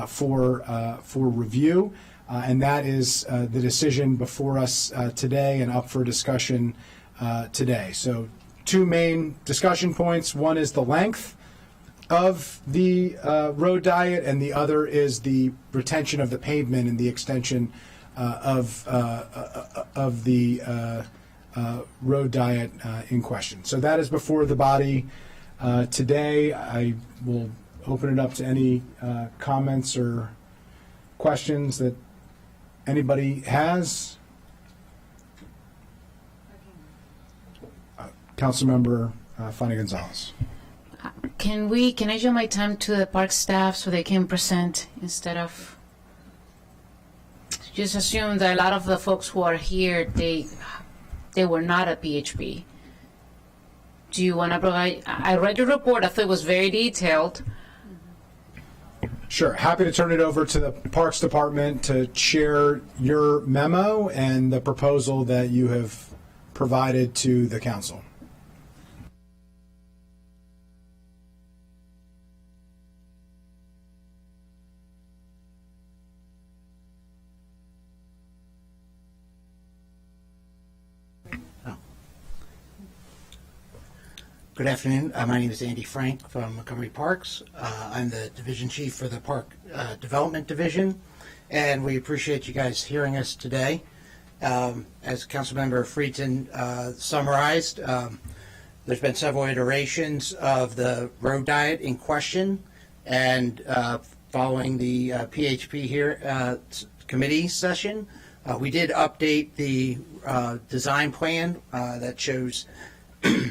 for review, and that is the decision before us today and up for discussion today. So 2 main discussion points. One is the length of the road diet, and the other is the retention of the pavement and the extension of the road diet in question. So that is before the body today. I will open it up to any comments or questions that anybody has. Councilmember Fanny Gonzalez. Can I give my time to the park staff so they can present instead of just assume that a lot of the folks who are here, they were not at PHP. Do you want to provide? I read your report. I thought it was very detailed. Sure. Happy to turn it over to the Parks Department to share your memo and the proposal that you have provided to the council. Good afternoon. My name is Andy Frank from Montgomery Parks. I'm the Division Chief for the Park Development Division, and we appreciate you guys hearing us today. As Councilmember Friedson summarized, there's been several iterations of the road diet in question, and following the PHP here committee session, We did update the design plan that shows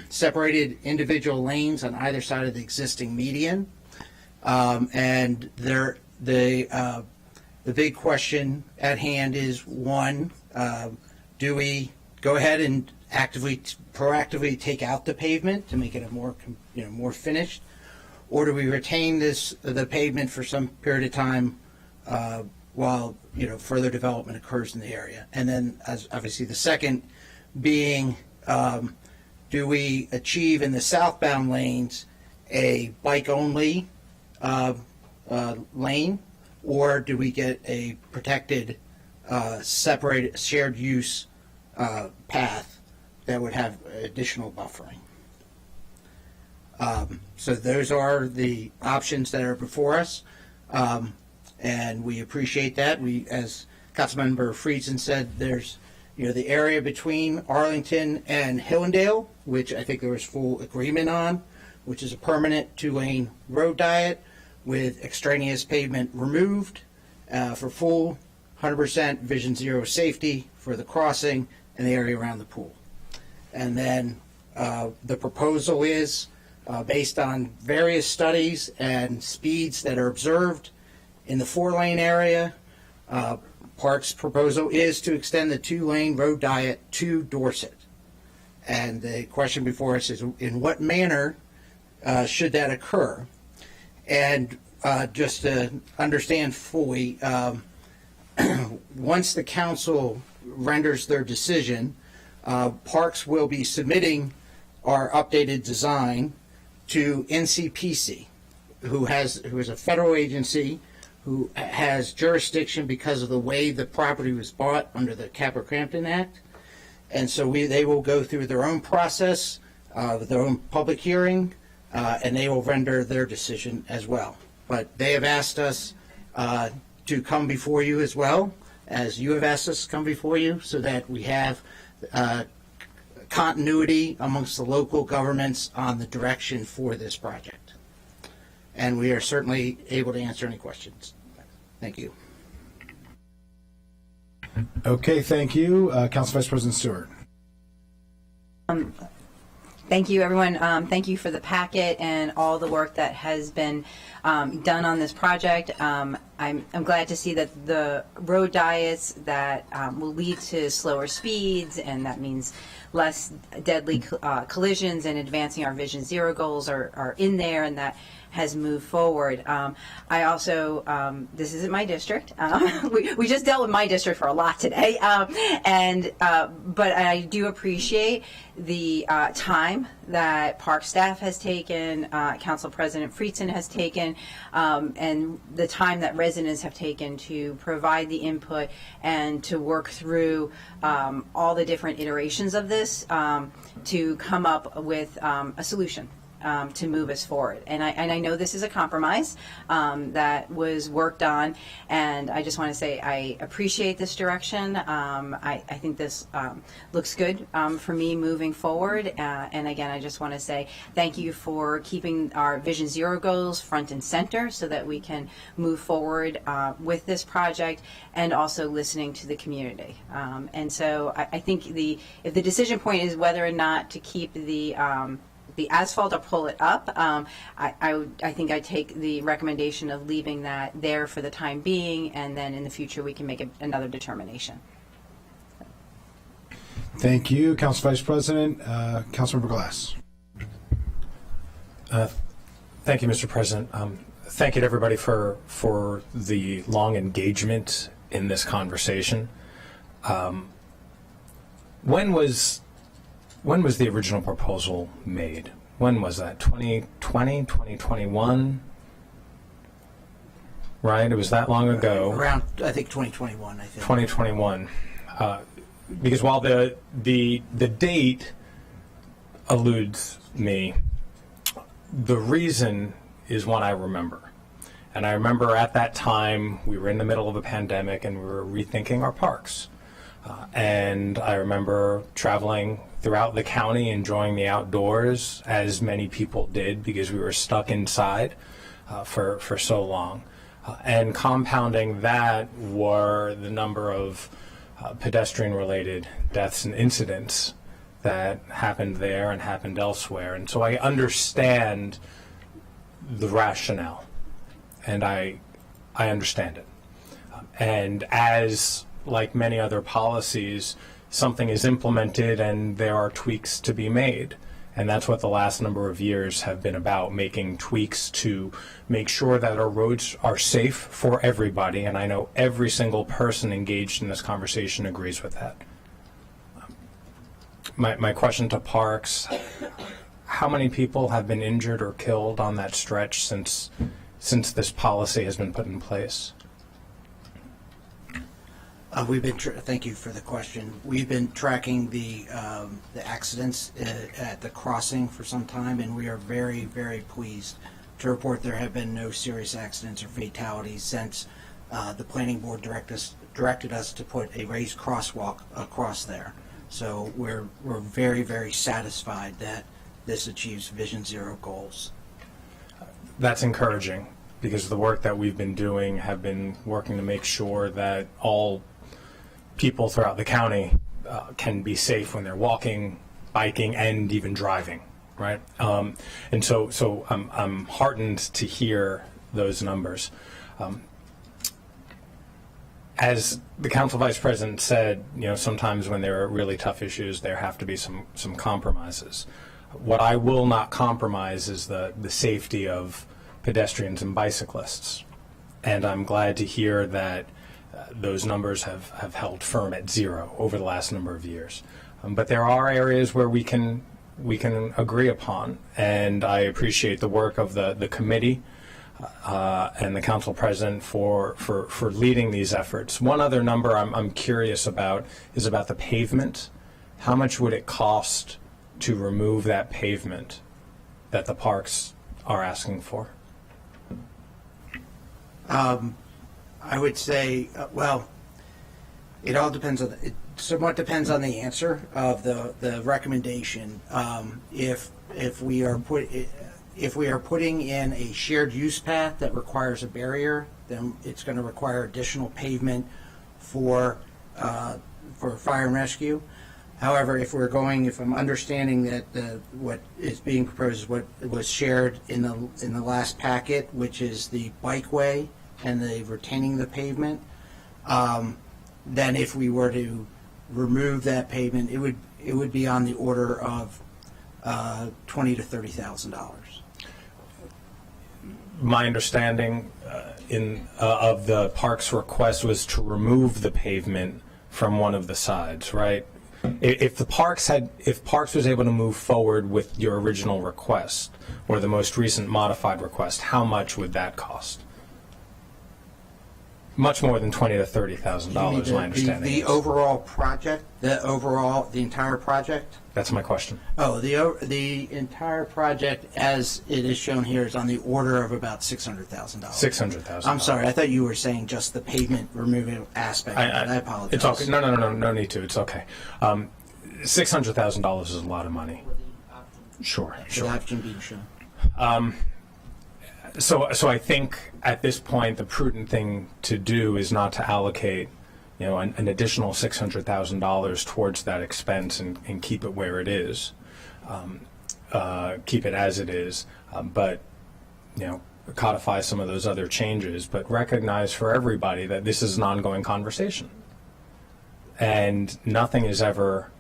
separated individual lanes on either side of the existing median. And the big question at hand is, one, do we go ahead and proactively take out the pavement to make it a more finished, or do we retain the pavement for some period of time while further development occurs in the area? And then, as obviously the second being, do we achieve in the southbound lanes a bike-only lane, or do we get a protected, separated, shared use path that would have additional buffering? So those are the options that are before us, and we appreciate that. We, as Councilmember Friedson said, there's the area between Arlington and Hillendale, which I think there was full agreement on, which is a permanent 2-lane road diet with extraneous pavement removed for full 100% Vision Zero safety for the crossing and the area around the pool. And then the proposal is based on various studies and speeds that are observed in the 4-lane area. Park's proposal is to extend the 2-lane road diet to Dorset. And the question before us is, in what manner should that occur? And just to understand fully, once the council renders their decision, Parks will be submitting our updated design to NCPC, who is a federal agency who has jurisdiction because of the way the property was bought under the Capper-Crampton Act. And so they will go through their own process, their own public hearing, and they will render their decision as well. But they have asked us to come before you as well, as you have asked us to come before you, so that we have continuity amongst the local governments on the direction for this project. And we are certainly able to answer any questions. Thank you. Okay, thank you. Council Vice President Stewart. Thank you, everyone. Thank you for the packet and all the work that has been done on this project. I'm glad to see that the road diets that will lead to slower speeds, and that means less deadly collisions and advancing our Vision Zero goals are in there, and that has moved forward. I also, this isn't my district. We just dealt with my district for a lot today, but I do appreciate the time that Park staff has taken, Council President Friedson has taken, and the time that residents have taken to provide the input and to work through all the different iterations of this to come up with a solution to move us forward. And I know this is a compromise that was worked on, and I just want to say I appreciate this direction. I think this looks good for me moving forward. And again, I just want to say thank you for keeping our Vision Zero goals front and center so that we can move forward with this project, and also listening to the community. And so I think if the decision point is whether or not to keep the asphalt or pull it up, I think I take the recommendation of leaving that there for the time being, and then in the future we can make another determination. Thank you, Council Vice President. Councilmember Glass. Thank you, Mr. President. Thank you to everybody for the long engagement in this conversation. When was the original proposal made? When was that? 2020, 2021? Right? It was that long ago. Around, I think, 2021, I think. 2021. Because while the date eludes me, the reason is one I remember. And I remember at that time we were in the middle of a pandemic and we were rethinking our parks. And I remember traveling throughout the county, enjoying the outdoors, as many people did because we were stuck inside for so long. And compounding that were the number of pedestrian-related deaths and incidents that happened there and happened elsewhere. And so I understand the rationale, and I understand it. And as, like many other policies, something is implemented and there are tweaks to be made. And that's what the last number of years have been about, making tweaks to make sure that our roads are safe for everybody. And I know every single person engaged in this conversation agrees with that. My question to Parks, how many people have been injured or killed on that stretch since this policy has been put in place? Thank you for the question. We've been tracking the accidents at the crossing for some time, and we are very, very pleased to report there have been no serious accidents or fatalities since the planning board directed us to put a raised crosswalk across there. So we're very, very satisfied that this achieves Vision Zero goals. That's encouraging, because the work that we've been doing have been working to make sure that all people throughout the county can be safe when they're walking, biking, and even driving, right? And so I'm heartened to hear those numbers. As the council vice president said, sometimes when there are really tough issues, there have to be some compromises. What I will not compromise is the safety of pedestrians and bicyclists. And I'm glad to hear that those numbers have held firm at 0 over the last number of years. But there are areas where we can agree upon, and I appreciate the work of the committee and the council president for leading these efforts. One other number I'm curious about is about the pavement. How much would it cost to remove that pavement that the parks are asking for? I would say, it all depends on it. Somewhat depends on the answer of the recommendation. If we are putting in a shared use path that requires a barrier, then it's going to require additional pavement for fire and rescue. However, if I'm understanding that what is being proposed is what was shared in the last packet, which is the bikeway and the retaining the pavement, then if we were to remove that pavement, it would be on the order of $20,000 to $30,000. My understanding of the park's request was to remove the pavement from one of the sides, right? If Parks was able to move forward with your original request or the most recent modified request, how much would that cost? Much more than $20,000 to $30,000, my understanding. The overall project, the entire project? That's my question. Oh, the entire project, as it is shown here, is on the order of about $600,000. $600,000. I'm sorry, I thought you were saying just the pavement removal aspect. I apologize. It's okay. No need to. It's okay. $600,000 is a lot of money. Sure. The option being shown. So I think at this point the prudent thing to do is not to allocate, an additional $600,000 towards that expense and keep it where it is, keep it as it is, but codify some of those other changes, but recognize for everybody that this is an ongoing conversation, and nothing is ever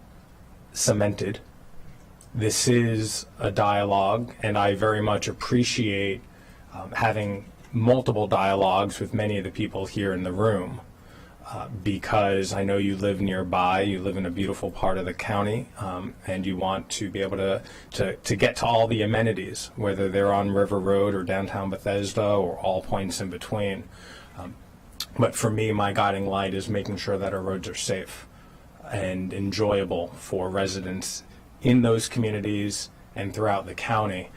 cemented. This is a dialogue, and I very much appreciate having multiple dialogues with many of the people here in the room, because I know you live nearby, you live in a beautiful part of the county, and you want to be able to get to all the amenities, whether they're on River Road or downtown Bethesda or all points in between. But for me, my guiding light is making sure that our roads are safe and enjoyable for residents in those communities and throughout the county.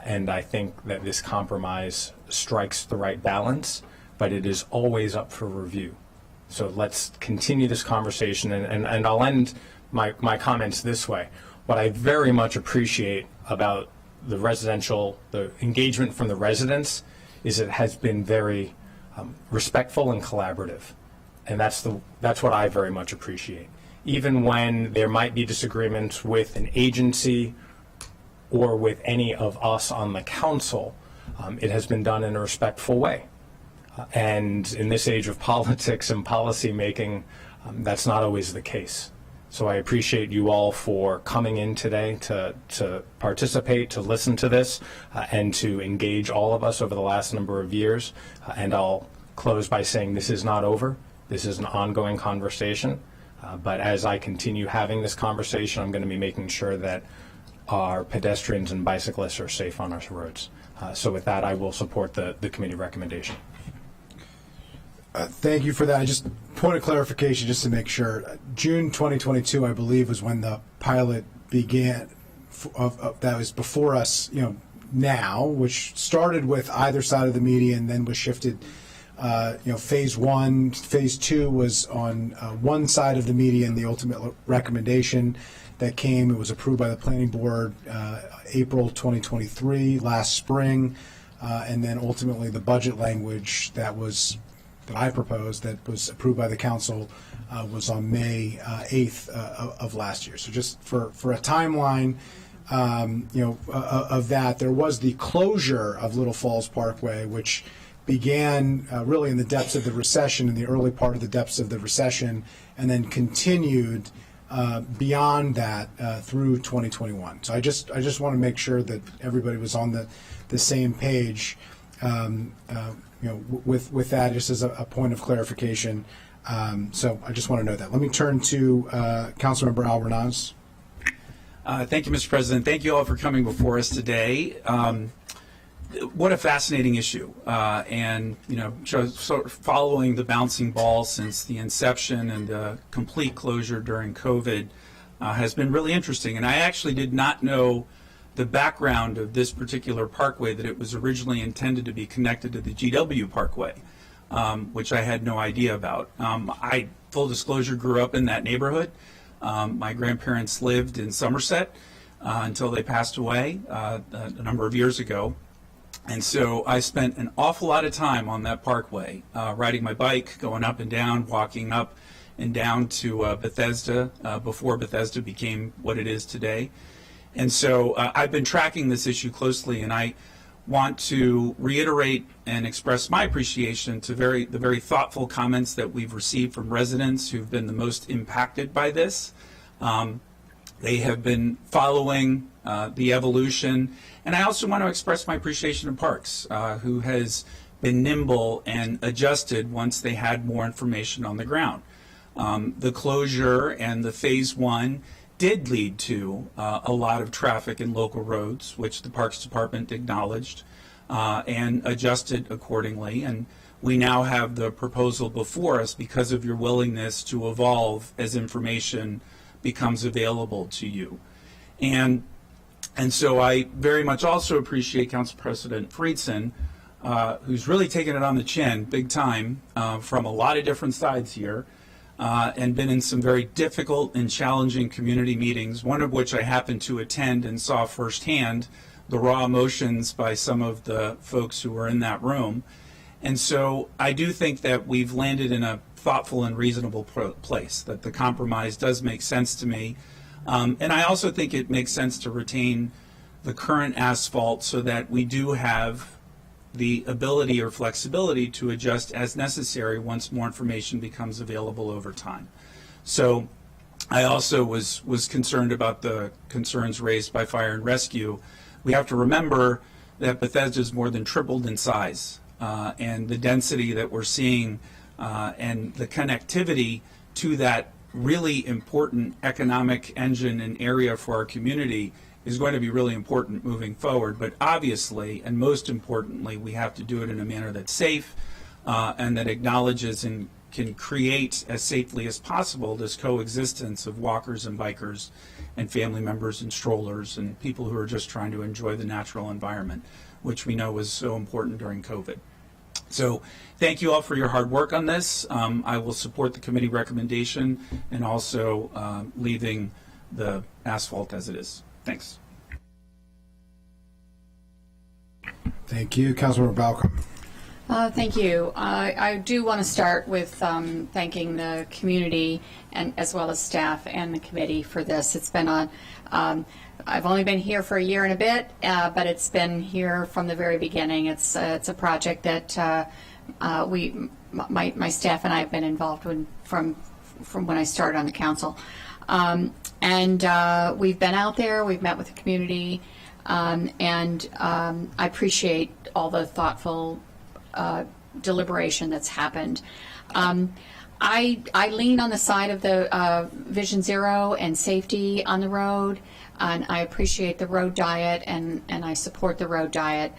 And I think that this compromise strikes the right balance, but it is always up for review. So let's continue this conversation, and I'll end my comments this way. What I very much appreciate about the engagement from the residents is it has been very respectful and collaborative. And that's what I very much appreciate. Even when there might be disagreements with an agency or with any of us on the council, it has been done in a respectful way. And in this age of politics and policy making, that's not always the case. So I appreciate you all for coming in today to participate, to listen to this, and to engage all of us over the last number of years. And I'll close by saying this is not over. This is an ongoing conversation. But as I continue having this conversation, I'm going to be making sure that our pedestrians and bicyclists are safe on our roads. So with that, I will support the committee recommendation. Thank you for that. Just point of clarification, just to make sure. June 2022, I believe, was when the pilot began. That was before us, now, which started with either side of the median, then was shifted. Phase 1, phase 2 was on one side of the median. The ultimate recommendation that came, it was approved by the planning board April 2023, last spring, and then ultimately the budget language that I proposed, that was approved by the council, was on May 8th of last year. So just for a timeline, of that, there was the closure of Little Falls Parkway, which began really in the depths of the recession, in the early part of the depths of the recession, and then continued beyond that through 2021. So I just want to make sure that everybody was on the same page. With that, just as a point of clarification. So I just want to know that. Let me turn to Councilmember Albornoz. Thank you, Mr. President. Thank you all for coming before us today. What a fascinating issue. And, sort of following the bouncing ball since the inception and the complete closure during COVID has been really interesting. And I actually did not know the background of this particular parkway, that it was originally intended to be connected to the GW Parkway, which I had no idea about. I, full disclosure, grew up in that neighborhood. My grandparents lived in Somerset until they passed away a number of years ago. And so I spent an awful lot of time on that parkway, riding my bike, going up and down, walking up and down to Bethesda before Bethesda became what it is today. And so I've been tracking this issue closely, and I want to reiterate and express my appreciation to the very thoughtful comments that we've received from residents who've been the most impacted by this. They have been following the evolution. And I also want to express my appreciation to Parks, who has been nimble and adjusted once they had more information on the ground. The closure and the phase 1 did lead to a lot of traffic in local roads, which the Parks Department acknowledged and adjusted accordingly. And we now have the proposal before us because of your willingness to evolve as information becomes available to you. And so I very much also appreciate Council President Friedson, who's really taken it on the chin, big time, from a lot of different sides here, and been in some very difficult and challenging community meetings, one of which I happened to attend and saw firsthand the raw emotions by some of the folks who were in that room. And so I do think that we've landed in a thoughtful and reasonable place, that the compromise does make sense to me. And I also think it makes sense to retain the current asphalt so that we do have the ability or flexibility to adjust as necessary once more information becomes available over time. So I also was concerned about the concerns raised by Fire and Rescue. We have to remember that Bethesda's more than tripled in size, and the density that we're seeing and the connectivity to that really important economic engine and area for our community is going to be really important moving forward. But obviously, and most importantly, we have to do it in a manner that's safe and that acknowledges and can create as safely as possible this coexistence of walkers and bikers and family members and strollers and people who are just trying to enjoy the natural environment, which we know was so important during COVID. So thank you all for your hard work on this. I will support the committee recommendation and also leaving the asphalt as it is. Thanks. Thank you. Councilmember Balcom. Thank you. I do want to start with thanking the community and as well as staff and the committee for this. It's been I've only been here for a year and a bit, but it's been here from the very beginning. It's a project that my staff and I have been involved with from when I started on the council. And we've been out there, we've met with the community, and I appreciate all the thoughtful deliberation that's happened. I lean on the side of the Vision Zero and safety on the road, and I appreciate the road diet, and I support the road diet.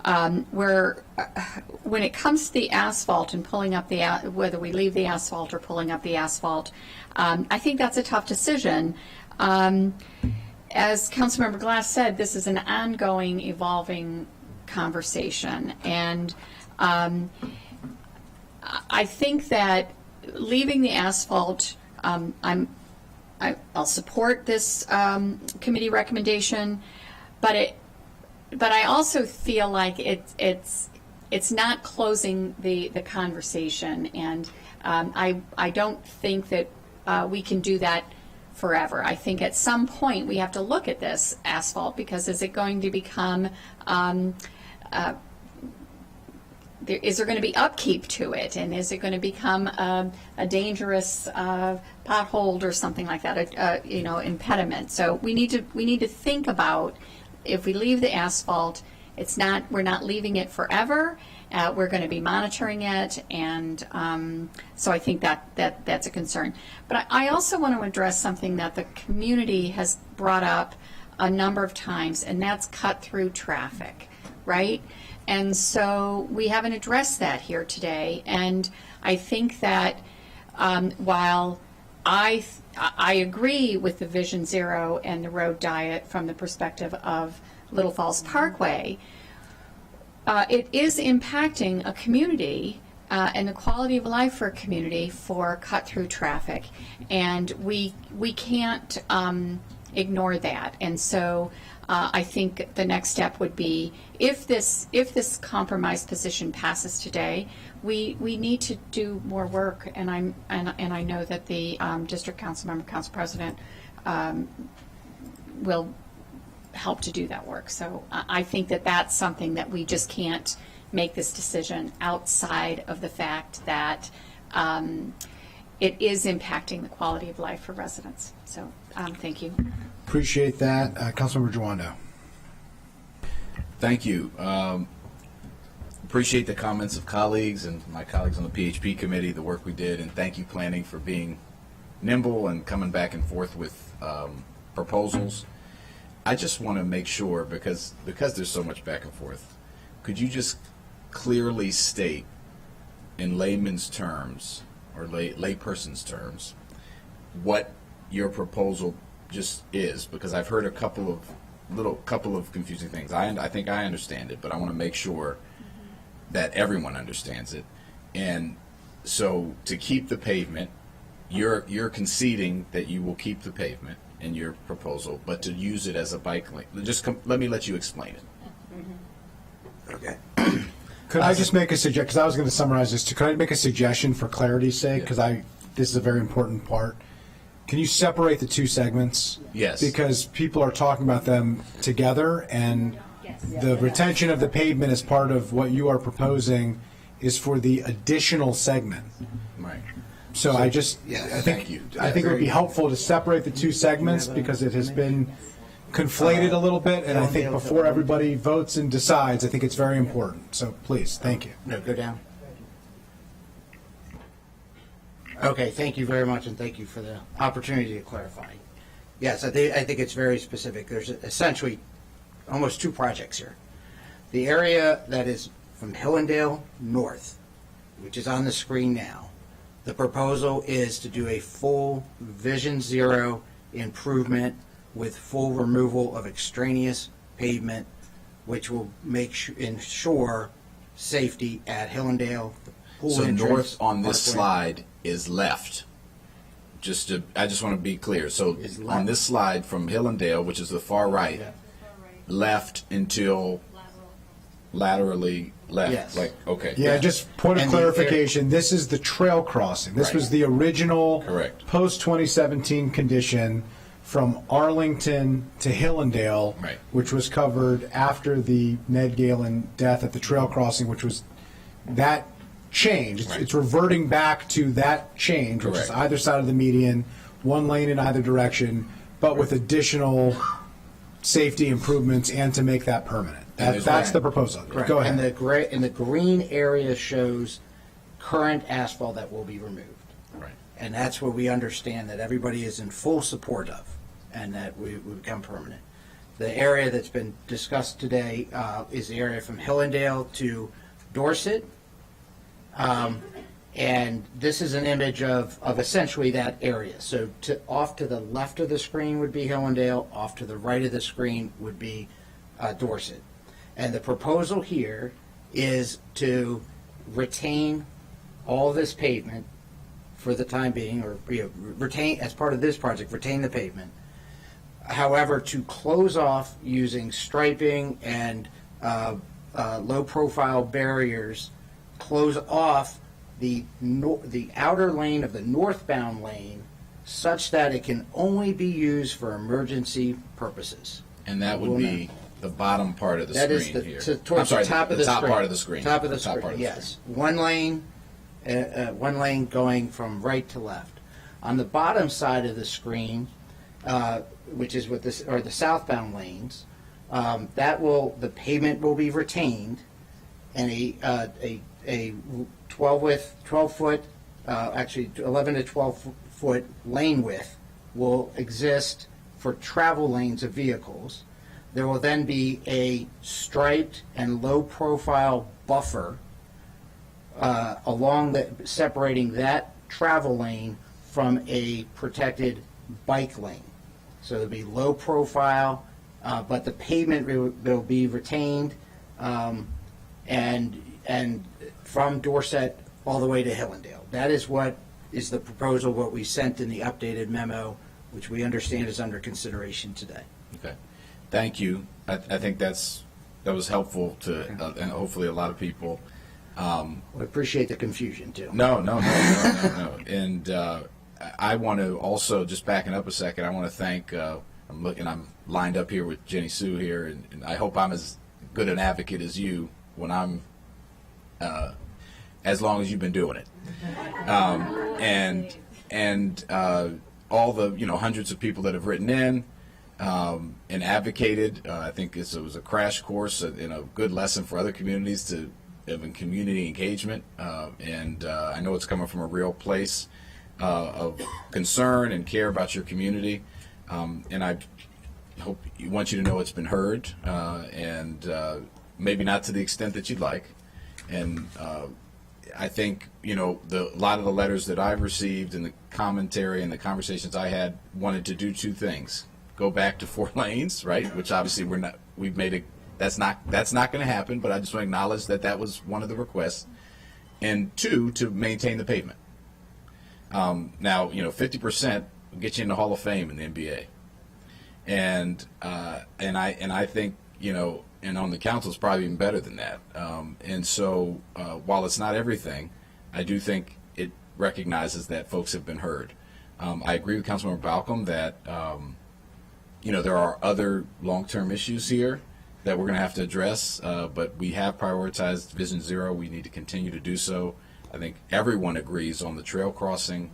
When it comes to the asphalt and pulling up whether we leave the asphalt or pulling up the asphalt, I think that's a tough decision. As Councilmember Glass said, this is an ongoing, evolving conversation, and I think that leaving the asphalt, I'll support this committee recommendation, but I also feel like it's not closing the conversation, and I don't think that we can do that forever. I think at some point we have to look at this asphalt, because is it going to become is there going to be upkeep to it, and is it going to become a dangerous pothole or something like that, impediment? So we need to think about, if we leave the asphalt, we're not leaving it forever. We're going to be monitoring it, and so I think that's a concern. But I also want to address something that the community has brought up a number of times, and that's cut-through traffic, right? And so we haven't addressed that here today, and I think that while I agree with the Vision Zero and the road diet from the perspective of Little Falls Parkway, it is impacting a community and the quality of life for a community for cut-through traffic, and we can't ignore that. And so I think the next step would be, if this compromise position passes today, we need to do more work, and I know that the district council member, council president, will help to do that work. So I think that that's something that we just can't make this decision outside of the fact that it is impacting the quality of life for residents. So thank you. Appreciate that. Councilmember Jawando. Thank you. Appreciate the comments of colleagues and my colleagues on the PHP committee, the work we did, and thank you, planning, for being nimble and coming back and forth with proposals. I just want to make sure, because there's so much back and forth, could you just clearly state in layman's terms, or layperson's terms, what your proposal just is? Because I've heard a couple of confusing things. I think I understand it, but I want to make sure that everyone understands it. And so, to keep the pavement, you're conceding that you will keep the pavement in your proposal, but to use it as a bike lane. Let me let you explain it. Okay. Could I just make a suggestion? Because I was going to summarize this. Could I make a suggestion for clarity's sake? Because this is a very important part. Can you separate the two segments? Yes. Because people are talking about them together, and the retention of the pavement as part of what you are proposing is for the additional segment. Right. So I think it would be helpful to separate the two segments, because it has been conflated a little bit, and I think before everybody votes and decides, I think it's very important. So please, thank you. No, go down. Okay, thank you very much, and thank you for the opportunity to clarify. Yes, I think it's very specific. There's essentially almost two projects here. The area that is from Hillendale north, which is on the screen now, the proposal is to do a full Vision Zero improvement with full removal of extraneous pavement, which will ensure safety at Hillendale. The pool So entrance, north on this Parkway. slide is left. I just want to be clear. So on this slide from Hillendale, which is the far right, left until laterally left. Yes. Like, okay. Yeah, just point of And the clarification, this is the trail crossing. This was the original Correct. post-2017 condition from Arlington to Hillendale, Right. which was covered after the Ned Galen death at the trail crossing, which was that change. It's, Right. it's reverting back to that change, which is Correct. either side of the median, one lane in either direction, but with additional safety improvements and to make that permanent. That's the proposal. Correct. Go ahead. And the green area shows current asphalt that will be removed. Right. And that's what we understand that everybody is in full support of, and that we become permanent. The area that's been discussed today is the area from Hillendale to Dorset. And this is an image of essentially that area. So off to the left of the screen would be Hillendale, off to the right of the screen would be Dorset. And the proposal here is to retain all this pavement for the time being, or retain, as part of this project, retain the pavement. However, to close off using striping and low-profile barriers, close off the outer lane of the northbound lane such that it can only be used for emergency purposes. And that would be the bottom part of the That is screen here. towards I'm sorry, the top of the top screen. part of the screen. Top of the top part screen, of the yes. One lane going from right to left. On the bottom side of the screen, which is the southbound lanes, the pavement will be retained, and a 12-foot, actually 11 to 12-foot lane width will exist for travel lanes of vehicles. There will then be a striped and low-profile buffer separating that travel lane from a protected bike lane. So there'll be low profile, but the pavement will be retained, and from Dorset all the way to Hillendale. That is what is the proposal, what we sent in the updated memo, which we understand is under consideration today. Okay. Thank you. I think that was helpful to, and hopefully a lot of people. I appreciate the confusion, too. No. And I want to also, just backing up a second, I want to thank, I'm lined up here with Jenny Sue here, and I hope I'm as good an advocate as you when I'm, as long as you've been doing it. And all the, hundreds of people that have written in, and advocated. I think it was a crash course and a good lesson for other communities of community engagement. And I know it's coming from a real place of concern and care about your community. And I want you to know it's been heard, and maybe not to the extent that you'd like. And I think, a lot of the letters that I've received and the commentary and the conversations I had wanted to do two things. Go back to 4 lanes, right? Which obviously that's not going to happen, but I just want to acknowledge that was one of the requests. And 2, to maintain the pavement. Now, 50% will get you in the Hall of Fame in the NBA. And I think, and on the council it's probably even better than that. And so while it's not everything, I do think it recognizes that folks have been heard. I agree with Councilmember Balcom that there are other long-term issues here that we're going to have to address, but we have prioritized Vision Zero. We need to continue to do so. I think everyone agrees on the trail crossing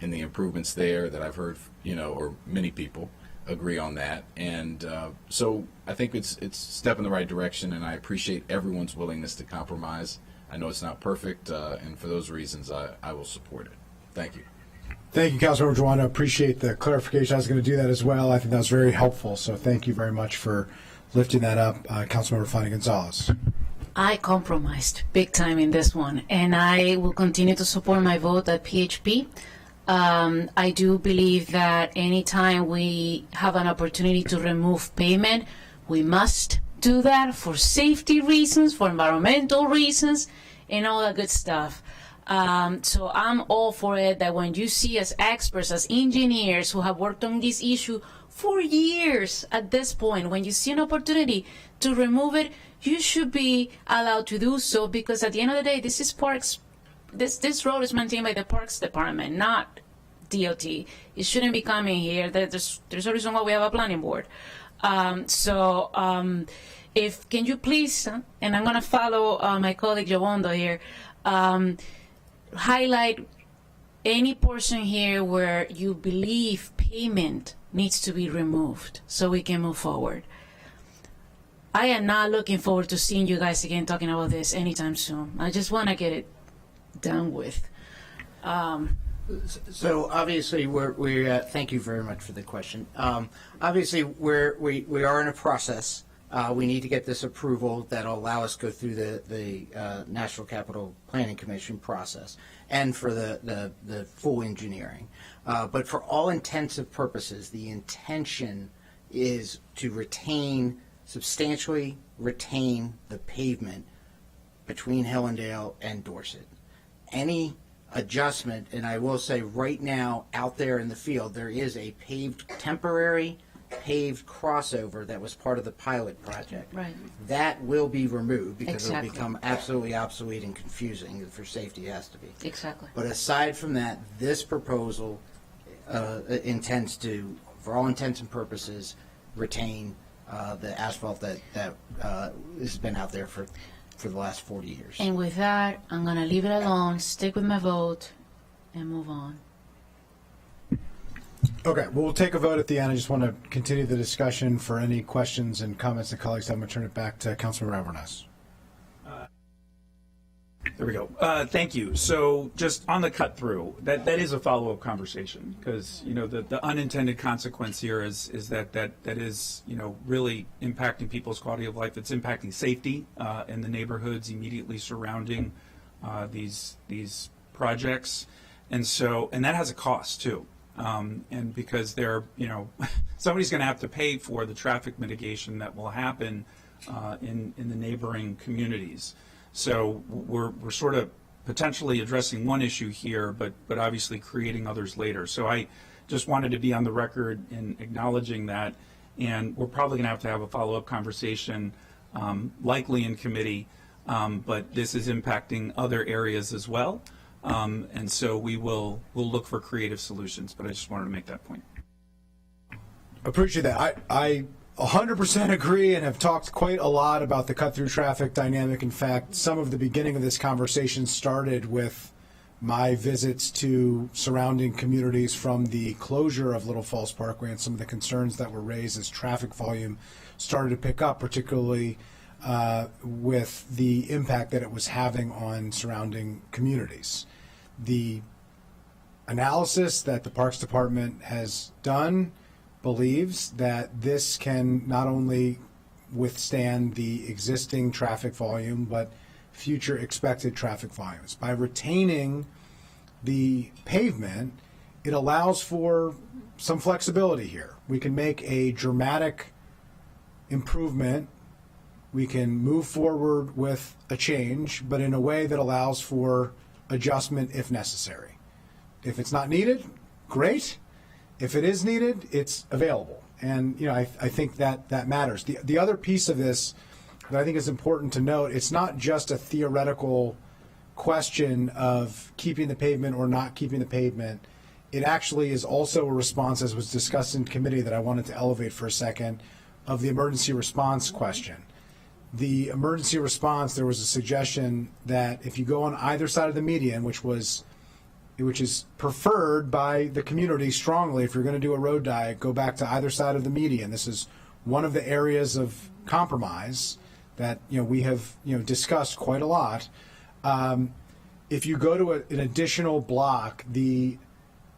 and the improvements there that I've heard, or many people agree on that. And so I think it's a step in the right direction, and I appreciate everyone's willingness to compromise. I know it's not perfect, and for those reasons, I will support it. Thank you. Thank you, Councilmember Joanna. Appreciate the clarification. I was going to do that as well. I think that was very helpful. So thank you very much for lifting that up. Councilmember Flanagan-Gonzalez. I compromised big time in this one, and I will continue to support my vote at PHP. I do believe that anytime we have an opportunity to remove payment, we must do that for safety reasons, for environmental reasons, and all that good stuff. So I'm all for it, that when you see as experts, as engineers who have worked on this issue for years at this point. When you see an opportunity to remove it, you should be allowed to do so, because at the end of the day, this is parks. This road is maintained by the Parks Department, not DOT. It shouldn't be coming here. There's a reason why we have a planning board. If can you please, and I'm going to follow my colleague Jovondo here, highlight any portion here where you believe payment needs to be removed so we can move forward. I am not looking forward to seeing you guys again talking about this anytime soon. I just want to get it done with. So obviously, we thank you very much for the question. Obviously, we are in a process. We need to get this approval that'll allow us to go through the National Capital Planning Commission process and for the full engineering. But for all intents and purposes, the intention is to substantially retain the pavement between Hillendale and Dorset. Any adjustment, and I will say right now out there in the field, there is a temporary paved crossover that was part of the pilot project. Right. That will be removed because Exactly. it'll become absolutely obsolete and confusing. For safety, it has to be. Exactly. But aside from that, this proposal intends to, for all intents and purposes, retain the asphalt that has been out there for the last 40 years. And with that, I'm going to leave it alone, stick with my vote, and move on. Okay, well, we'll take a vote at the end. I just want to continue the discussion. For any questions and comments that colleagues have, I'm going to turn it back to Councilmember Alvarez. There we go. Thank you. So just on the cut through, that is a follow-up conversation, because the unintended consequence here is that is really impacting people's quality of life. It's impacting safety in the neighborhoods immediately surrounding these projects, and that has a cost too. And because somebody's going to have to pay for the traffic mitigation that will happen in the neighboring communities. So we're sort of potentially addressing one issue here, but obviously creating others later. So I just wanted to be on the record in acknowledging that, and we're probably going to have a follow-up conversation, likely in committee, but this is impacting other areas as well. And so we'll look for creative solutions, but I just wanted to make that point. Appreciate that. I 100% agree and have talked quite a lot about the cut-through traffic dynamic. In fact, some of the beginning of this conversation started with my visits to surrounding communities from the closure of Little Falls Parkway and some of the concerns that were raised as traffic volume started to pick up, particularly with the impact that it was having on surrounding communities. The analysis that the Parks Department has done believes that this can not only withstand the existing traffic volume, but future expected traffic volumes. By retaining the pavement, it allows for some flexibility here. We can make a dramatic improvement. We can move forward with a change, but in a way that allows for adjustment if necessary. If it's not needed, great. If it is needed, it's available. And, I think that matters. The other piece of this that I think is important to note, it's not just a theoretical question of keeping the pavement or not keeping the pavement. It actually is also a response, as was discussed in committee, that I wanted to elevate for a second, of the emergency response question. The emergency response, there was a suggestion that if you go on either side of the median, which is preferred by the community strongly, if you're going to do a road diet, go back to either side of the median. This is one of the areas of compromise that we have discussed quite a lot. If you go to an additional block, the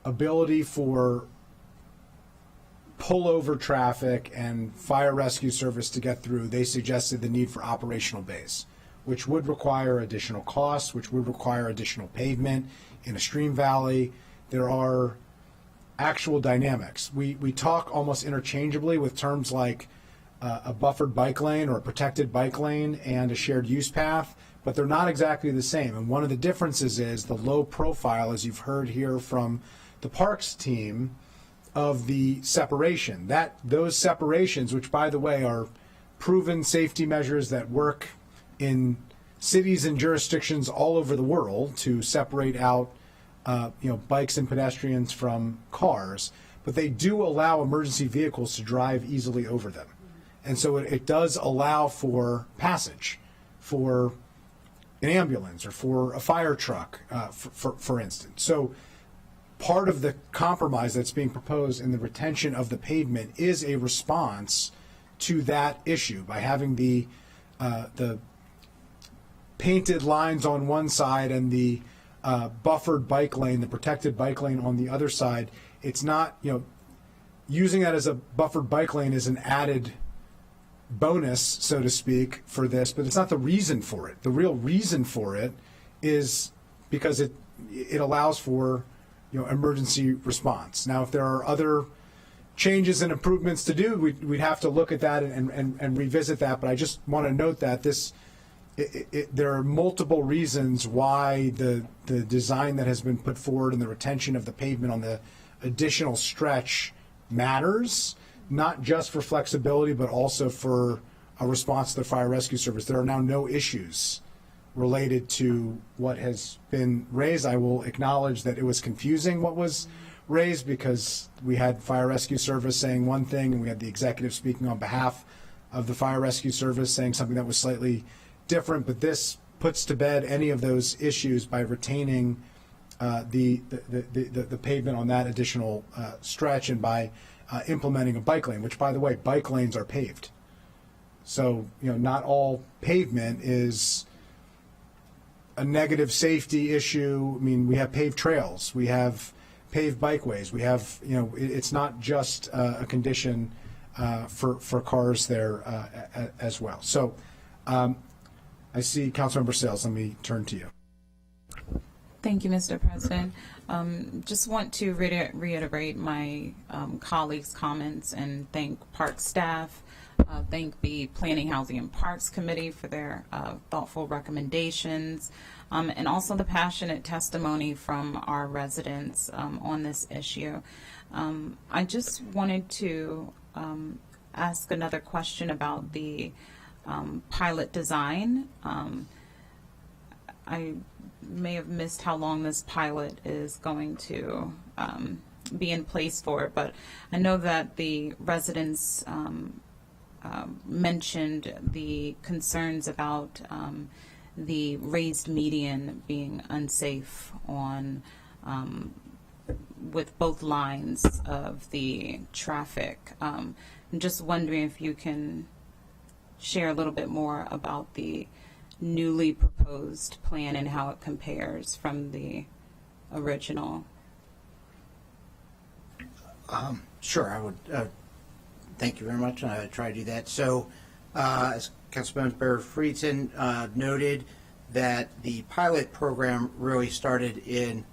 ability for pullover traffic and fire rescue service to get through, they suggested the need for operational bays, which would require additional costs, which would require additional pavement in a stream valley. There are actual dynamics. We talk almost interchangeably with terms like a buffered bike lane or a protected bike lane and a shared use path, but they're not exactly the same. And one of the differences is the low profile, as you've heard here from the parks team, of the separation. Those separations, which by the way are proven safety measures that work in cities and jurisdictions all over the world to separate out bikes and pedestrians from cars, but they do allow emergency vehicles to drive easily over them. And so it does allow for passage for an ambulance or for a fire truck, for instance. So part of the compromise that's being proposed in the retention of the pavement is a response to that issue by having the painted lines on one side and the buffered bike lane, the protected bike lane on the other side. It's not, using that as a buffered bike lane is an added bonus, so to speak, for this, but it's not the reason for it. The real reason for it is because it allows for emergency response. Now, if there are other changes and improvements to do, we'd have to look at that and revisit that. But I just want to note that there are multiple reasons why the design that has been put forward and the retention of the pavement on the additional stretch matters, not just for flexibility, but also for a response to the fire rescue service. There are now no issues related to what has been raised. I will acknowledge that it was confusing what was raised because we had fire rescue service saying one thing and we had the executive speaking on behalf of the fire rescue service saying something that was slightly different, but this puts to bed any of those issues by retaining the pavement on that additional stretch and by implementing a bike lane, which by the way, bike lanes are paved. So, not all pavement is a negative safety issue. I mean, we have paved trails, we have paved bikeways, we have, it's not just a condition for cars there as well. So I see Councilmember Sales. Let me turn to you. Thank you, Mr. President. Just want to reiterate my colleagues' comments and thank Park staff, thank the Planning, Housing, and Parks Committee for their thoughtful recommendations, and also the passionate testimony from our residents on this issue. I just wanted to ask another question about the pilot design. I may have missed how long this pilot is going to be in place for, but I know that the residents mentioned the concerns about the raised median being unsafe on with both lines of the traffic. I'm just wondering if you can share a little bit more about the newly proposed plan and how it compares from the original. Sure, I would. Thank you very much, and I would try to do that. So, as Councilmember Friedson noted, that the pilot program really started in,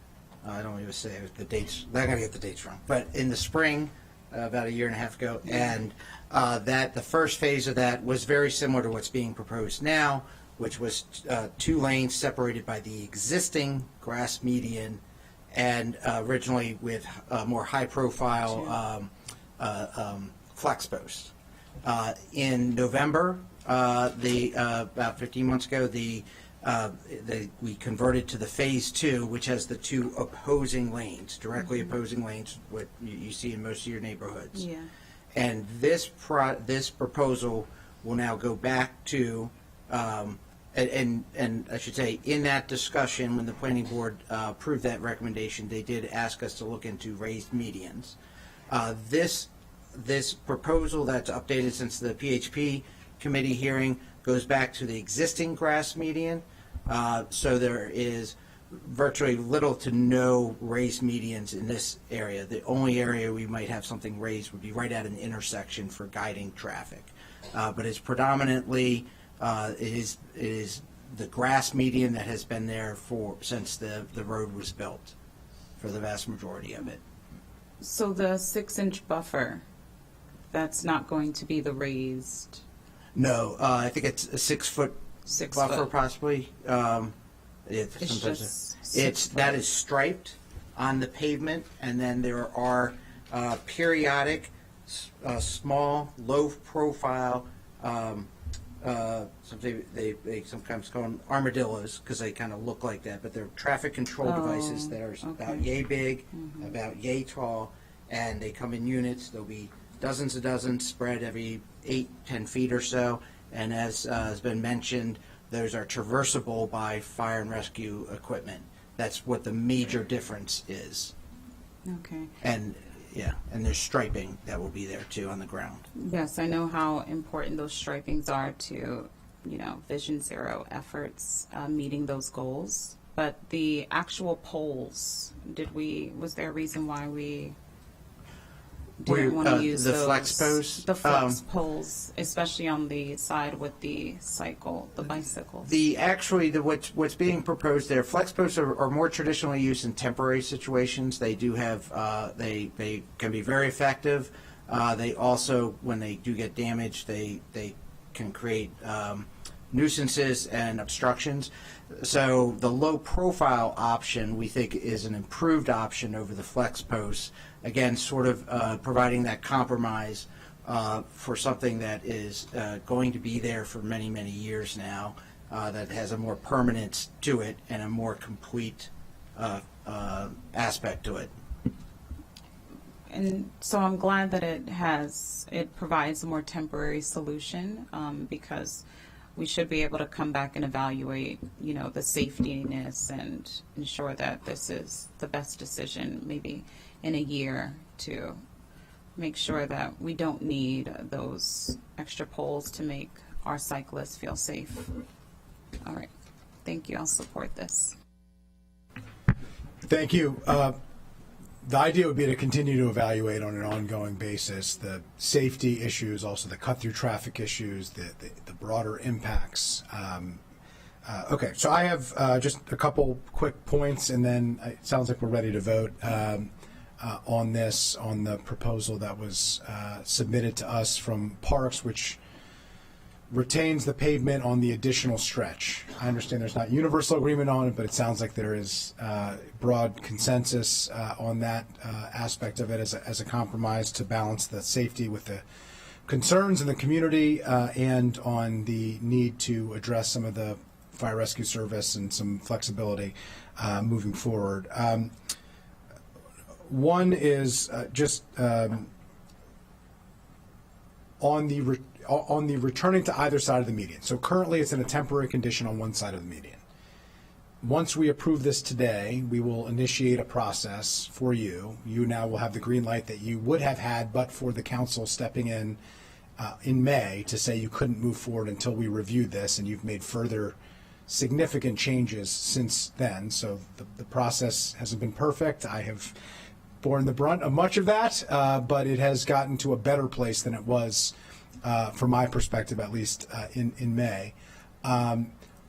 I don't even say the dates, I gotta get the dates wrong, but in the spring, about a year and a half ago, and that the first phase of that was very similar to what's being proposed now, which was 2 lanes separated by the existing grass median, and originally with more high-profile flex posts. In November, about 15 months ago, we converted to the phase 2, which has the 2 opposing lanes, directly opposing lanes, what you see in most of your neighborhoods. Yeah. And this proposal will now go back to, and I should say, in that discussion, when the planning board approved that recommendation, they did ask us to look into raised medians. This proposal that's updated since the PHP committee hearing goes back to the existing grass median. So there is virtually little to no raised medians in this area. The only area we might have something raised would be right at an intersection for guiding traffic. But it's predominantly, it is the grass median that has been there since the road was built for the vast majority of it. So the 6-inch buffer, that's not going to be the raised? No, I think it's a 6-foot buffer, possibly. That is striped on the pavement, and then there are periodic, small, low-profile. They sometimes call them armadillos because they kind of look like that, but they're traffic control devices that are about yay big, about yay tall, and they come in units. There'll be dozens of dozens spread every 8-10 feet or so, and as has been mentioned, those are traversable by fire and rescue equipment. That's what the major difference is. Okay. And and there's striping that will be there too on the ground. Yes, I know how important those stripings are to, Vision Zero efforts, meeting those goals. But the actual poles, was there a reason why we didn't want to use the those? flex posts? The flex poles, especially on the side with the bicycles. What's being proposed there, flex posts are more traditionally used in temporary situations. They do have, they can be very effective. They also, when they do get damaged, they can create nuisances and obstructions. So the low profile option we think is an improved option over the flex posts. Again, sort of providing that compromise for something that is going to be there for many, many years now, that has a more permanence to it and a more complete aspect to it. And so I'm glad that it provides a more temporary solution, because we should be able to come back and evaluate, the safetiness and ensure that this is the best decision maybe in a year to make sure that we don't need those extra poles to make our cyclists feel safe. All right. Thank you. I'll support this. Thank you. The idea would be to continue to evaluate on an ongoing basis the safety issues, also the cut-through traffic issues, the broader impacts. Okay, so I have just a couple quick points, and then it sounds like we're ready to vote on the proposal that was submitted to us from Parks, which retains the pavement on the additional stretch. I understand there's not universal agreement on it, but it sounds like there is broad consensus on that aspect of it as a compromise to balance the safety with the concerns in the community and on the need to address some of the fire rescue service and some flexibility moving forward. One is just on the returning to either side of the median. So currently it's in a temporary condition on one side of the median. Once we approve this today, we will initiate a process for you. You now will have the green light that you would have had but for the council stepping in May to say you couldn't move forward until we reviewed this, and you've made further significant changes since then. So the process hasn't been perfect. I have borne the brunt of much of that, but it has gotten to a better place than it was from my perspective, at least in May.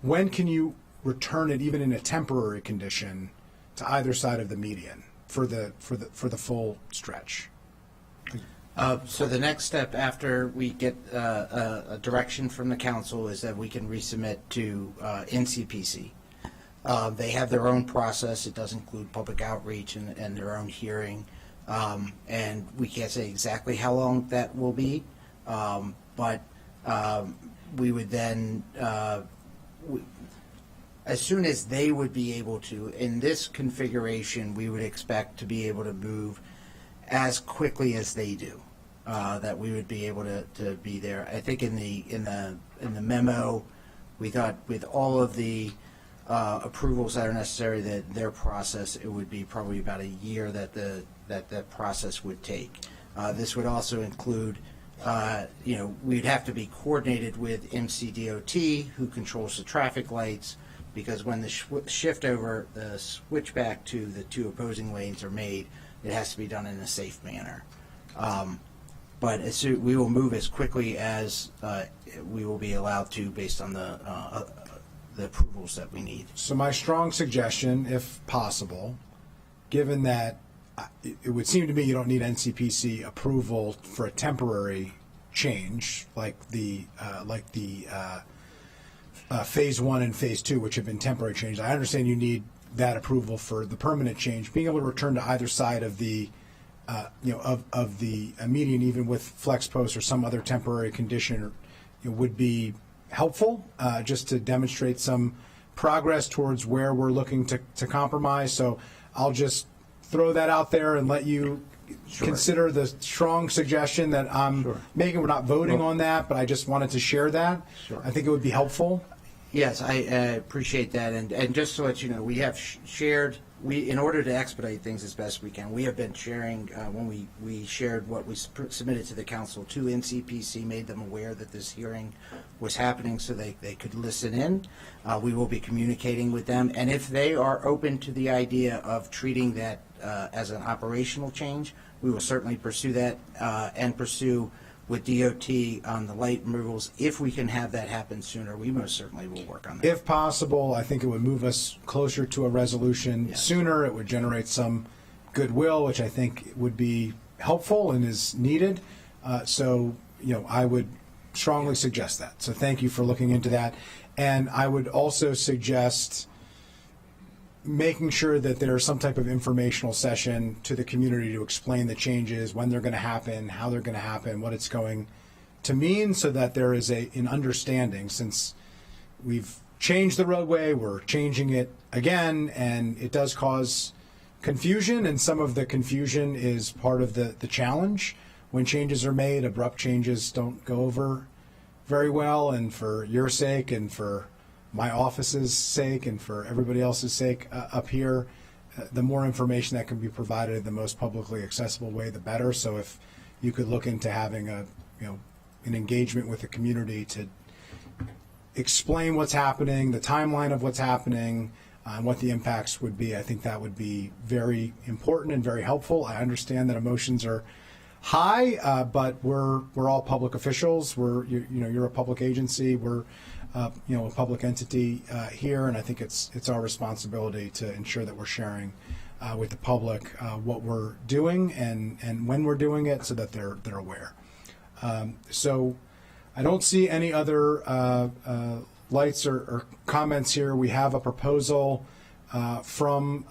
When can you return it, even in a temporary condition, to either side of the median for the full stretch? So the next step after we get a direction from the council is that we can resubmit to NCPC. They have their own process. It does include public outreach and their own hearing. And we can't say exactly how long that will be. But we would then, as soon as they would be able to, in this configuration, we would expect to be able to move as quickly as they do. That we would be able to be there. I think in the memo, we thought with all of the approvals that are necessary, that their process, it would be probably about a year that the process would take. This would also include. We'd have to be coordinated with MCDOT, who controls the traffic lights, because when the shift over the switchback to the two opposing lanes are made, it has to be done in a safe manner. But we will move as quickly as we will be allowed to based on the approvals that we need. So my strong suggestion, if possible, given that it would seem to me you don't need NCPC approval for a temporary change like the phase 1 and phase 2, which have been temporary changes. I understand you need that approval for the permanent change. Being able to return to either side of the of the median, even with flex post or some other temporary condition, would be helpful, just to demonstrate some progress towards where we're looking to compromise. So I'll just throw that out there and let you consider the strong suggestion that I'm making. We're not voting on that, but I just wanted to share that. I think it would be helpful. Yes, I appreciate that, and just to let you know, we have shared. In order to expedite things as best we can, we have been sharing. When we shared what we submitted to the council to NCPC, made them aware that this hearing was happening, so they could listen in. We will be communicating with them, and if they are open to the idea of treating that as an operational change, we will certainly pursue that and pursue with DOT on the light removals. If we can have that happen sooner, we most certainly will work on that. If possible, I think it would move us closer to a resolution sooner. It would generate some goodwill, which I think would be helpful and is needed. So, I would strongly suggest that. So thank you for looking into that. And I would also suggest making sure that there's some type of informational session to the community to explain the changes, when they're going to happen, how they're going to happen, what it's going to mean, so that there is an understanding. Since we've changed the roadway, we're changing it again, and it does cause confusion, and some of the confusion is part of the challenge. When changes are made, abrupt changes don't go over very well, and for your sake and for my office's sake and for everybody else's sake up here, the more information that can be provided in the most publicly accessible way, the better. So if you could look into having an engagement with the community to explain what's happening, the timeline of what's happening, and what the impacts would be, I think that would be very important and very helpful. I understand that emotions are high, but we're all public officials. You're a public agency. We're a public entity here, and I think it's our responsibility to ensure that we're sharing with the public what we're doing and when we're doing it, so that they're aware. So I don't see any other lights or comments here. We have a proposal from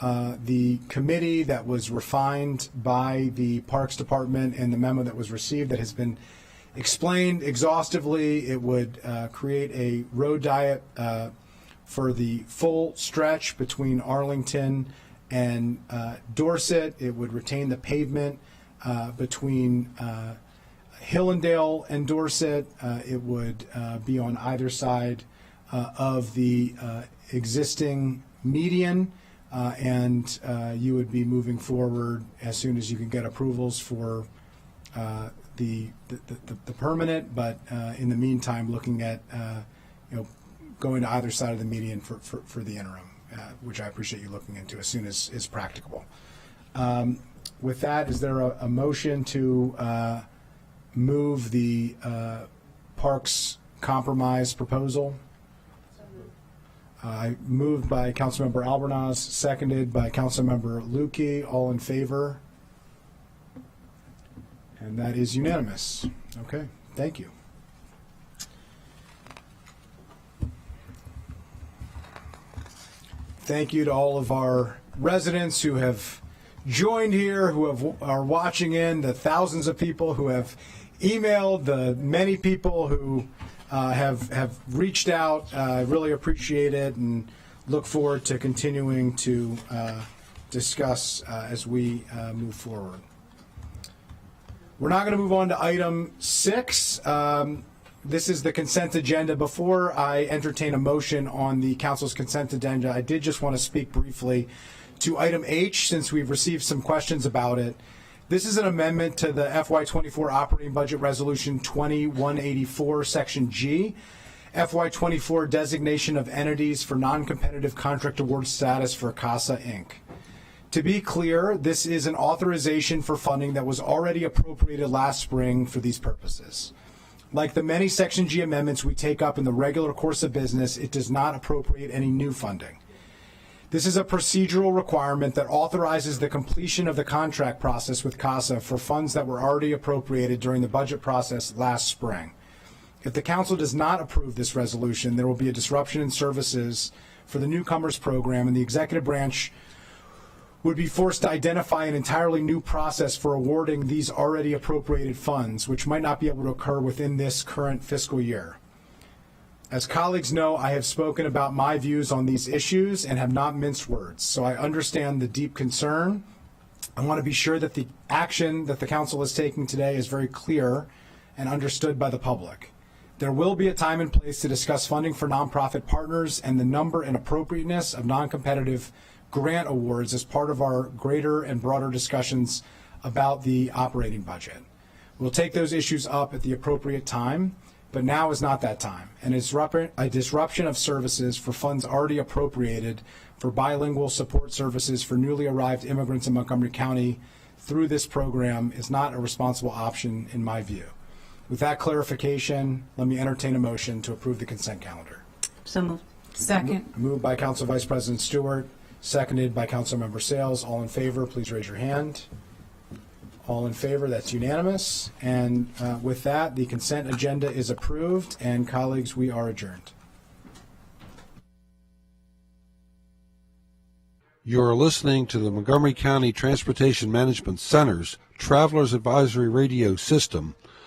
the committee that was refined by the Parks Department in the memo that was received, that has been explained exhaustively. It would create a road diet for the full stretch between Arlington and Dorset. It would retain the pavement between Hillendale and Dorset. It would be on either side of the existing median, and you would be moving forward as soon as you can get approvals for the permanent, but in the meantime, looking at going to either side of the median for the interim, which I appreciate you looking into as soon as is practicable. With that, is there a motion to move the Parks compromise proposal? Moved by Councilmember Albornoz, seconded by Councilmember Lukey. All in favor? And that is unanimous. Okay, thank you. Thank you to all of our residents who have joined here, who are watching in, the thousands of people who have emailed, the many people who have reached out. I really appreciate it and look forward to continuing to discuss as we move forward. We're now going to move on to item 6. This is the consent agenda. Before I entertain a motion on the council's consent agenda, I did just want to speak briefly to item H, since we've received some questions about it. This is an amendment to the FY24 Operating Budget Resolution 2184, Section G, FY24 Designation of Entities for Non-Competitive Contract Award Status for CASA, Inc. To be clear, this is an authorization for funding that was already appropriated last spring for these purposes. Like the many Section G amendments we take up in the regular course of business, it does not appropriate any new funding. This is a procedural requirement that authorizes the completion of the contract process with CASA for funds that were already appropriated during the budget process last spring. If the council does not approve this resolution, there will be a disruption in services for the newcomers program, and the executive branch would be forced to identify an entirely new process for awarding these already appropriated funds, which might not be able to occur within this current fiscal year. As colleagues know, I have spoken about my views on these issues and have not minced words, so I understand the deep concern. I want to be sure that the action that the council is taking today is very clear and understood by the public. There will be a time and place to discuss funding for nonprofit partners and the number and appropriateness of non-competitive grant awards as part of our greater and broader discussions about the operating budget. We'll take those issues up at the appropriate time, but now is not that time. And a disruption of services for funds already appropriated for bilingual support services for newly arrived immigrants in Montgomery County through this program is not a responsible option in my view. With that clarification, let me entertain a motion to approve the consent calendar. So moved. Second. Moved by Council Vice President Stewart, seconded by Councilmember Sales. All in favor, please raise your hand. All in favor, that's unanimous. And with that, the consent agenda is approved, and colleagues, we are adjourned. You are listening to the Montgomery County Transportation Management Center's Travelers Advisory Radio System